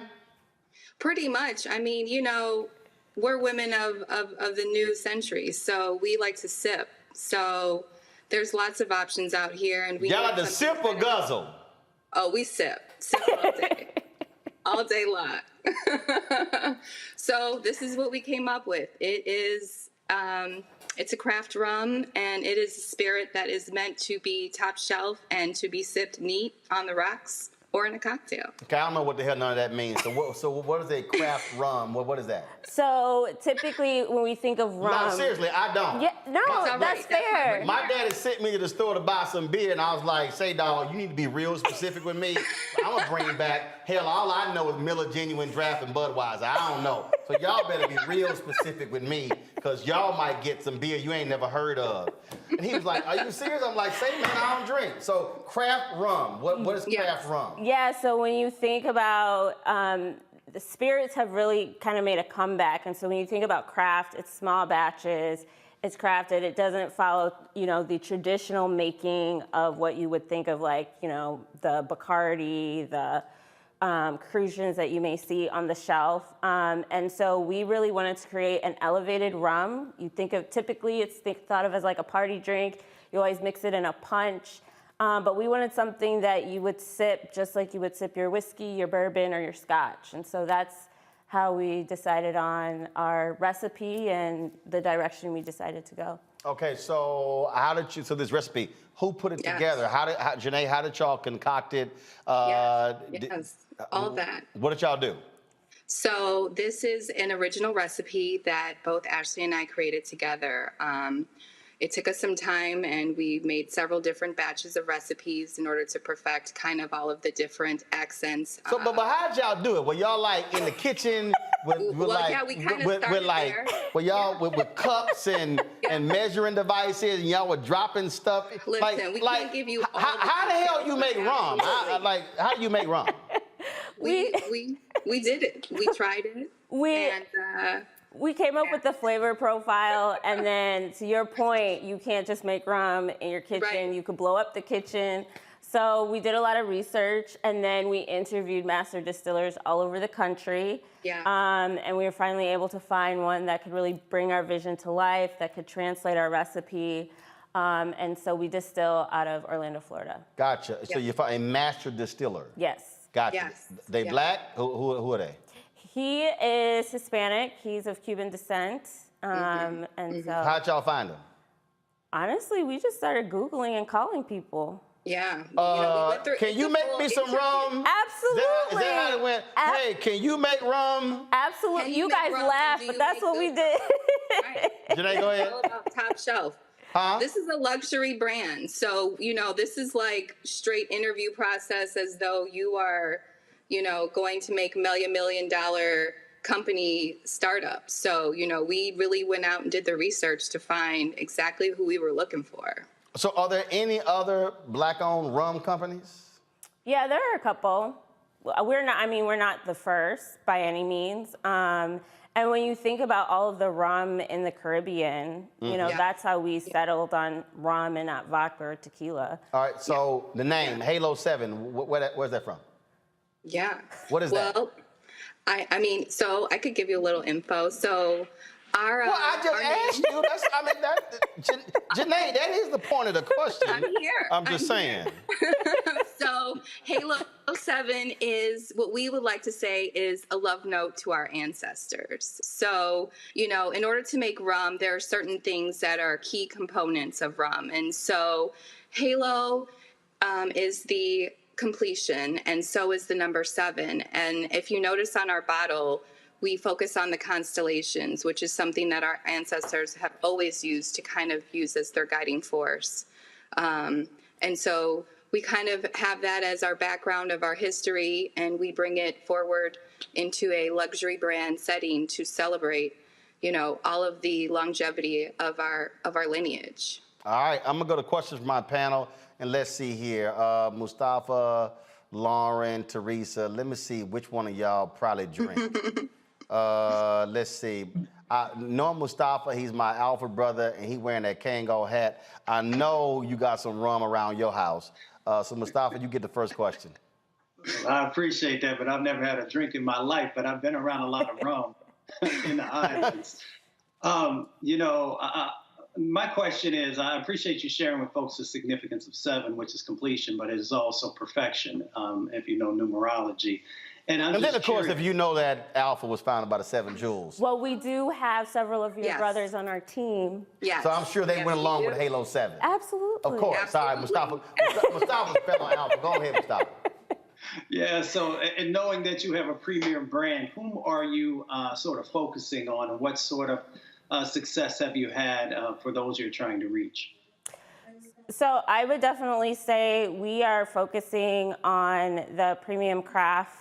Speaker 24: Pretty much. I mean, you know, we're women of the new century, so we like to sip. So there's lots of options out here. And we
Speaker 1: y'all like to sip or guzzle?
Speaker 24: Oh, we sip all day, all day long. So this is what we came up with. It is, it's a craft rum, and it is a spirit that is meant to be top shelf and to be sipped neat on the rocks or in a cocktail.
Speaker 1: Okay, I don't know what the hell none of that means. So what is a craft rum? What is that?
Speaker 18: So typically when we think of rum...
Speaker 1: No, seriously, I don't.
Speaker 18: Yeah, no, that's fair.
Speaker 1: My daddy sent me to the store to buy some beer, and I was like, say, dog, you need to be real specific with me. I'm going to bring back, hell, all I know is Miller Genuine Draft and Budweiser. I don't know. So y'all better be real specific with me, because y'all might get some beer you ain't never heard of. And he was like, are you serious? I'm like, say, man, I don't drink. So craft rum, what is craft rum?
Speaker 18: Yeah, so when you think about, the spirits have really kind of made a comeback. And so when you think about craft, it's small batches, it's crafted. It doesn't follow, you know, the traditional making of what you would think of, like, you know, the Bacardi, the Crucians that you may see on the shelf. And so we really wanted to create an elevated rum. You think of, typically it's thought of as like a party drink. You always mix it in a punch. But we wanted something that you would sip just like you would sip your whiskey, your bourbon, or your scotch. And so that's how we decided on our recipe and the direction we decided to go.
Speaker 1: Okay, so so this recipe, who put it together? Janae, how did y'all concoct it?
Speaker 24: Yes, all that.
Speaker 1: What did y'all do?
Speaker 24: So this is an original recipe that both Ashley and I created together. It took us some time, and we made several different batches of recipes in order to perfect kind of all of the different accents.
Speaker 1: So, but how'd y'all do it? Were y'all like in the kitchen with cups and measuring devices, and y'all were dropping stuff?
Speaker 24: Listen, we can't give you all
Speaker 1: how the hell you make rum? How do you make rum?
Speaker 24: We did it. We tried it.
Speaker 18: We came up with the flavor profile, and then to your point, you can't just make rum in your kitchen. Right. You could blow up the kitchen. So we did a lot of research, and then we interviewed master distillers all over the country. Yeah. And we were finally able to find one that could really bring our vision to life, that could translate our recipe. And so we distill out of Orlando, Florida.
Speaker 1: Gotcha. So you find a master distiller.
Speaker 18: Yes.
Speaker 1: Gotcha.
Speaker 18: Yes.
Speaker 1: They black? Who are they?
Speaker 18: He is Hispanic. He's of Cuban descent. And so.
Speaker 1: How'd y'all find him?
Speaker 18: Honestly, we just started Googling and calling people.
Speaker 24: Yeah.
Speaker 1: Can you make me some rum?
Speaker 18: Absolutely.
Speaker 1: Is that how it went? Hey, can you make rum?
Speaker 18: Absolutely. You guys laugh, but that's what we did.
Speaker 1: Janae, go ahead.
Speaker 24: All about top shelf. This is a luxury brand. So, this is like straight interview process as though you are, going to make $1 million company startup. So, we really went out and did the research to find exactly who we were looking for.
Speaker 1: So are there any other black-owned rum companies?
Speaker 18: Yeah, there are a couple. We're not the first by any means. And when you think about all of the rum in the Caribbean, that's how we settled on rum and not vodka or tequila.
Speaker 1: All right, so the name, Halo 7, where's that from?
Speaker 24: Yeah.
Speaker 1: What is that?
Speaker 24: Well, so I could give you a little info. So
Speaker 1: I just asked you. Janae, that is the point of the question.
Speaker 24: I'm here.
Speaker 1: I'm just saying.
Speaker 24: So Halo 7 is what we would like to say is a love note to our ancestors. So, in order to make rum, there are certain things that are key components of rum. And so Halo is the completion, and so is the number 7. And if you notice on our bottle, we focus on the constellations, which is something that our ancestors have always used to kind of use as their guiding force. And so we kind of have that as our background of our history, and we bring it forward into a luxury brand setting to celebrate, all of the longevity of our lineage.
Speaker 1: All right, I'm gonna go to questions from my panel, and let's see here. Mustafa, Lauren, Teresa, let me see which one of y'all probably drink. Let's see. Know Mustafa, he's my alpha brother, and he wearing that Kango hat. I know you got some rum around your house. So Mustafa, you get the first question.
Speaker 10: I appreciate that, but I've never had a drink in my life, but I've been around a lot of rum in the islands. My question is, I appreciate you sharing with folks the significance of 7, which is completion, but it is also perfection, if you know numerology. And then,
Speaker 1: of course, if you know that alpha was founded by the 7 jewels.
Speaker 18: Well, we do have several of your brothers on our team.
Speaker 24: Yes.
Speaker 1: So I'm sure they went along with Halo 7.
Speaker 18: Absolutely.
Speaker 1: Of course. Absolutely. Sorry, Mustafa's a fellow alpha. Go ahead, Mustafa.
Speaker 10: Yeah, so and knowing that you have a premier brand, whom are you sort of focusing on, and what sort of success have you had for those you're trying to reach?
Speaker 18: So I would definitely say we are focusing on the premium craft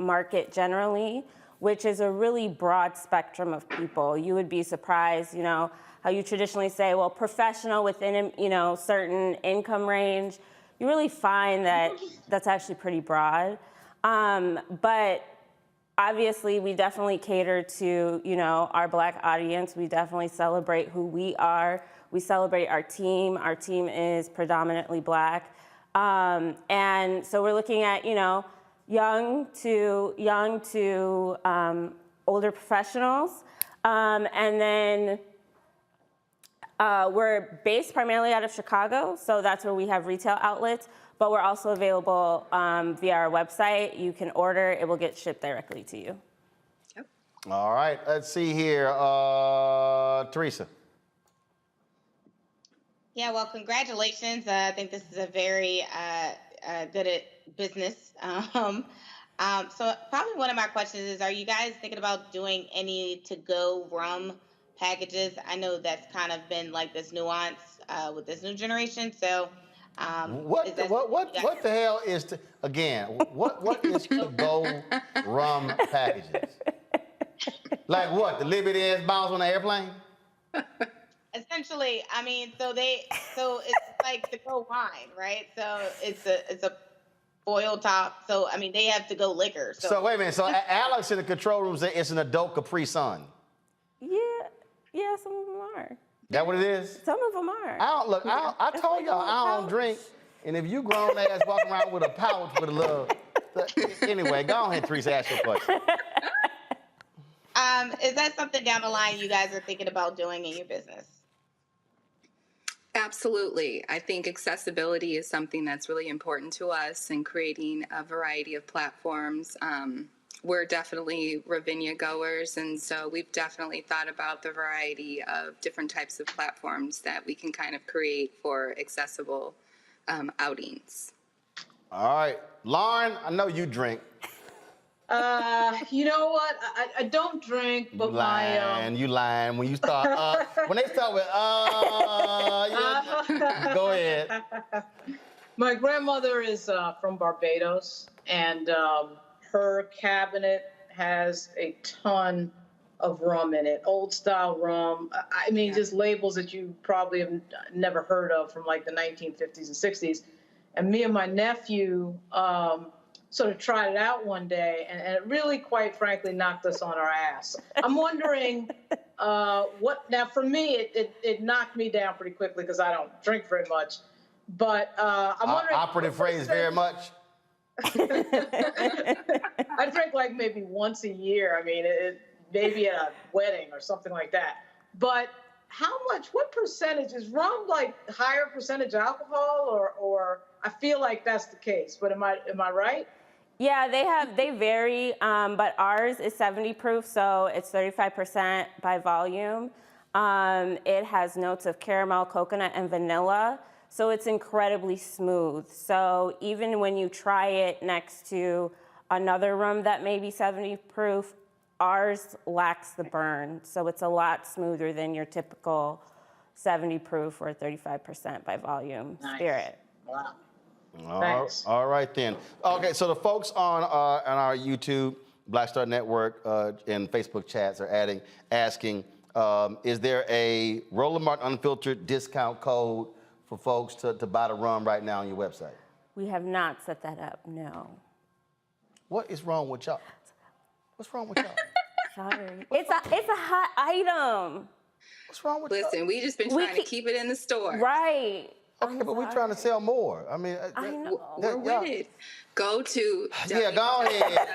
Speaker 18: market generally, which is a really broad spectrum of people. You would be surprised, how you traditionally say, well, professional within, certain income range. You really find that that's actually pretty broad. But obviously, we definitely cater to, our Black audience. We definitely celebrate who we are. We celebrate our team. Our team is predominantly Black. And so we're looking at, young to older professionals. And then we're based primarily out of Chicago, so that's where we have retail outlets, but we're also available via our website. You can order, it will get shipped directly to you.
Speaker 24: Yep.
Speaker 1: All right, let's see here. Teresa.
Speaker 6: Yeah, well, congratulations. I think this is a very good at business. So probably one of my questions is, are you guys thinking about doing any to-go rum packages? I know that's kind of been like this nuance with this new generation. So
Speaker 1: what the hell is what is to-go rum packages? Like what? The Liberty ass bounce on the airplane?
Speaker 6: Essentially, so it's like to-go wine, right? So it's a foil top. So, I mean, they have to go liquor.
Speaker 1: So wait a minute. So Alex in the control room said it's an adult Capri Sun.
Speaker 18: Yeah, some of them are.
Speaker 1: That what it is?
Speaker 18: Some of them are.
Speaker 1: I told y'all I don't drink. And if you grown ass walking around with a pouch with a little... Anyway, go ahead, Teresa, ask your question.
Speaker 6: Is that something down the line you guys are thinking about doing in your business?
Speaker 24: Absolutely. I think accessibility is something that's really important to us, and creating a variety of platforms. We're definitely Ravinia goers, and so we've definitely thought about the variety of different types of platforms that we can kind of create for accessible outings.
Speaker 1: All right. Lauren, I know you drink.
Speaker 8: You know what? I don't drink, but
Speaker 1: You lying. When you start, when they start with, go ahead.
Speaker 8: My grandmother is from Barbados, and her cabinet has a ton of rum in it, old style rum. I mean, just labels that you probably have never heard of from like the 1950s and 60s. And me and my nephew sort of tried it out one day, and it really, quite frankly, knocked us on our ass. I'm wondering now for me, it knocked me down pretty quickly because I don't drink very much. But I'm wondering.
Speaker 1: Operative phrase, very much.
Speaker 8: I drink like maybe once a year. I mean, maybe at a wedding or something like that. But what percentage is rum, like higher percentage alcohol, or I feel like that's the case, but am I right?
Speaker 18: Yeah, they vary, but ours is 70 proof, so it's 35% by volume. It has notes of caramel, coconut, and vanilla, so it's incredibly smooth. So even when you try it next to another rum that may be 70 proof, ours lacks the burn, so it's a lot smoother than your typical 70 proof or 35% by volume spirit.
Speaker 8: Wow.
Speaker 1: Thanks. All right then. Okay, so the folks on our YouTube, Black Star Network, and Facebook chats are asking, is there a Roland Martin Unfiltered discount code for folks to buy the rum right now on your website?
Speaker 18: We have not set that up, no.
Speaker 1: What is wrong with y'all? What's wrong with y'all?
Speaker 18: Sorry. It's a hot item.
Speaker 1: What's wrong with
Speaker 24: Listen, we just been trying to keep it in the store.
Speaker 18: Right.
Speaker 1: Okay, but we're trying to sell more. I mean,
Speaker 18: I know.
Speaker 24: We're with it. Go to
Speaker 1: go ahead. Go ahead.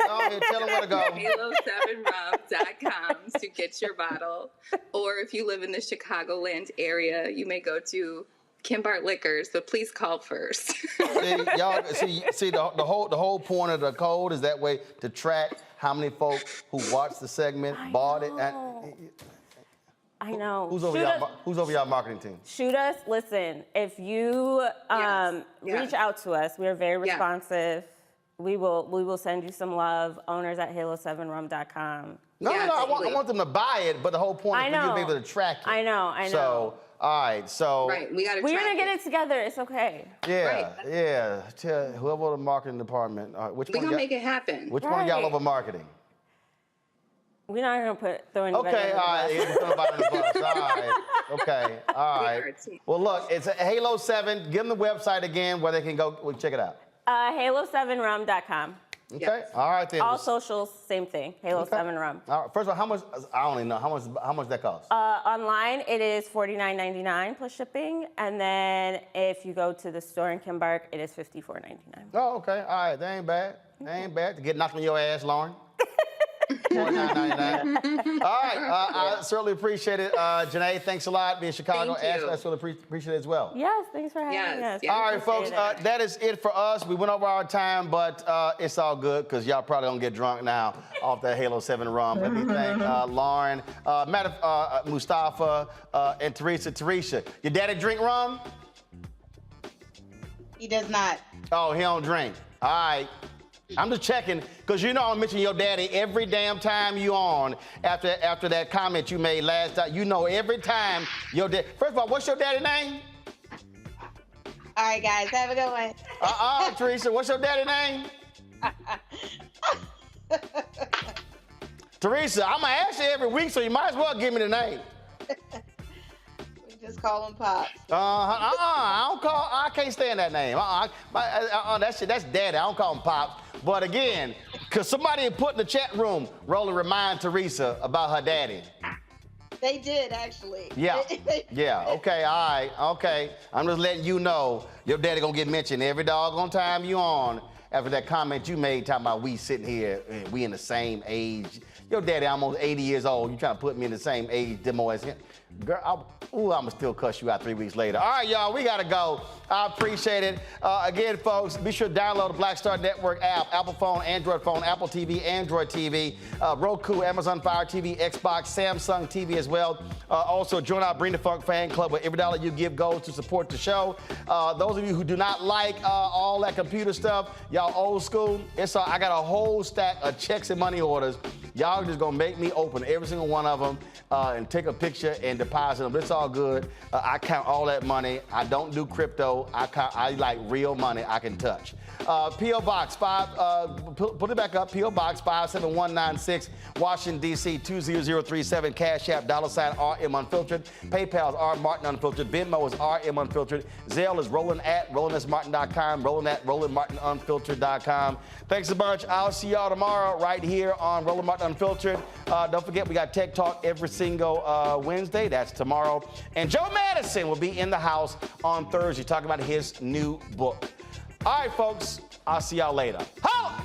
Speaker 1: Tell them where to go.
Speaker 24: Halo7rum.com to get your bottle. Or if you live in the Chicagoland area, you may go to Kimbart Liquors, but please call first.
Speaker 1: See, the whole point of the code is that way to track how many folks who watched the segment bought it.
Speaker 18: I know.
Speaker 1: Who's over y'all marketing team?
Speaker 18: Shoot us. Listen, if you reach out to us, we are very responsive. We will send you some love. Owners@halo7rum.com.
Speaker 1: No, I want them to buy it, but the whole point is for you to be able to track it.
Speaker 18: I know.
Speaker 1: So, all right, so.
Speaker 24: Right, we're
Speaker 18: gonna get it together. It's okay.
Speaker 1: Yeah. Tell whoever the marketing department. We're
Speaker 24: gonna make it happen.
Speaker 1: Which one of y'all over marketing?
Speaker 18: We're not gonna throw anybody
Speaker 1: under the bus. All right. Okay, all right. Well, look, it's Halo7. Give them the website again where they can go check it out.
Speaker 18: Halo7rum.com.
Speaker 1: Okay. Yes. All right then.
Speaker 18: All socials, same thing. Halo7rum.
Speaker 1: All right. First of all, how much? I don't even know how much that costs.
Speaker 18: Online, it is $49.99 plus shipping, and then if you go to the store in Kimbark, it is $54.99.
Speaker 1: Oh, okay. All right. That ain't bad. That ain't bad to get knocked on your ass, Lauren. $49.99. All right. I certainly appreciate it. Janae, thanks a lot. Being in Chicago, I really appreciate it as well.
Speaker 18: Yes, thanks for having us.
Speaker 1: All right, folks. That is it for us. We went over our time, but it's all good because y'all probably gonna get drunk now off that Halo 7 rum. Let me thank Lauren, Mustafa, and Teresa. Teresa, your daddy drink rum?
Speaker 6: He does not.
Speaker 1: Oh, he don't drink. All right. I'm just checking, because you know I'm mentioning your daddy every damn time you on after that comment you made last time. You know every time your dad. First of all, what's your daddy's name?
Speaker 6: All right, guys, have a good one.
Speaker 1: Teresa, what's your daddy's name? Teresa, I'm going to ask you every week, so you might as well give me the name.
Speaker 6: Just call him Pops.
Speaker 1: I can't stand that name. That's Daddy. I don't call him Pops. But again, because somebody put in the chat room, Roland, remind Teresa about her daddy.
Speaker 6: They did, actually.
Speaker 1: Yeah. Yeah. Okay. All right. Okay. I'm just letting you know your daddy gonna get mentioned every doggone time you on after that comment you made talking about we sitting here and we in the same age. Your daddy almost 80 years old. You trying to put me in the same age demo as him? Girl, I'm gonna still cuss you out 3 weeks later. All right, y'all, we gotta go. I appreciate it. Again, folks, be sure to download the Black Star Network app, Apple phone, Android phone, Apple TV, Android TV, Roku, Amazon Fire TV, Xbox, Samsung TV as well. Also, join our Bring the Funk fan club where every dollar you give goes to support the show. Those of you who do not like all that computer stuff, y'all old school, I got a whole stack of checks and money orders. Y'all just gonna make me open every single one of them and take a picture and deposit them. It's all good. I count all that money. I don't do crypto. I like real money I can touch. P.O. Box 5, put it back up. P.O. Box 57196, Washington, D.C. 20037. Cash App, $RM Unfiltered. PayPal is R Martin Unfiltered. Venmo is RM Unfiltered. Zelle is Roland at RolandSMartin.com. Roland at RolandMartinUnfiltered.com. Thanks a bunch. I'll see y'all tomorrow right here on Roland Martin Unfiltered. Don't forget, we got Tech Talk every single Wednesday. That's tomorrow. And Joe Madison will be in the house on Thursday talking about his new book. All right, folks, I'll see y'all later. Holla!